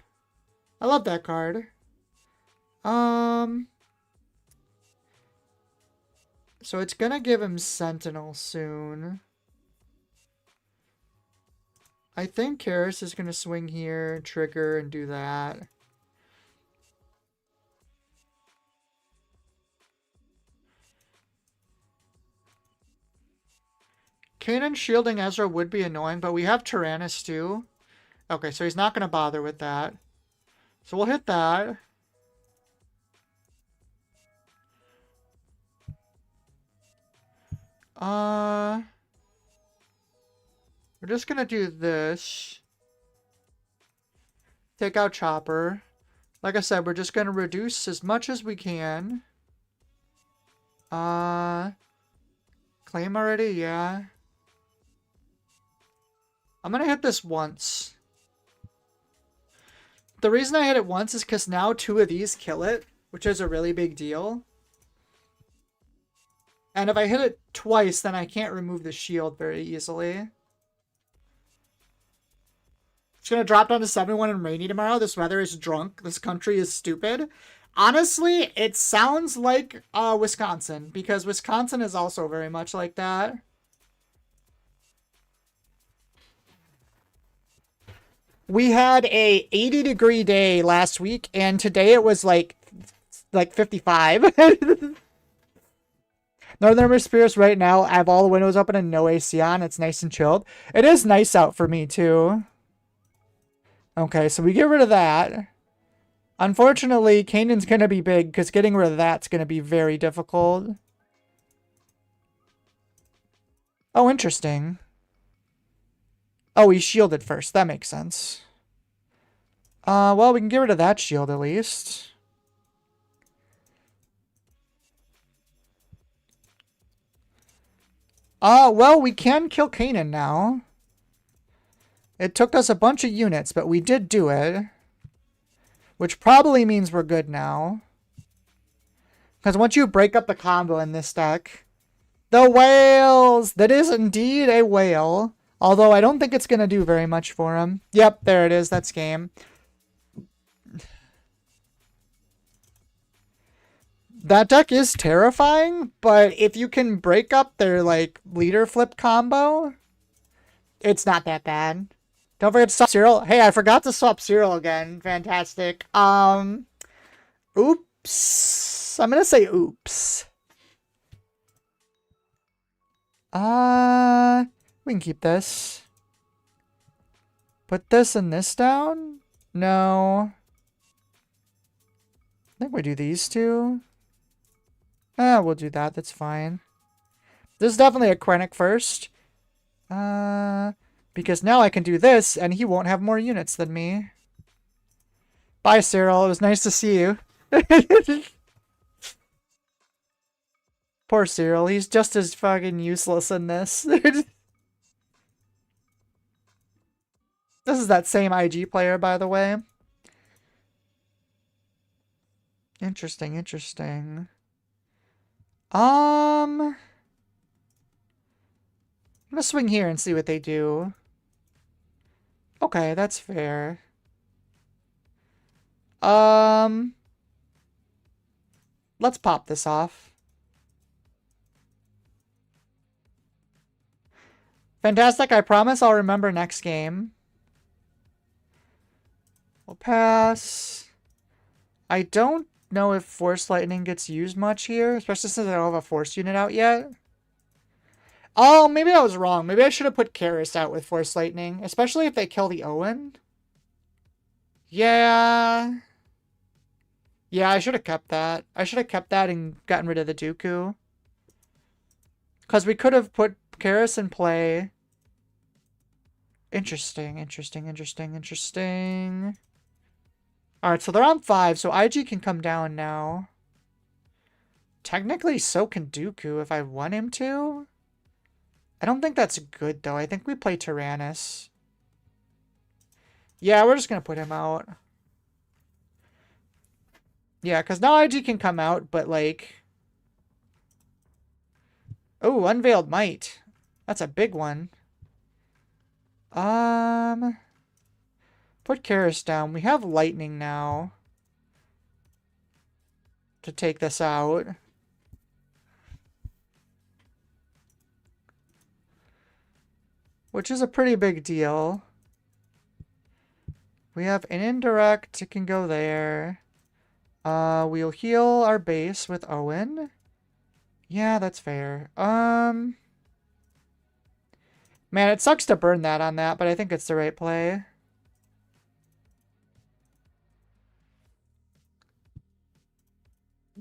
I love that card. So it's gonna give him Sentinel soon. I think Karis is going to swing here, trigger, and do that. Kanan shielding Ezra would be annoying, but we have Tyrannus too. Okay, so he's not going to bother with that. So we'll hit that. We're just gonna do this. Take out Chopper. Like I said, we're just gonna reduce as much as we can. Claim already? Yeah. I'm gonna hit this once. The reason I hit it once is because now 2 of these kill it, which is a really big deal. And if I hit it twice, then I can't remove the shield very easily. It's going to drop down to 71 and rainy tomorrow. This weather is drunk. This country is stupid. Honestly, it sounds like Wisconsin, because Wisconsin is also very much like that. We had a 80-degree day last week, and today it was like 55. Northern Hemisphere's right now, I have all the windows open and no AC on. It's nice and chilled. It is nice out for me, too. Okay, so we get rid of that. Unfortunately, Kanan's going to be big because getting rid of that's going to be very difficult. Oh, interesting. Oh, he shielded first. That makes sense. Well, we can get rid of that shield at least. Well, we can kill Kanan now. It took us a bunch of units, but we did do it. Which probably means we're good now. Because once you break up the combo in this deck... The whales! That is indeed a whale. Although I don't think it's going to do very much for him. Yep, there it is. That's game. That deck is terrifying, but if you can break up their, like, leader flip combo, it's not that bad. Don't forget to swap Cyril. Hey, I forgot to swap Cyril again. Fantastic. Oops. I'm gonna say oops. We can keep this. Put this and this down? No. I think we do these two. We'll do that. That's fine. This is definitely a Krennic first. Because now I can do this, and he won't have more units than me. Bye, Cyril. It was nice to see you. Poor Cyril. He's just as fucking useless in this. This is that same IG player, by the way. Interesting, interesting. I'm gonna swing here and see what they do. Okay, that's fair. Let's pop this off. Fantastic, I promise I'll remember next game. We'll pass. I don't know if Force Lightning gets used much here, especially since I don't have a Force unit out yet. Oh, maybe I was wrong. Maybe I should have put Karis out with Force Lightning, especially if they kill the Owen. Yeah. Yeah, I should have kept that. I should have kept that and gotten rid of the Dooku. Because we could have put Karis in play. Interesting, interesting, interesting, interesting. Alright, so they're on 5, so IG can come down now. Technically, so can Dooku if I want him to. I don't think that's good, though. I think we play Tyrannus. Yeah, we're just going to put him out. Yeah, because now IG can come out, but like... Oh, Unveiled Might. That's a big one. Put Karis down. We have Lightning now. To take this out. Which is a pretty big deal. We have an indirect. It can go there. We'll heal our base with Owen. Yeah, that's fair. Man, it sucks to burn that on that, but I think it's the right play.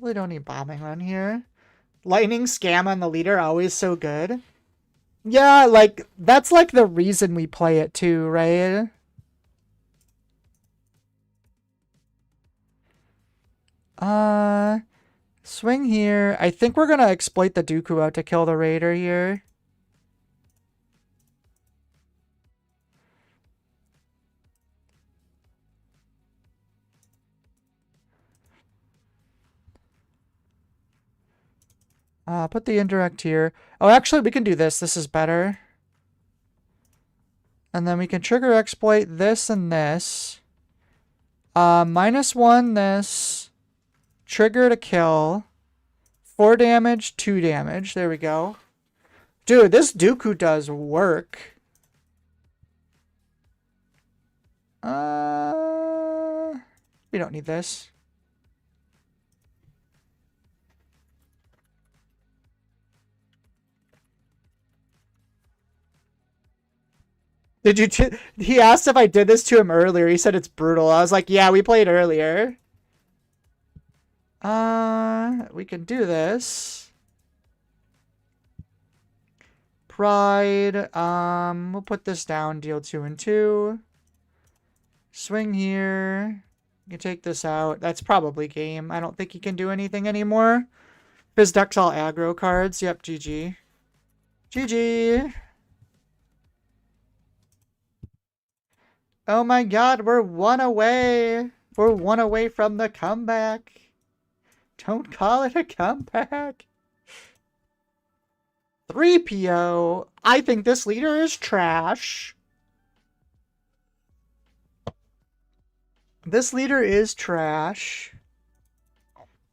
Really don't need bombing run here. Lightning scam on the leader, always so good. Yeah, like, that's like the reason we play it too, right? Swing here. I think we're gonna exploit the Dooku out to kill the Raider here. Put the indirect here. Oh, actually, we can do this. This is better. And then we can trigger exploit this and this. -1 this. Trigger to kill. 4 damage, 2 damage. There we go. Dude, this Dooku does work. We don't need this. Did you? He asked if I did this to him earlier. He said it's brutal. I was like, yeah, we played earlier. We can do this. Pride. We'll put this down. Deal 2 and 2. Swing here. You can take this out. That's probably game. I don't think he can do anything anymore. His deck's all aggro cards. Yep, GG. GG. Oh my god, we're 1 away. We're 1 away from the comeback. Don't call it a comeback. 3PO. I think this leader is trash. This leader is trash.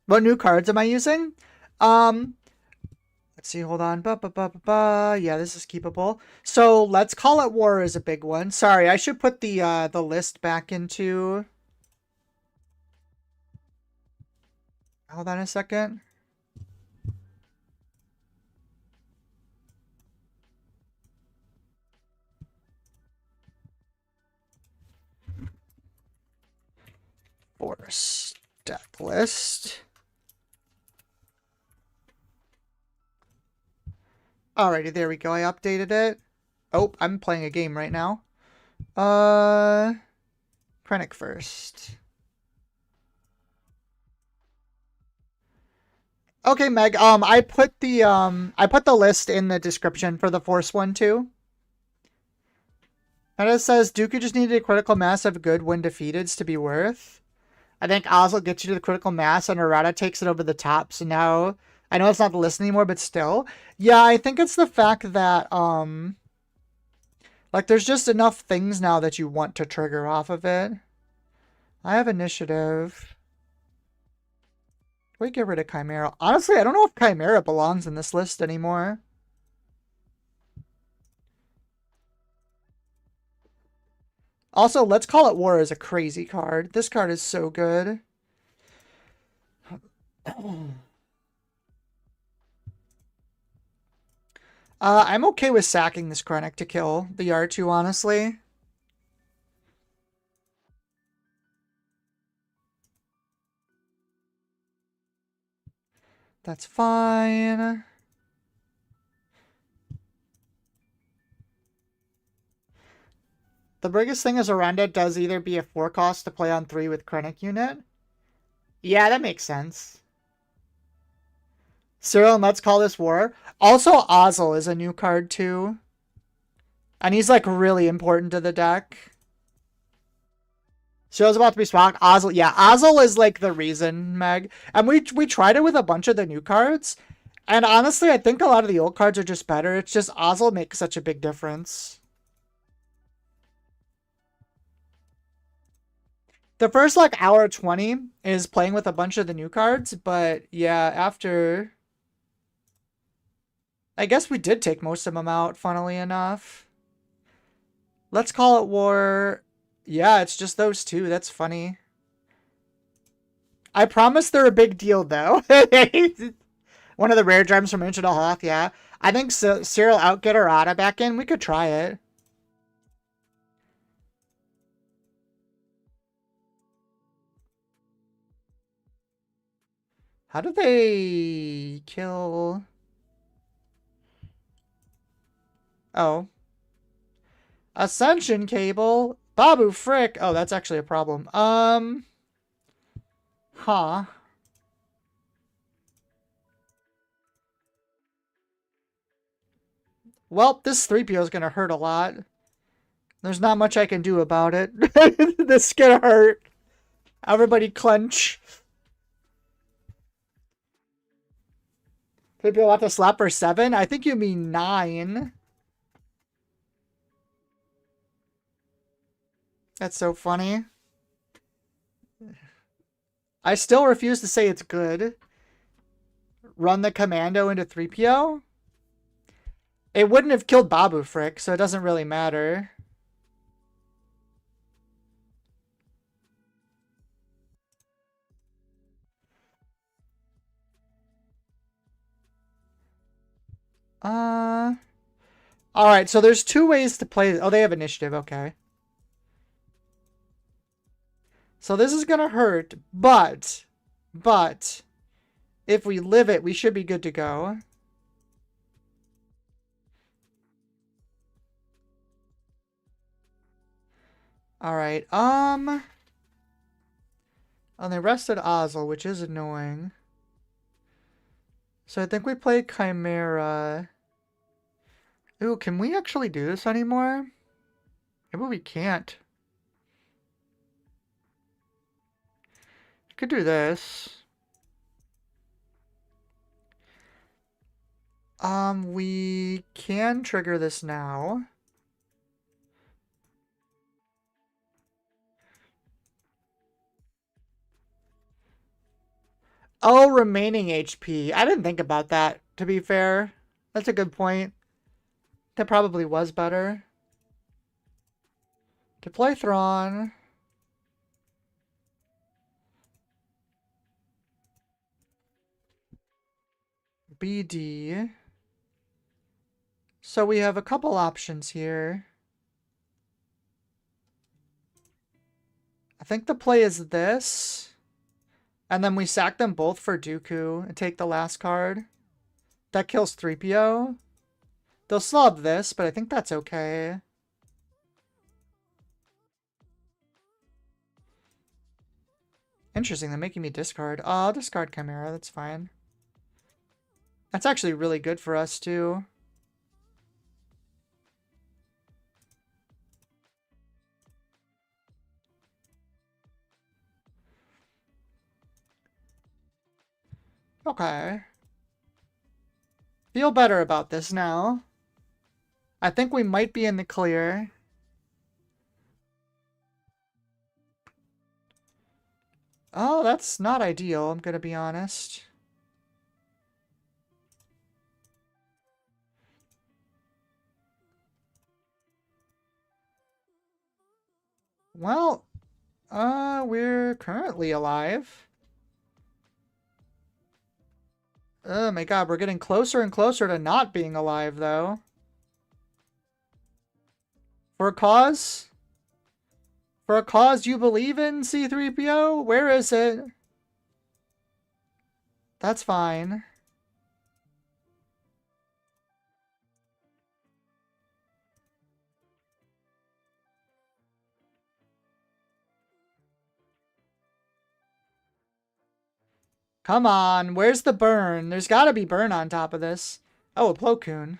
What new cards am I using? Let's see, hold on. Yeah, this is keepable. So let's call it war is a big one. Sorry, I should put the list back into. Hold on a second. Force deck list. Alrighty, there we go. I updated it. Oh, I'm playing a game right now. Krennic first. Okay, Meg. I put the list in the description for the Force one too. And it says Dooku just needed a critical mass of good when defeated to be worth. I think Oslo gets you to the critical mass and Errata takes it over the top. So now I know it's not the list anymore, but still. Yeah, I think it's the fact that like there's just enough things now that you want to trigger off of it. I have initiative. We get rid of Chimera. Honestly, I don't know if Chimera belongs in this list anymore. Also, Let's Call It War is a crazy card. This card is so good. I'm okay with sacking this Krennic to kill the R2, honestly. That's fine. The biggest thing is Aranda does either be a 4 cost to play on 3 with Krennic unit. Yeah, that makes sense. Cyril, and Let's Call This War. Also, Ozzel is a new card too. And he's like really important to the deck. Cyril's about to be swapped. Ozzel, yeah, Ozzel is like the reason, Meg. And we tried it with a bunch of the new cards. And honestly, I think a lot of the old cards are just better. It's just Ozzel makes such a big difference. The first like hour 20 is playing with a bunch of the new cards, but yeah, after I guess we did take most of them out, funnily enough. Let's Call It War. Yeah, it's just those two. That's funny. I promise they're a big deal, though. One of the rare gems from Ancient Hoth, yeah. I think Cyril outget Errata back in. We could try it. How did they kill... Oh. Ascension cable. Babu frick. Oh, that's actually a problem. Huh. Well, this 3PO is going to hurt a lot. There's not much I can do about it. This is going to hurt. Everybody clench. 3PO left a slap for 7? I think you mean 9. That's so funny. I still refuse to say it's good. Run the commando into 3PO? It wouldn't have killed Babu Frick, so it doesn't really matter. All right, so there's two ways to play. Oh, they have initiative. Okay. So this is gonna hurt, but if we live it, we should be good to go. All right. And they rested Ozzel, which is annoying. So I think we play Chimera. Ooh, can we actually do this anymore? Maybe we can't. Could do this. We can trigger this now. Oh, remaining HP. I didn't think about that, to be fair. That's a good point. That probably was better. Deploy Thrawn. BD. So we have a couple options here. I think the play is this. And then we sack them both for Dooku and take the last card. That kills 3PO. They'll still have this, but I think that's okay. Interesting, they're making me discard. Oh, I'll discard Chimera, that's fine. That's actually really good for us, too. Okay. Feel better about this now. I think we might be in the clear. Oh, that's not ideal, I'm gonna be honest. Well, we're currently alive. Oh my god, we're getting closer and closer to not being alive, though. For a cause? For a cause you believe in, C-3PO? Where is it? That's fine. Come on, where's the burn? There's gotta be burn on top of this. Oh, a Plo Koon.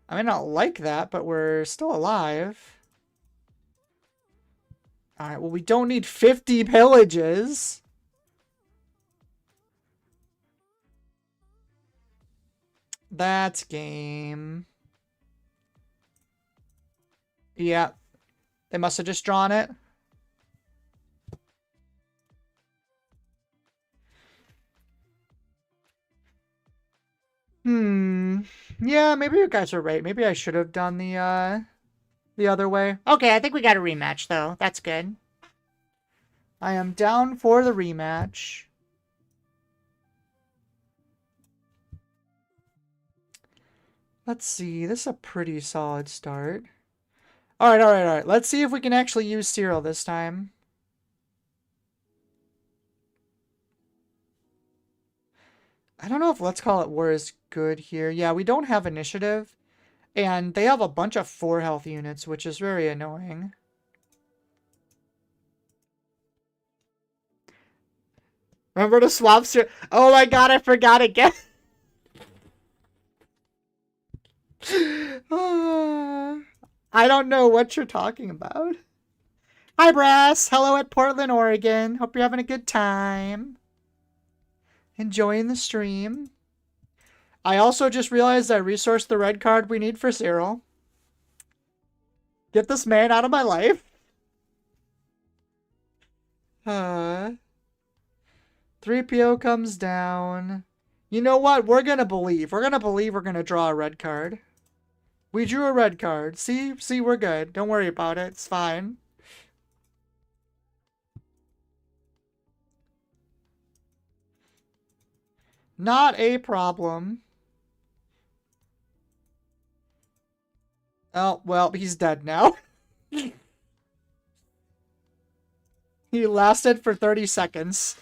I may not like that, but we're still alive. Alright, well, we don't need 50 pillages. That's game. Yeah. They must have just drawn it. Yeah, maybe you guys are right. Maybe I should have done the other way. Okay, I think we got a rematch, though. That's good. I am down for the rematch. Let's see. This is a pretty solid start. Alright, alright, alright. Let's see if we can actually use Cyril this time. I don't know if Let's Call It War is good here. Yeah, we don't have initiative. And they have a bunch of 4 health units, which is very annoying. Remember to swap Cyril. Oh my god, I forgot again. I don't know what you're talking about. Hi, Brass. Hello at Portland, Oregon. Hope you're having a good time. Enjoying the stream. I also just realized I resourced the red card we need for Cyril. Get this man out of my life. 3PO comes down. You know what? We're gonna believe. We're gonna draw a red card. We drew a red card. See, we're good. Don't worry about it. It's fine. Not a problem. Oh, well, he's dead now. He lasted for 30 seconds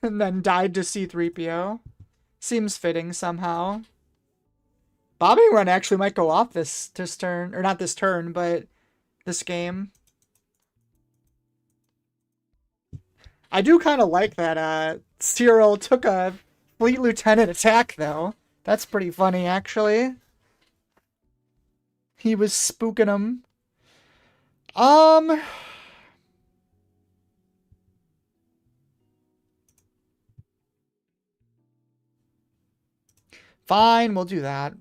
and then died to C-3PO. Seems fitting somehow. Bombing run actually might go off this turn, or not this turn, but this game. I do kind of like that Cyril took a fleet lieutenant attack, though. That's pretty funny, actually. He was spooking him. Fine, we'll do that.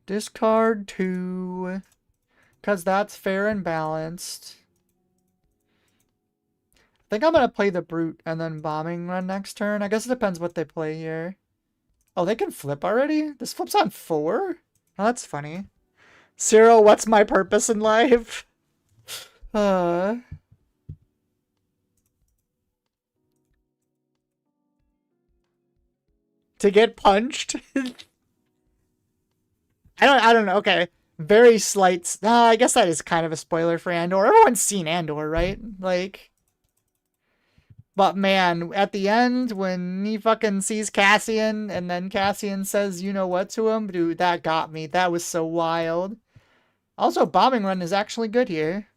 Discard 2. Because that's fair and balanced. I think I'm going to play the Brute and then Bombing Run next turn. I guess it depends what they play here. Oh, they can flip already? This flips on 4? Oh, that's funny. Cyril, what's my purpose in life? To get punched? I don't know. Okay. Very slight. I guess that is kind of a spoiler for Andor. Everyone's seen Andor, right? Like, but man, at the end, when he fucking sees Cassian and then Cassian says, you know what, to him, dude, that got me. That was so wild. Also, Bombing Run is actually good here.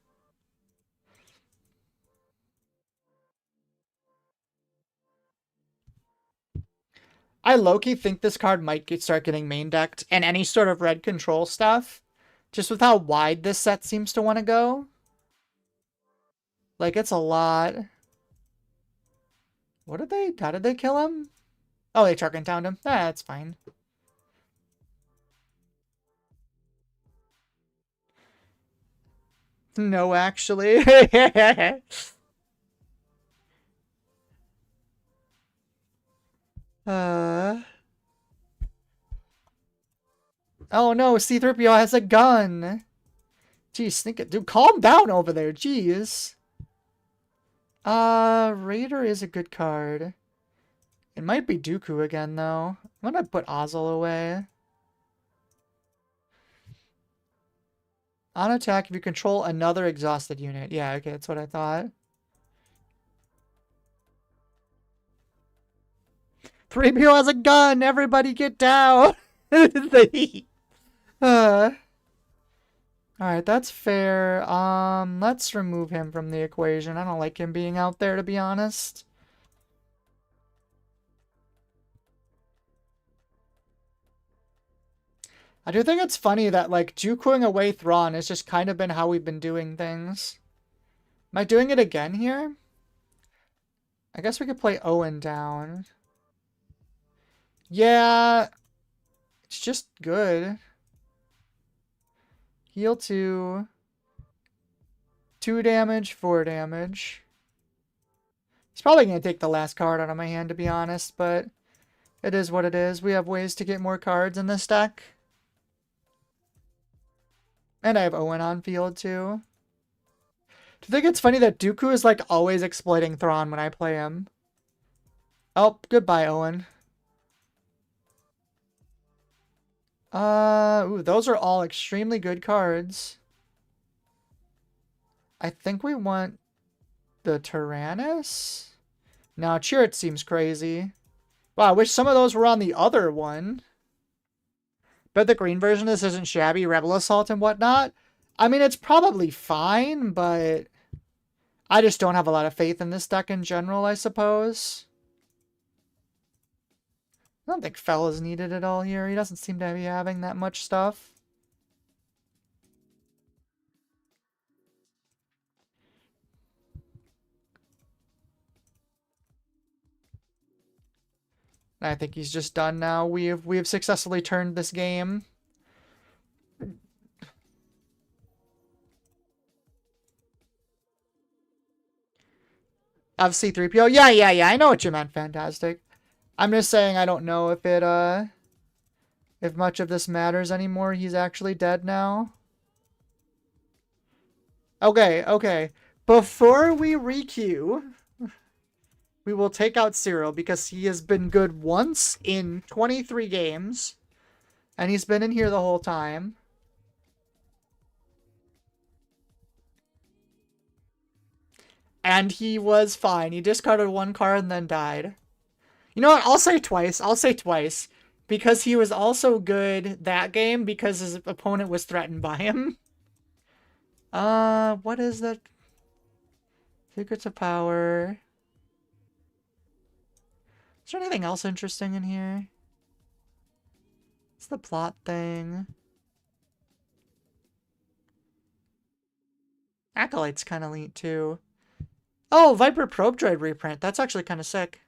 I low-key think this card might start getting main decked and any sort of red control stuff. Just with how wide this set seems to want to go. Like, it's a lot. How did they kill him? Oh, they Tarkin downed him. That's fine. No, actually. Oh no, C-3PO has a gun. Jeez, think it. Dude, calm down over there. Jeez. Raider is a good card. It might be Dooku again, though. I'm gonna put Ozzel away. On attack, if you control another exhausted unit. Yeah, okay, that's what I thought. 3PO has a gun! Everybody get down! Alright, that's fair. Let's remove him from the equation. I don't like him being out there, to be honest. I do think it's funny that, like, Dookuing away Thrawn has just kind of been how we've been doing things. Am I doing it again here? I guess we could play Owen down. Yeah, it's just good. Heal 2. 2 damage, 4 damage. He's probably going to take the last card out of my hand, to be honest, but it is what it is. We have ways to get more cards in this deck. And I have Owen on field, too. Do you think it's funny that Dooku is, like, always exploiting Thrawn when I play him? Oh, goodbye, Owen. Ooh, those are all extremely good cards. I think we want the Tyrannus? Now, Chirrut seems crazy. Wow, I wish some of those were on the other one. But the green version of this isn't shabby. Rebel Assault and whatnot. I mean, it's probably fine, but I just don't have a lot of faith in this deck in general, I suppose. I don't think Fell is needed at all here. He doesn't seem to be having that much stuff. I think he's just done now. We have successfully turned this game. Of C-3PO. Yeah. I know what you meant, fantastic. I'm just saying I don't know if much of this matters anymore. He's actually dead now. Okay. Before we requeue, we will take out Cyril because he has been good once in 23 games. And he's been in here the whole time. And he was fine. He discarded one card and then died. You know what? I'll say twice. I'll say twice. Because he was also good that game because his opponent was threatened by him. What is that? Secrets of Power. Is there anything else interesting in here? It's the plot thing. Acolyte's kind of neat too. Oh, Viper Probe Droid reprint. That's actually kind of sick.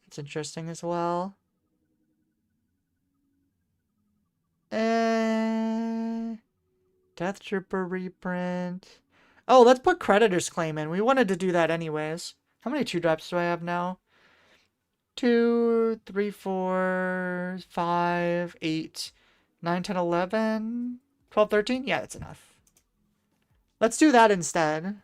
It's interesting as well. Death Trooper reprint. Oh, let's put Creditor's Claim in. We wanted to do that anyways. How many 2-drops do I have now? 2, 3, 4, 5, 8, 9, 10, 11, 12, 13? Yeah, that's enough. Let's do that instead.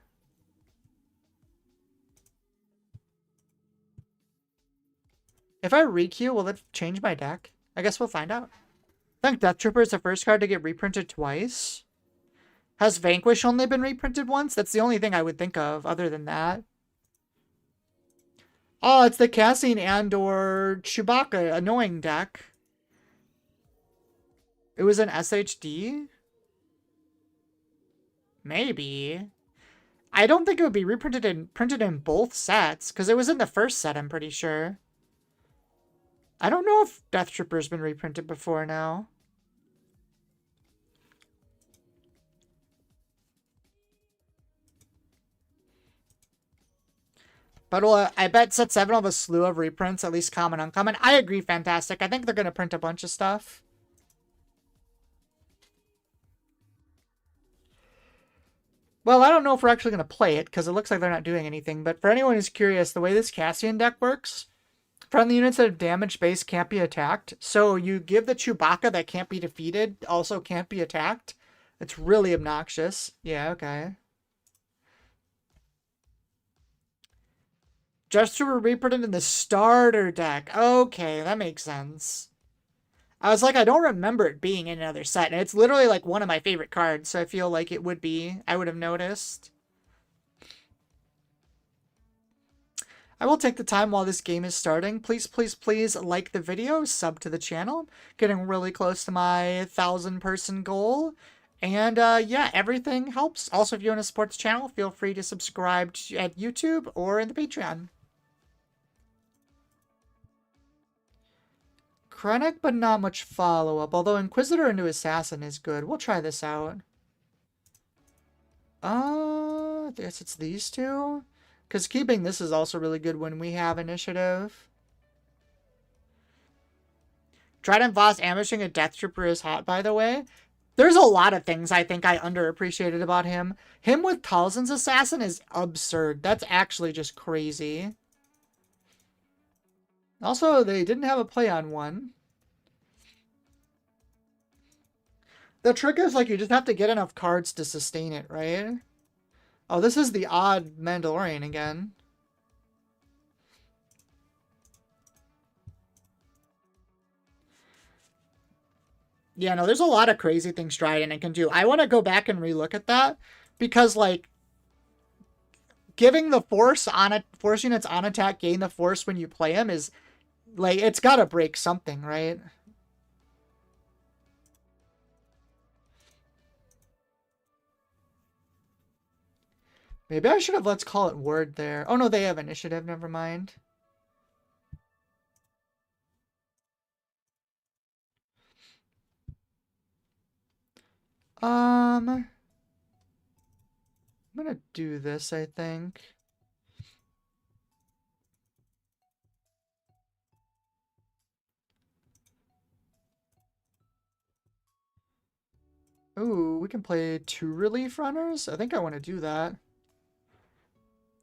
If I requeue, will it change my deck? I guess we'll find out. I think Death Trooper is the first card to get reprinted twice. Has Vanquish only been reprinted once? That's the only thing I would think of other than that. Oh, it's the Cassian Andor Chewbacca annoying deck. It was an SHD? Maybe. I don't think it would be reprinted and printed in both sets, because it was in the first set, I'm pretty sure. I don't know if Death Trooper's been reprinted before now. But I bet set 7 will have a slew of reprints, at least common, uncommon. I agree, fantastic. I think they're going to print a bunch of stuff. Well, I don't know if we're actually going to play it, because it looks like they're not doing anything. But for anyone who's curious, the way this Cassian deck works, friendly units that have damage base can't be attacked. So you give the Chewbacca that can't be defeated, also can't be attacked. It's really obnoxious. Yeah, okay. Just to reprinted in the starter deck. Okay, that makes sense. I was like, I don't remember it being in another set. And it's literally like one of my favorite cards. So I feel like it would be. I would have noticed. I will take the time while this game is starting. Please, please, please like the video. Sub to the channel. Getting really close to my 1,000-person goal. And yeah, everything helps. Also, if you want to support the channel, feel free to subscribe at YouTube or in the Patreon. Krennic, but not much follow-up. Although Inquisitor into Assassin is good. We'll try this out. I guess it's these two. Because keeping this is also really good when we have initiative. Trident Voss ambushing a Death Trooper is hot, by the way. There's a lot of things I think I underappreciated about him. Him with Talzin's Assassin is absurd. That's actually just crazy. Also, they didn't have a play on one. The trick is, like, you just have to get enough cards to sustain it, right? Oh, this is the odd Mandalorian again. Yeah, no, there's a lot of crazy things Trident can do. I want to go back and relook at that because, like, giving the Force units on attack gain the Force when you play him is, like, it's got to break something, right? Maybe I should have let's call it word there. Oh, no, they have initiative. Never mind. I'm gonna do this, I think. Ooh, we can play 2 relief runners? I think I want to do that.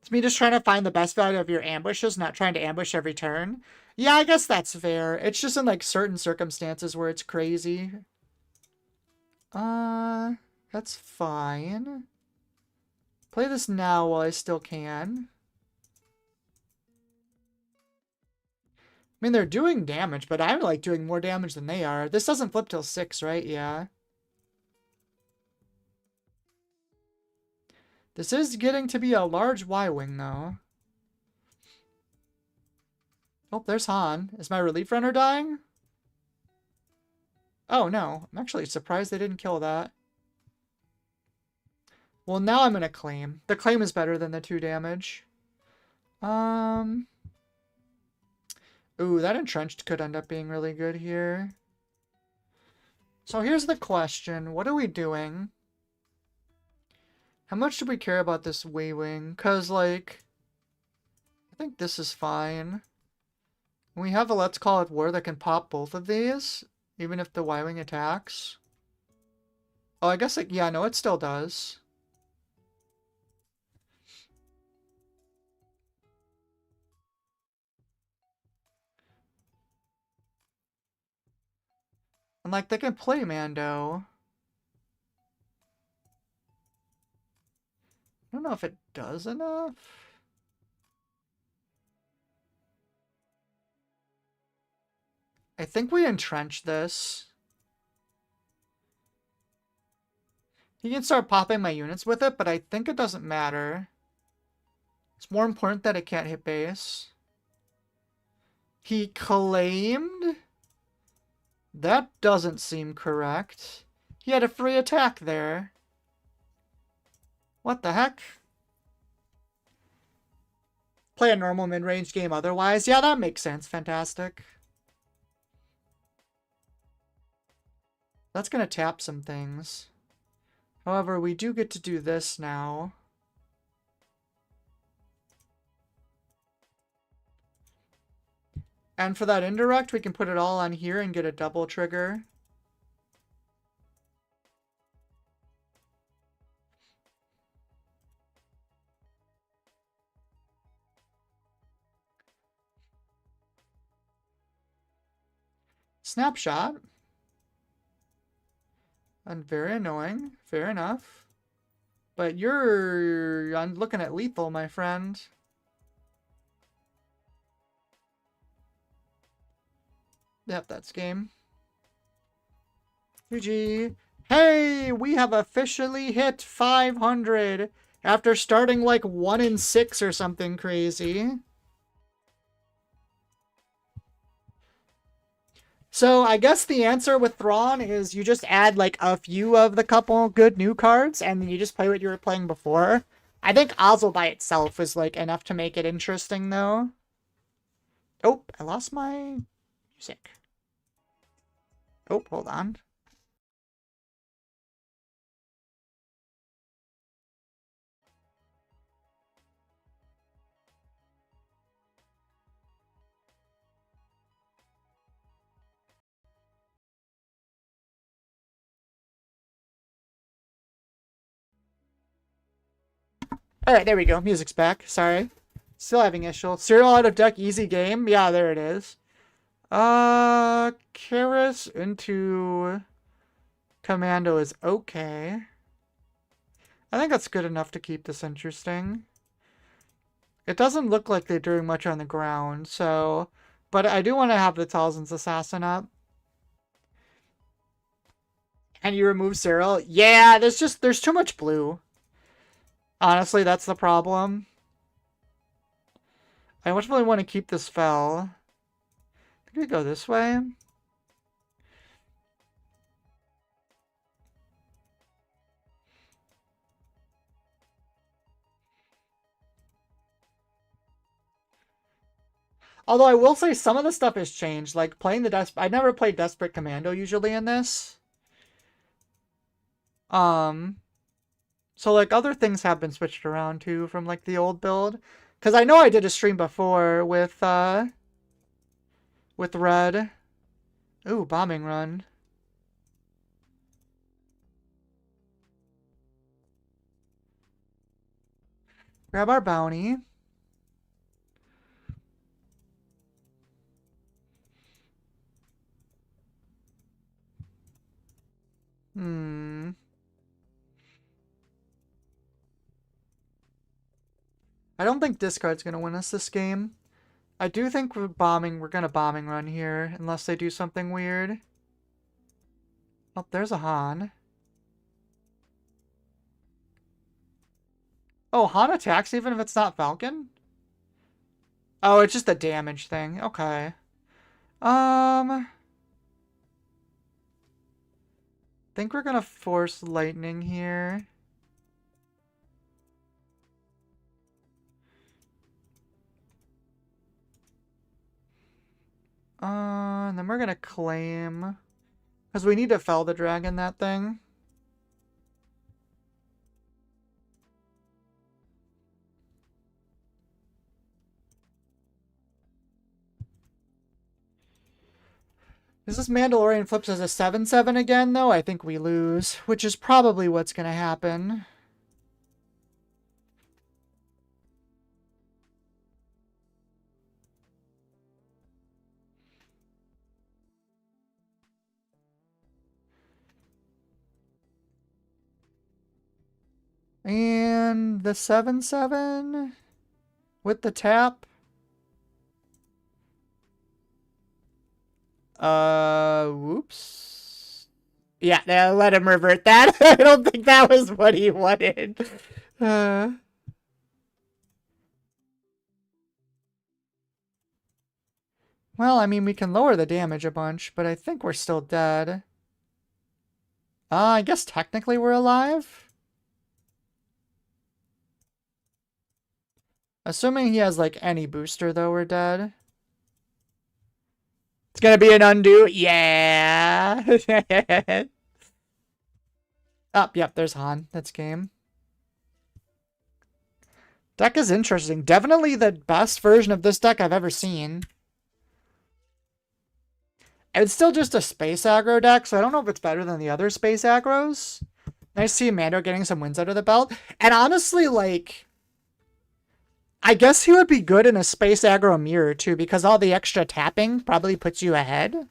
It's me just trying to find the best value of your ambushes, not trying to ambush every turn. Yeah, I guess that's fair. It's just in, like, certain circumstances where it's crazy. That's fine. Play this now while I still can. I mean, they're doing damage, but I'm, like, doing more damage than they are. This doesn't flip till 6, right? Yeah. This is getting to be a large Y-Wing, though. Oh, there's Han. Is my relief runner dying? Oh, no. I'm actually surprised they didn't kill that. Well, now I'm going to claim. The claim is better than the 2 damage. Ooh, that entrenched could end up being really good here. So here's the question. What are we doing? How much do we care about this Y-Wing? Because, like, I think this is fine. We have a Let's Call It War that can pop both of these, even if the Y-Wing attacks. Oh, I guess, it, yeah, no, it still does. And, like, they can play Mando. I don't know if it does enough. I think we entrench this. He can start popping my units with it, but I think it doesn't matter. It's more important that it can't hit base. He claimed? That doesn't seem correct. He had a free attack there. What the heck? Play a normal mid-range game otherwise? Yeah, that makes sense. Fantastic. That's going to tap some things. However, we do get to do this now. And for that indirect, we can put it all on here and get a double trigger. Snapshot. And very annoying. Fair enough. But I'm looking at lethal, my friend. Yep, that's game. GG. Hey, we have officially hit 500 after starting like 1 in 6 or something crazy. So I guess the answer with Thrawn is you just add like a few of the couple good new cards and then you just play what you were playing before. I think Ozzel by itself is like enough to make it interesting though. Oh, I lost my music. Oh, hold on. Alright, there we go. Music's back. Sorry. Still having issue. Serial out of deck, easy game. Yeah, there it is. Karis into Commando is okay. I think that's good enough to keep this interesting. It doesn't look like they're doing much on the ground, so... But I do want to have the Talzin's Assassin up. And you remove Cyril? Yeah, there's too much blue. Honestly, that's the problem. I much really want to keep this fell. I think we go this way. Although I will say some of the stuff has changed. Like playing the I never played Desperate Commando usually in this. So like other things have been switched around too from like the old build. Cause I know I did a stream before with Red. Ooh, bombing run. Grab our bounty. Hmm. I don't think discard's gonna win us this game. I do think we're gonna bombing run here, unless they do something weird. Oh, there's a Han. Oh, Han attacks even if it's not Falcon? Oh, it's just a damage thing. Okay. Think we're gonna force lightning here. And then we're gonna claim. Because we need to fell the dragon, that thing. Is this Mandalorian flips as a 7/7 again, though? I think we lose, which is probably what's gonna happen. And the 7/7 with the tap. Whoops. Yeah, let him revert that. I don't think that was what he wanted. Well, I mean, we can lower the damage a bunch, but I think we're still dead. I guess technically we're alive. Assuming he has, like, any booster, though, we're dead. It's gonna be an undo. Yeah. Oh, yep, there's Han. That's game. Deck is interesting. Definitely the best version of this deck I've ever seen. It's still just a space aggro deck, so I don't know if it's better than the other space aggros. Nice to see Mando getting some wins under the belt. And honestly, like, I guess he would be good in a space aggro mirror, too, because all the extra tapping probably puts you ahead.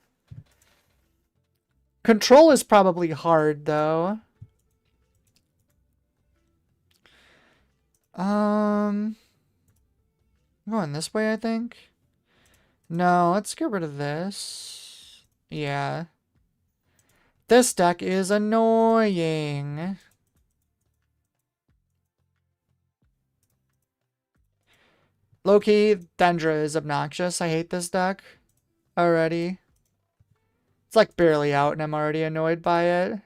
Control is probably hard, though. Going this way, I think. No, let's get rid of this. Yeah. This deck is annoying. Low-key, Dendra is obnoxious. I hate this deck already. It's like barely out and I'm already annoyed by it.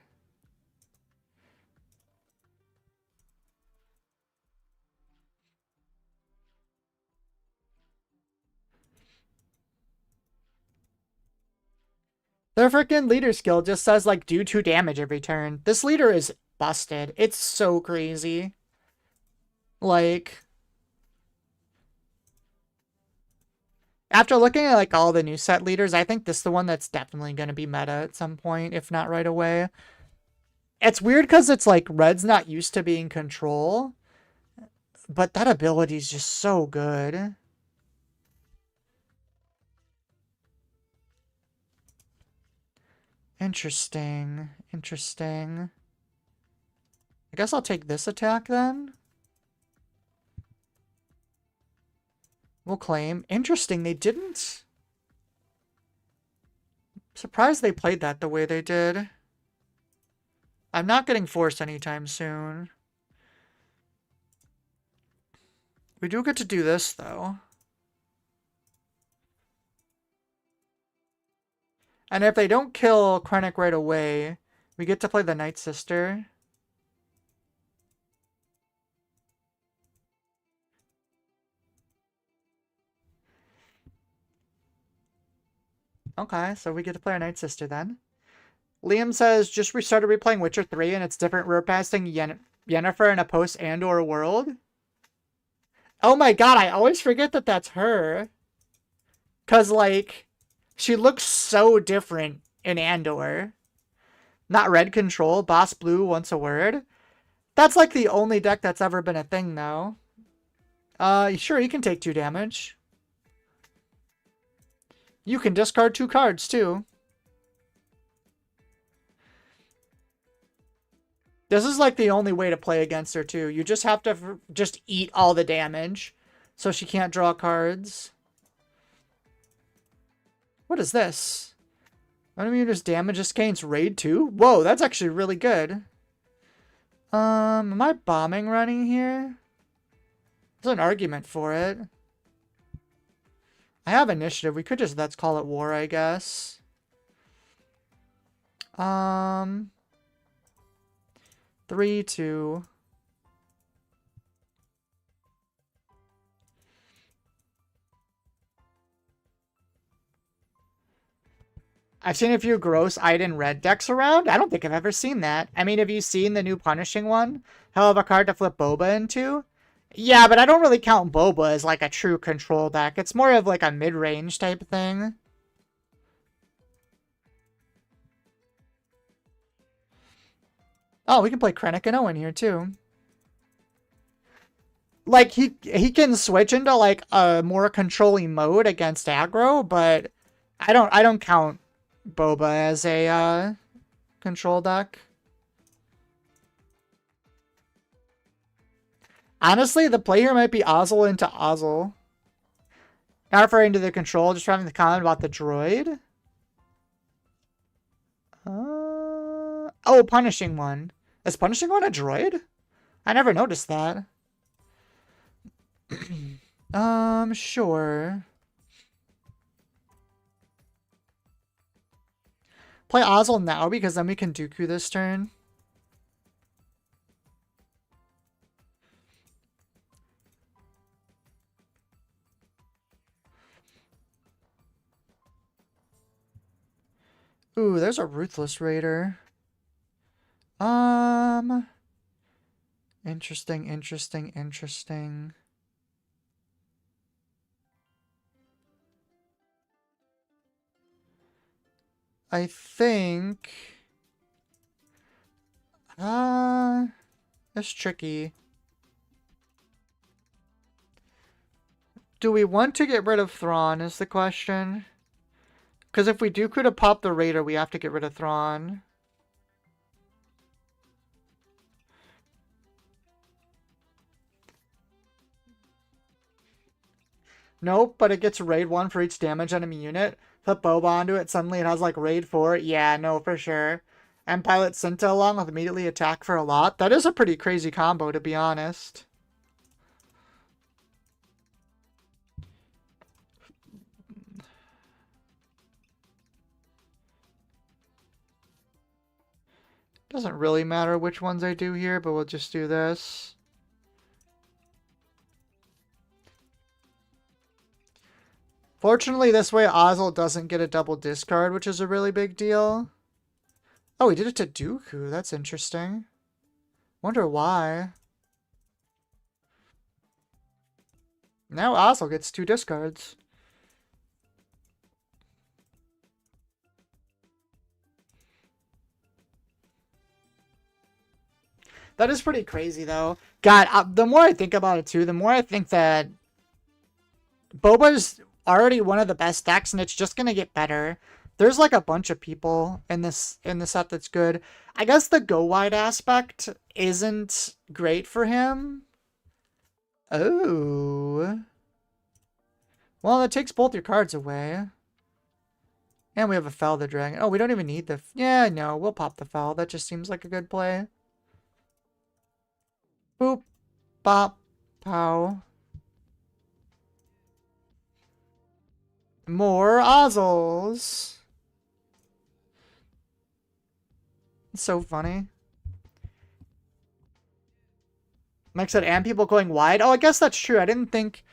Their freaking leader skill just says, like, do 2 damage every turn. This leader is busted. It's so crazy. Like, after looking at, like, all the new set leaders, I think this is the one that's definitely going to be meta at some point, if not right away. It's weird because it's, like, Red's not used to being control, but that ability is just so good. Interesting. Interesting. I guess I'll take this attack then. We'll claim. Interesting, they didn't. Surprised they played that the way they did. I'm not getting forced anytime soon. We do get to do this, though. And if they don't kill Krennic right away, we get to play the Night Sister. Okay, so we get to play our Night Sister then. Liam says, just restarted replaying Witcher 3 and it's different we're passing Yennefer in a post-Andor world. Oh my god, I always forget that that's her. Because, like, she looks so different in Andor. Not red control, boss blue once a word. That's, like, the only deck that's ever been a thing, though. Sure, you can take 2 damage. You can discard 2 cards, too. This is like the only way to play against her too. You just have to just eat all the damage so she can't draw cards. What is this? Enemy units damage this Kane's raid too? Whoa, that's actually really good. Am I bombing running here? There's an argument for it. I have initiative. We could just let's call it war, I guess. 3, 2. I've seen a few gross Iden red decks around. I don't think I've ever seen that. I mean, have you seen the new punishing one? Hell of a card to flip Boba into? Yeah, but I don't really count Boba as like a true control deck. It's more of like a mid-range type thing. Oh, we can play Krennic and Owen here too. Like he can switch into like a more controlling mode against aggro, but I don't count Boba as a control deck. Honestly, the play here might be Ozzel into Ozzel. Not referring to the control, just having the comment about the droid. Oh, punishing one. Is punishing one a droid? I never noticed that. Sure. Play Ozzel now because then we can Dooku this turn. Ooh, there's a Ruthless Raider. Interesting, interesting, interesting. I think... it's tricky. Do we want to get rid of Thrawn is the question. Because if we do could have popped the Raider, we have to get rid of Thrawn. Nope, but it gets raid 1 for each damage enemy unit. Put Boba onto it, suddenly it has like raid 4. Yeah, no, for sure. And pilot Cinta along with immediately attack for a lot. That is a pretty crazy combo, to be honest. Doesn't really matter which ones I do here, but we'll just do this. Fortunately, this way Ozzel doesn't get a double discard, which is a really big deal. Oh, he did it to Dooku. That's interesting. Wonder why. Now Ozzel gets 2 discards. That is pretty crazy, though. God, the more I think about it, too, the more I think that Boba's already one of the best decks, and it's just going to get better. There's, like, a bunch of people in the set that's good. I guess the go-wide aspect isn't great for him. Oh. Well, that takes both your cards away. And we have a Fel the Dragon. Oh, we don't even need the... Yeah, no, we'll pop the Fel. That just seems like a good play. Boop. Bop. Pow. More Ozzles. It's so funny. Mike said, and people going wide. Oh, I guess that's true. I didn't think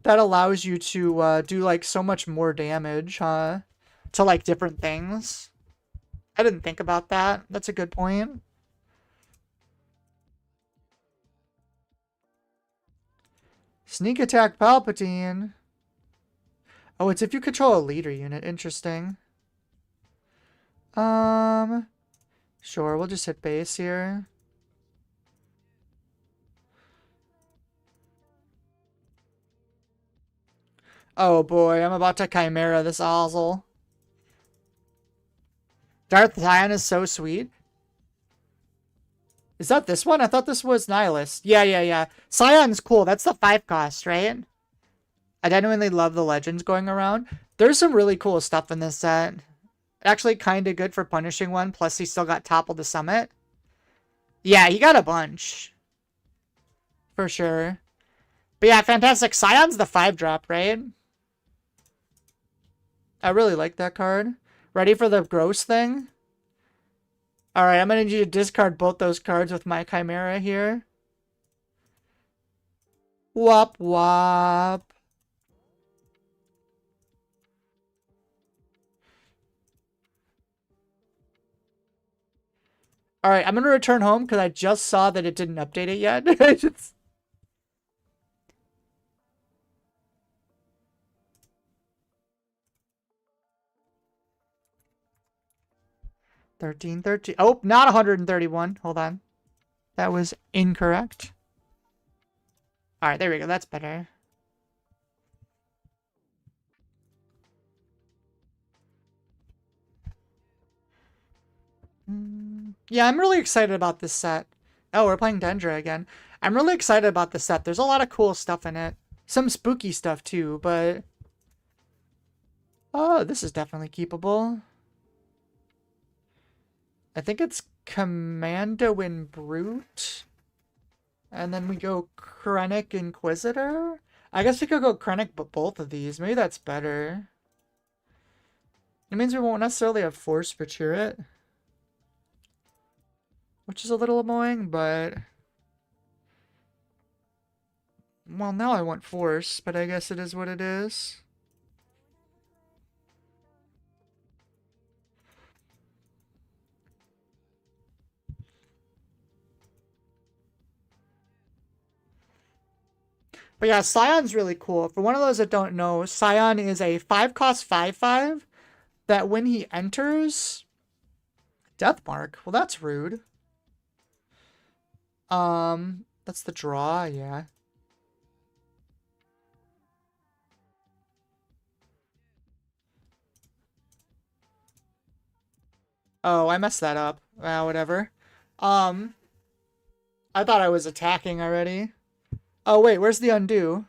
that allows you to do like so much more damage, huh? To like different things. I didn't think about that. That's a good point. Sneak attack Palpatine. Oh, it's if you control a leader unit. Interesting. Sure, we'll just hit base here. Oh boy, I'm about to Chimera this Ozzel. Darth Sion is so sweet. Is that this one? I thought this was Nihilist. Yeah, yeah, yeah. Scion's cool. That's the 5 cost, right? I genuinely love the legends going around. There's some really cool stuff in this set. Actually kind of good for punishing one, plus he still got toppled to summit. Yeah, he got a bunch. For sure. But yeah, fantastic. Scion's the 5-drop, right? I really like that card. Ready for the gross thing? Alright, I'm gonna need you to discard both those cards with my Chimera here. Wop wop. Alright, I'm gonna return home because I just saw that it didn't update it yet. Just... 13, 13. Oh, not 131. Hold on. That was incorrect. Alright, there we go. That's better. Yeah, I'm really excited about this set. Oh, we're playing Dendra again. I'm really excited about this set. There's a lot of cool stuff in it. Some spooky stuff too, but... Oh, this is definitely keepable. I think it's Commando and Brute. And then we go Krennic Inquisitor? I guess we could go Krennic, but both of these. Maybe that's better. It means we won't necessarily have Force for Chirrut. Which is a little annoying, but... Well, now I want Force, but I guess it is what it is. But yeah, Scion's really cool. For one of those that don't know, Scion is a 5-cost 5/5 that when he enters... Deathmark. Well, that's rude. That's the draw, yeah. Oh, I messed that up. Whatever. I thought I was attacking already. Oh, wait, where's the undo?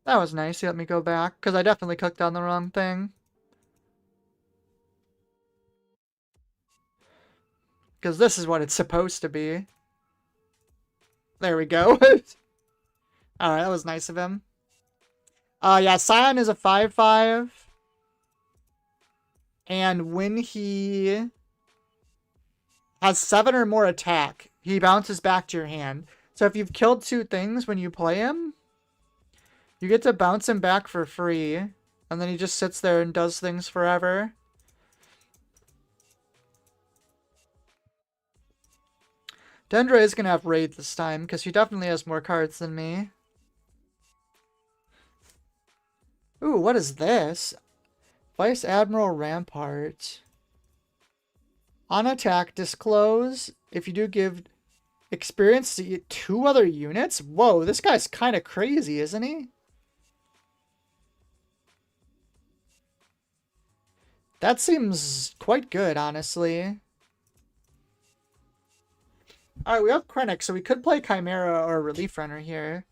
That was nice. You let me go back, because I definitely clicked on the wrong thing. Because this is what it's supposed to be. There we go. Alright, that was nice of him. Yeah, Scion is a 5/5. And when he has 7 or more attack, he bounces back to your hand. So if you've killed 2 things when you play him, you get to bounce him back for free. And then he just sits there and does things forever. Dendra is going to have Raid this time, because he definitely has more cards than me. Ooh, what is this? Vice Admiral Rampart. On attack, disclose. If you do give experience to 2 other units? Whoa, this guy's kind of crazy, isn't he? That seems quite good, honestly. Alright, we have Krennic, so we could play Chimera or Relief Runner here.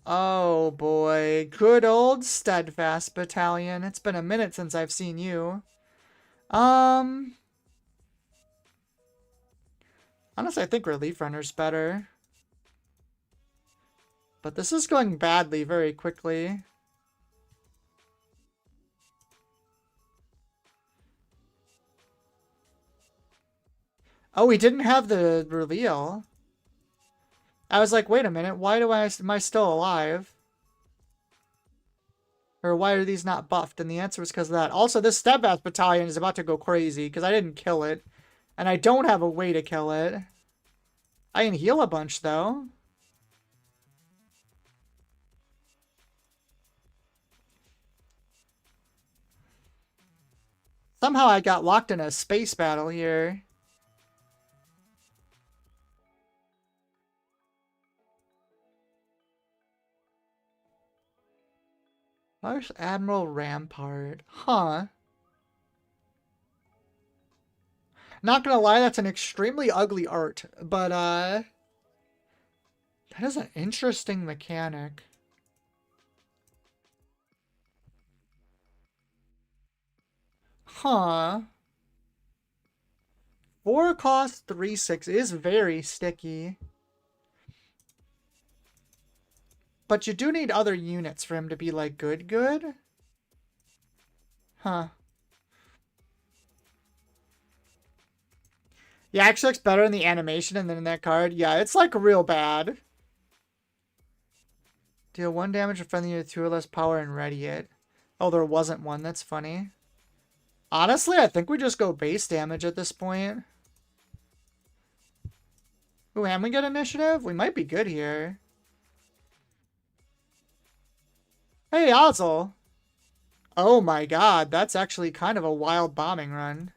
Oh boy, good old Steadfast Battalion. It's been a minute since I've seen you. Honestly, I think Relief Runner's better. But this is going badly very quickly. Oh, we didn't have the reveal. I was like, wait a minute, why am I still alive? Or why are these not buffed? And the answer was because of that. Also, this Steadfast Battalion is about to go crazy because I didn't kill it. And I don't have a way to kill it. I can heal a bunch, though. Somehow I got locked in a space battle here. Where's Admiral Rampart? Huh. Not gonna lie, that's an extremely ugly art, but that is an interesting mechanic. Huh. 4 cost 3/6 is very sticky. But you do need other units for him to be like good. Huh. Yeah, actually looks better in the animation and then in that card. Yeah, it's like real bad. Deal 1 damage to friendly unit 2 or less power and ready it. Oh, there wasn't one. That's funny. Honestly, I think we just go base damage at this point. Ooh, and we get initiative? We might be good here. Hey, Ozzel. Oh my god, that's actually kind of a wild bombing run.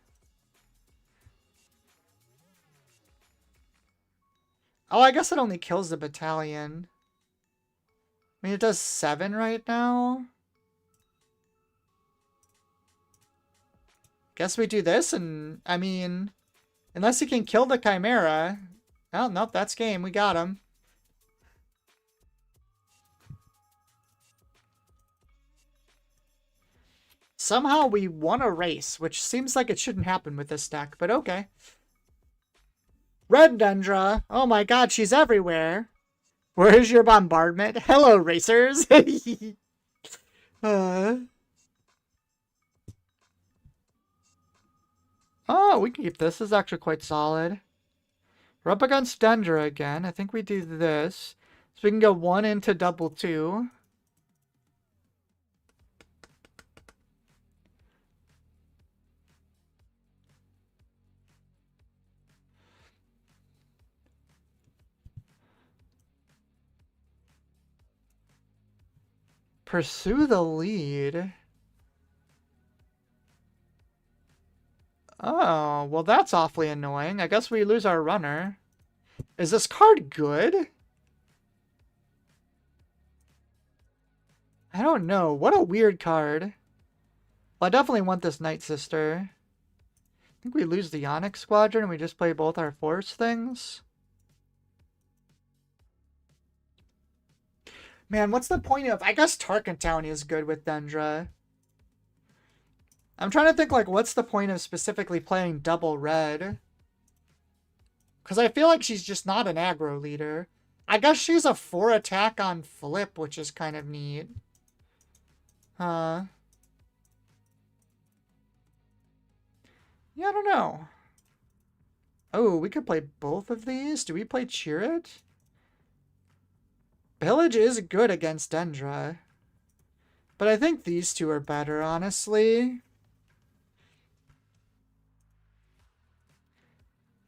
Oh, I guess it only kills the battalion. I mean, it does 7 right now. Guess we do this, and, I mean, unless he can kill the Chimera. Oh, nope, that's game. We got him. Somehow we won a race, which seems like it shouldn't happen with this deck, but okay. Red Dendra. Oh my god, she's everywhere. Where's your bombardment? Hello, racers. Oh, we can keep this. This is actually quite solid. We're up against Dendra again. I think we do this. So we can go 1 into double 2. Pursue the lead. Oh, well that's awfully annoying. I guess we lose our runner. Is this card good? I don't know. What a weird card. Well, I definitely want this Night Sister. I think we lose the Onyx Squadron and we just play both our force things. Man, what's the point of... I guess Tarkatown is good with Dendra. I'm trying to think, like, what's the point of specifically playing double red? Because I feel like she's just not an aggro leader. I guess she's a 4 attack on flip, which is kind of neat. Yeah, I don't know. Oh, we could play both of these? Do we play Cheer It? Pillage is good against Dendra. But I think these two are better, honestly.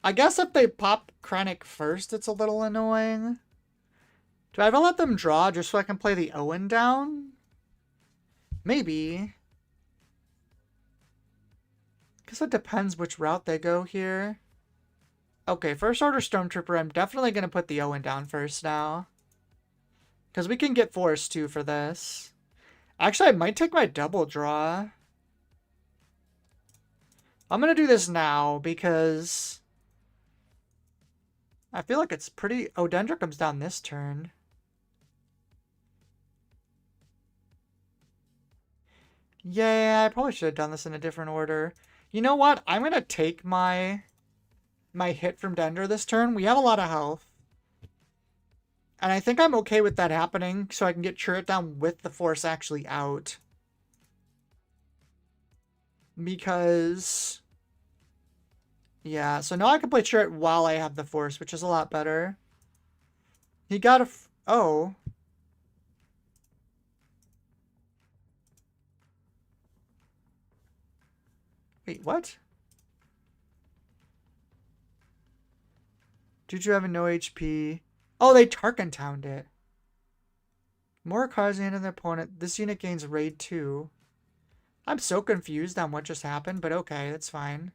I guess if they pop Krennic first, it's a little annoying. Do I ever let them draw just so I can play the Owen down? Maybe. Guess it depends which route they go here. Okay, First Order Stormtrooper, I'm definitely going to put the Owen down first now. Because we can get Force too for this. Actually, I might take my double draw. I'm going to do this now because I feel like it's pretty... Oh, Dendra comes down this turn. Yeah, I probably should have done this in a different order. You know what? I'm going to take my hit from Dendra this turn. We have a lot of health. And I think I'm okay with that happening, so I can get Chirrut down with the Force actually out. Because... yeah, so now I can play Chirrut while I have the Force, which is a lot better. He got a... oh. Wait, what? Did you have no HP? Oh, they Tarkentowned it. More cards in the end of the opponent. This unit gains raid 2. I'm so confused on what just happened, but okay, that's fine.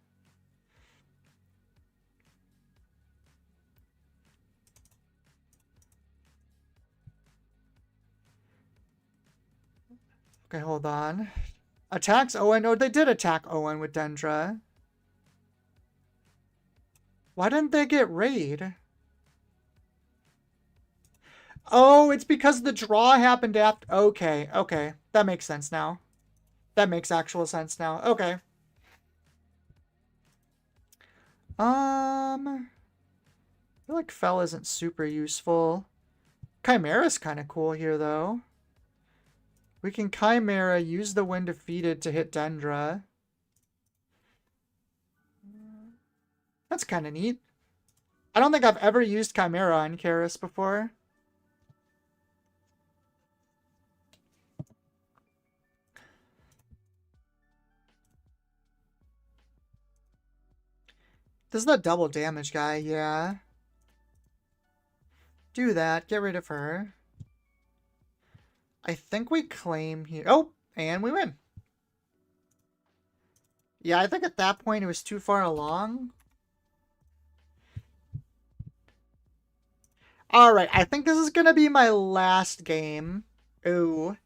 Okay, hold on. Attacks Owen. Oh, they did attack Owen with Dendra. Why didn't they get raid? Oh, it's because the draw happened after. Okay, okay. That makes sense now. That makes actual sense now. Okay. I feel like Fel isn't super useful. Chimera's kind of cool here, though. We can Chimera, use the Wind Defeated to hit Dendra. That's kind of neat. I don't think I've ever used Chimera on Karis before. This is the double damage guy, yeah. Do that. Get rid of her. I think we claim here. Oh, and we win. Yeah, I think at that point it was too far along. Alright, I think this is going to be my last game. Ooh.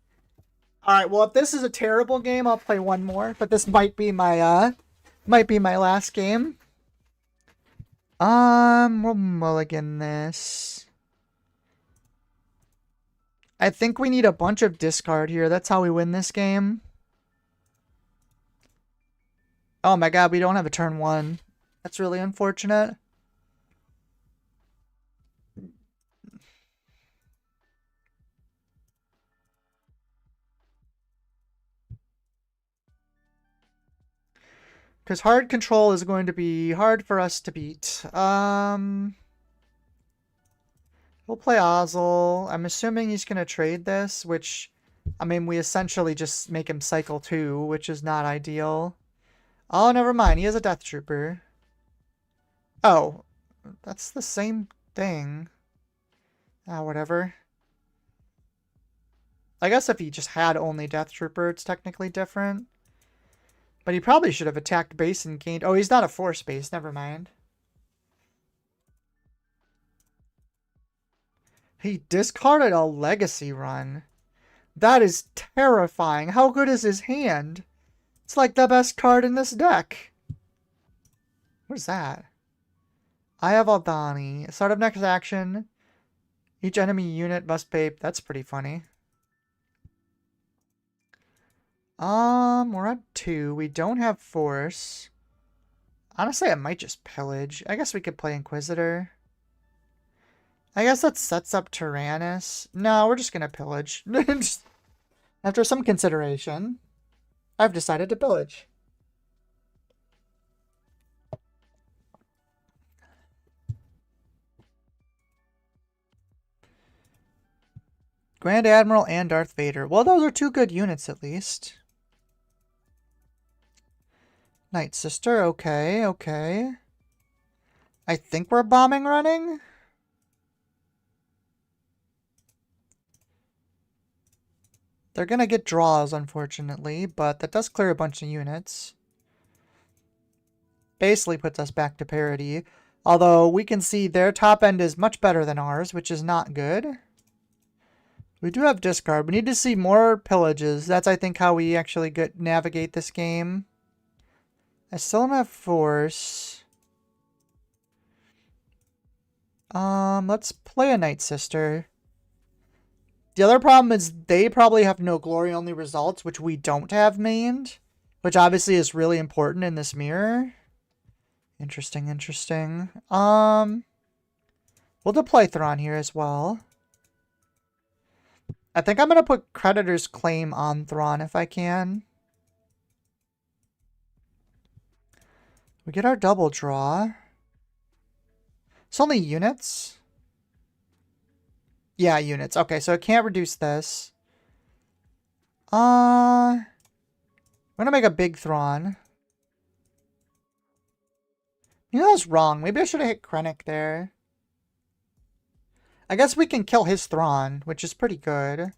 Alright, well, if this is a terrible game, I'll play one more. But this might be my last game. We'll mulligan this. I think we need a bunch of discard here. That's how we win this game. Oh my god, we don't have a turn 1. That's really unfortunate. Because hard control is going to be hard for us to beat. We'll play Ozzel. I'm assuming he's going to trade this, which, I mean, we essentially just make him cycle 2, which is not ideal. Oh, never mind. He has a Death Trooper. Oh, that's the same thing. Ah, whatever. I guess if he just had only Death Trooper, it's technically different. But he probably should have attacked base and gained... Oh, he's not a force base. Never mind. He discarded a legacy run. That is terrifying. How good is his hand? It's like the best card in this deck. What is that? I have Aldani. Start of next action. Each enemy unit must pay... That's pretty funny. We're at 2. We don't have force. Honestly, I might just pillage. I guess we could play Inquisitor. I guess that sets up Tyrannus. No, we're just gonna pillage. After some consideration, I've decided to pillage. Grand Admiral and Darth Vader. Well, those are 2 good units at least. Night Sister, okay, okay. I think we're bombing running. They're gonna get draws, unfortunately, but that does clear a bunch of units. Basically puts us back to parity. Although we can see their top end is much better than ours, which is not good. We do have discard. We need to see more pillages. That's, I think, how we actually navigate this game. I still don't have force. Let's play a Night Sister. The other problem is they probably have no glory-only results, which we don't have mained. Which obviously is really important in this mirror. Interesting, interesting. We'll deploy Thrawn here as well. I think I'm going to put Creditor's Claim on Thrawn if I can. We get our double draw. It's only units. Yeah, units. Okay, so it can't reduce this. I'm gonna make a big Thrawn. You know, that was wrong. Maybe I should have hit Krennic there. I guess we can kill his Thrawn, which is pretty good.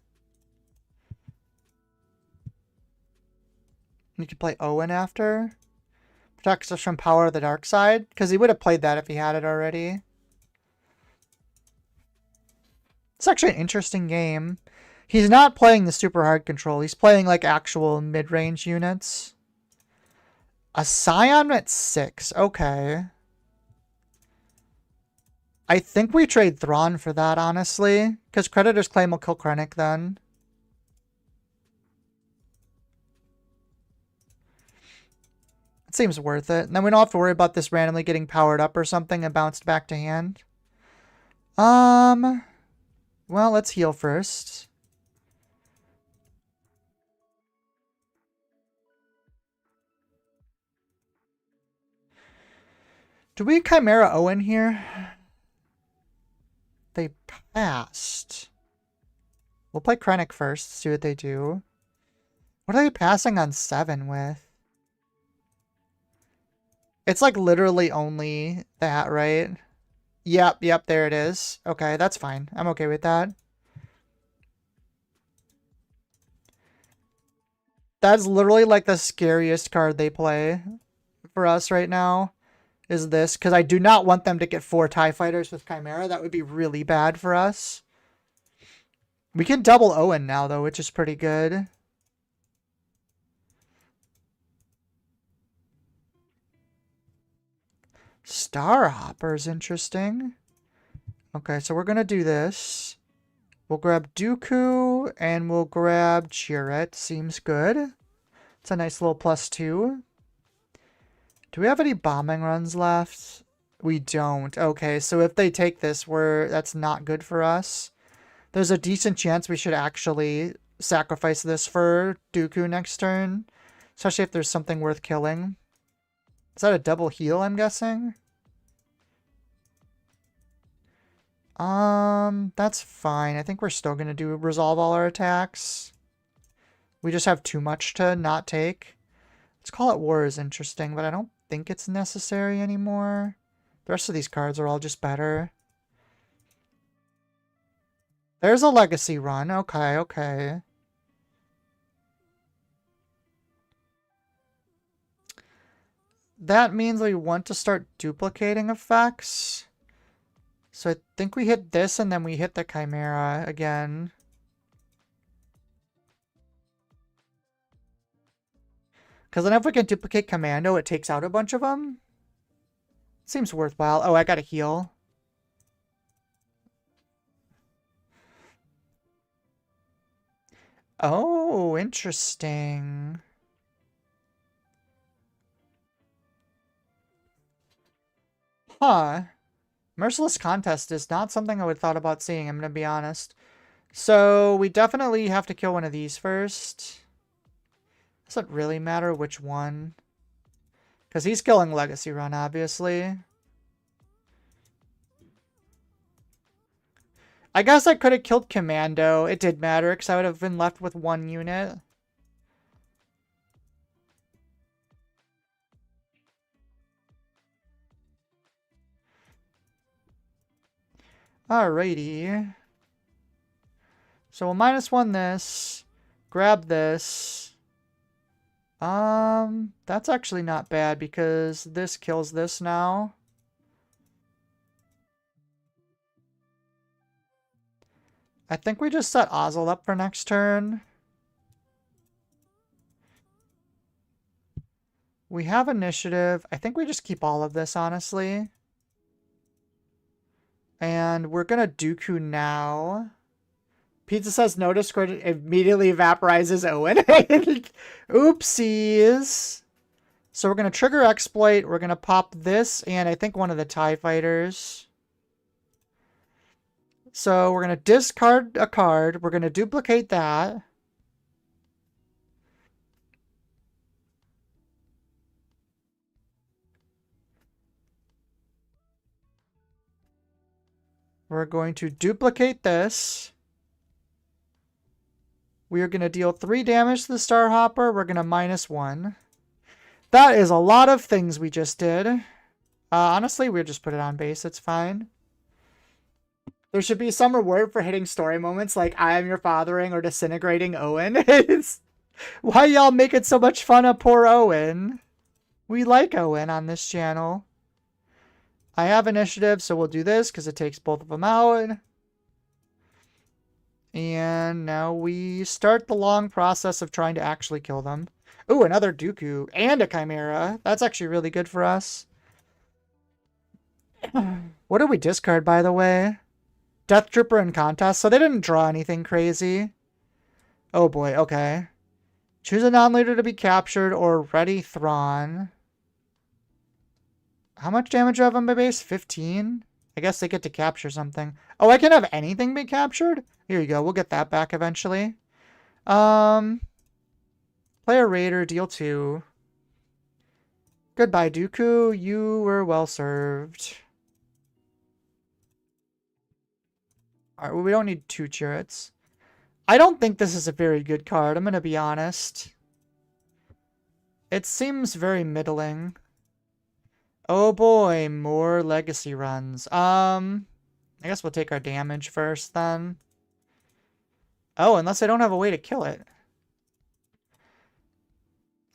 We could play Owen after. Protects us from Power of the Dark Side. Because he would have played that if he had it already. It's actually an interesting game. He's not playing the super hard control. He's playing like actual mid-range units. A Scion at 6. Okay. I think we trade Thrawn for that, honestly. Because Creditor's Claim will kill Krennic then. It seems worth it. And then we don't have to worry about this randomly getting powered up or something and bounced back to hand. Well, let's heal first. Do we Chimera Owen here? They passed. We'll play Krennic first, see what they do. What are they passing on 7 with? It's like literally only that, right? Yep, there it is. Okay, that's fine. I'm okay with that. That's literally like the scariest card they play for us right now. Is this, because I do not want them to get 4 TIE fighters with Chimera. That would be really bad for us. We can double Owen now, though, which is pretty good. Star Hopper is interesting. Okay, so we're going to do this. We'll grab Dooku, and we'll grab Chirrut. Seems good. It's a nice little +2. Do we have any bombing runs left? We don't. Okay, so if they take this, that's not good for us. There's a decent chance we should actually sacrifice this for Dooku next turn. Especially if there's something worth killing. Is that a double heal, I'm guessing? That's fine. I think we're still going to resolve all our attacks. We just have too much to not take. Let's call it War is interesting, but I don't think it's necessary anymore. The rest of these cards are all just better. There's a legacy run. Okay. That means we want to start duplicating effects. So I think we hit this and then we hit the Chimera again. Because then if we can duplicate Commando, it takes out a bunch of them. Seems worthwhile. Oh, I gotta heal. Oh, interesting. Huh. Merciless Contest is not something I would have thought about seeing, I'm gonna be honest. So, we definitely have to kill one of these first. Does it really matter which one? Because he's killing Legacy Run, obviously. I guess I could have killed Commando. It did matter, because I would have been left with 1 unit. Alrighty. So we'll -1 this. Grab this. That's actually not bad because this kills this now. I think we just set Ozzel up for next turn. We have initiative. I think we just keep all of this, honestly. And we're gonna Dooku now. Pizza says no Discord immediately vaporizes Owen. Oopsies. So we're going to trigger exploit. We're going to pop this and I think one of the TIE fighters. So we're going to discard a card. We're going to duplicate that. We're going to duplicate this. We are going to deal 3 damage to the Star Hopper. We're going to -1. That is a lot of things we just did. Honestly, we'll just put it on base. It's fine. There should be some reward for hitting story moments like I am your fathering or disintegrating Owen. Why y'all making so much fun of poor Owen? We like Owen on this channel. I have initiative, so we'll do this because it takes both of them out. And now we start the long process of trying to actually kill them. Ooh, another Dooku and a Chimera. That's actually really good for us. What did we discard, by the way? Death Trooper and Contest. So they didn't draw anything crazy. Oh boy, okay. Choose a non-leader to be captured or ready Thrawn. How much damage do I have on my base? 15? I guess they get to capture something. Oh, I can have anything be captured? Here you go. We'll get that back eventually. Play a raider, deal 2. Goodbye, Dooku. You were well served. Alright, well, we don't need 2 chariots. I don't think this is a very good card. I'm going to be honest. It seems very middling. Oh boy, more legacy runs. I guess we'll take our damage first then. Oh, unless I don't have a way to kill it.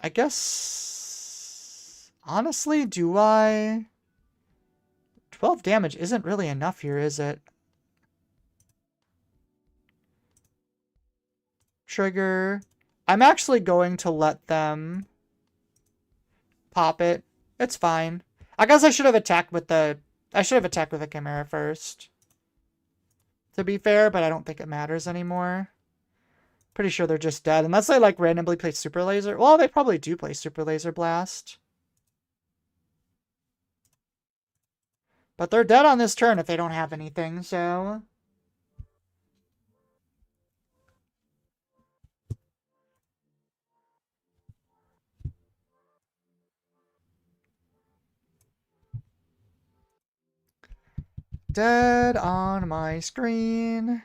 I guess... Honestly, do I... 12 damage isn't really enough here, is it? Trigger. I'm actually going to let them pop it. It's fine. I guess I should have attacked with the... I should have attacked with the Chimera first. To be fair, but I don't think it matters anymore. Pretty sure they're just dead. Unless they, like, randomly play Super Laser. Well, they probably do play Super Laser Blast. But they're dead on this turn if they don't have anything, so... Dead on my screen.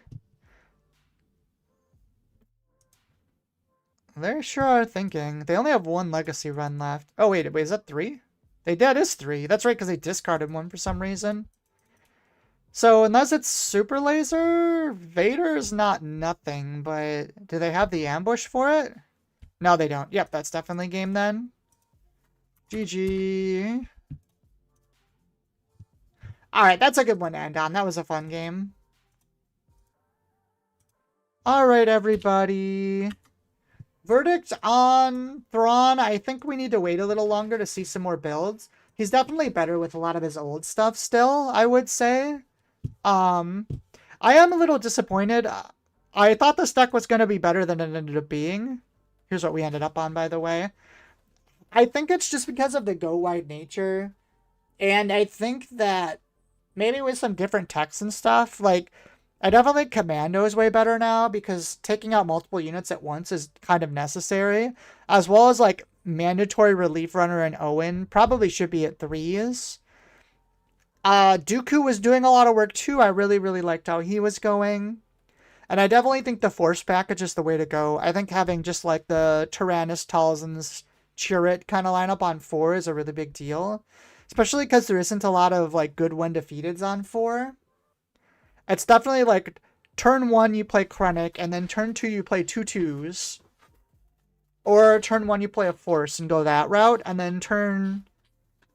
They sure are thinking. They only have 1 legacy run left. Oh, wait, is that 3? That is 3. That's right, because they discarded 1 for some reason. So, unless it's Super Laser, Vader's not nothing, but do they have the ambush for it? No, they don't. Yep, that's definitely game then. GG. Alright, that's a good one to end on. That was a fun game. Alright, everybody. Verdict on Thrawn. I think we need to wait a little longer to see some more builds. He's definitely better with a lot of his old stuff still, I would say. I am a little disappointed. I thought this deck was going to be better than it ended up being. Here's what we ended up on, by the way. I think it's just because of the go-wide nature. And I think that maybe with some different techs and stuff, like, I definitely think Commando is way better now because taking out multiple units at once is kind of necessary. As well as, like, mandatory Relief Runner and Owen probably should be at 3s. Dooku was doing a lot of work too. I really, really liked how he was going. And I definitely think the Force package is the way to go. I think having just like the Tyrannus, Talzins, Chirrut kind of lineup on 4 is a really big deal. Especially because there isn't a lot of like good when defeateds on 4. It's definitely like turn 1 you play Krennic and then turn 2 you play 2 2s. Or turn 1 you play a Force and go that route. And then turn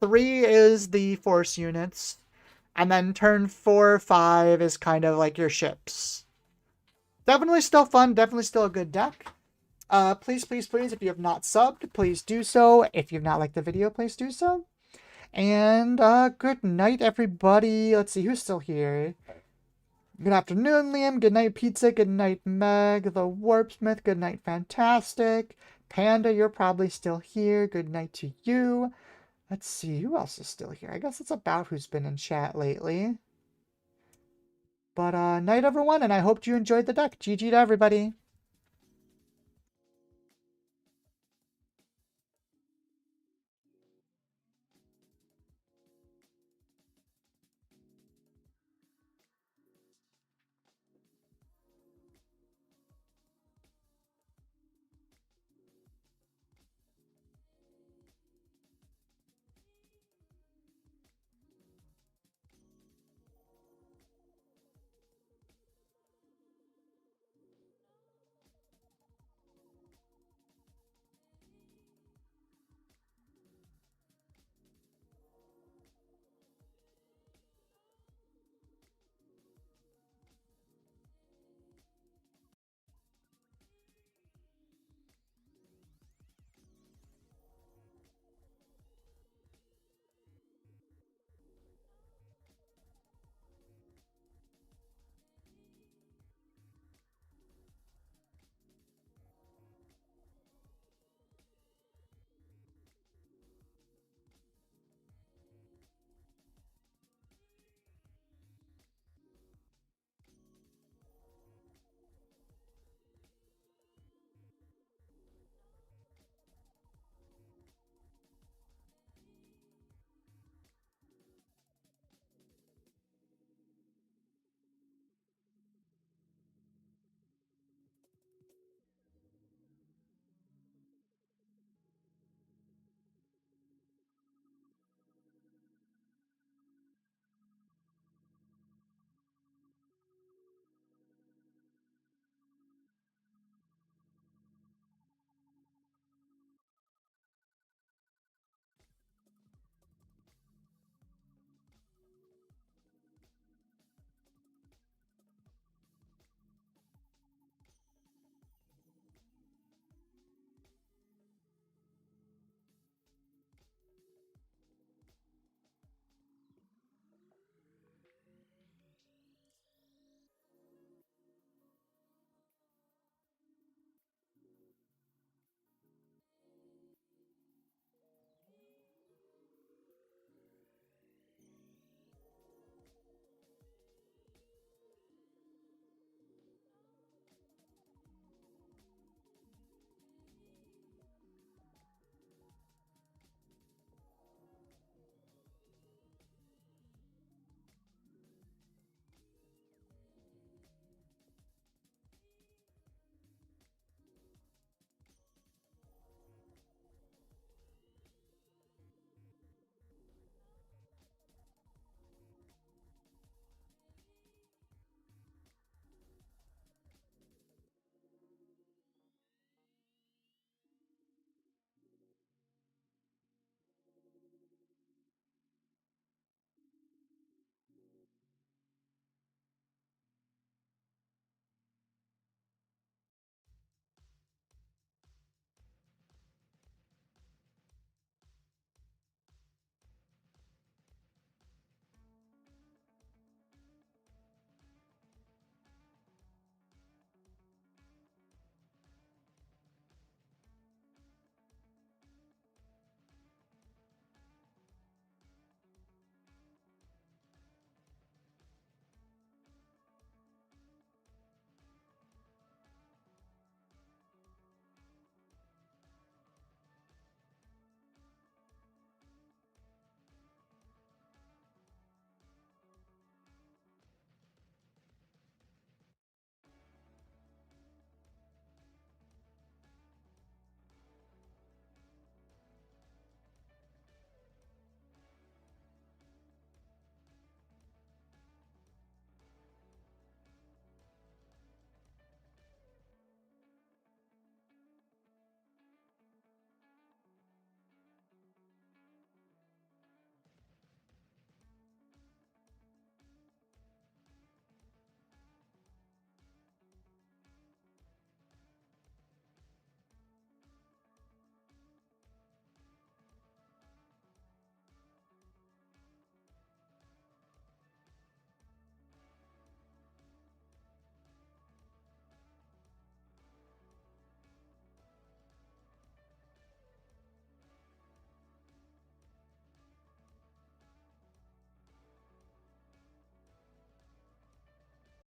3 is the Force units. And then turn 4, 5 is kind of like your ships. Definitely still fun. Definitely still a good deck. Please, please, please, if you have not subbed, please do so. If you've not liked the video, please do so. And good night, everybody. Let's see, who's still here? Good afternoon, Liam. Good night, Pizza. Good night, Meg. The Warpsmith. Good night, Fantastic. Panda, you're probably still here. Good night to you. Let's see, who else is still here? I guess it's about who's been in chat lately. But night, everyone, and I hope you enjoyed the deck. GG to everybody.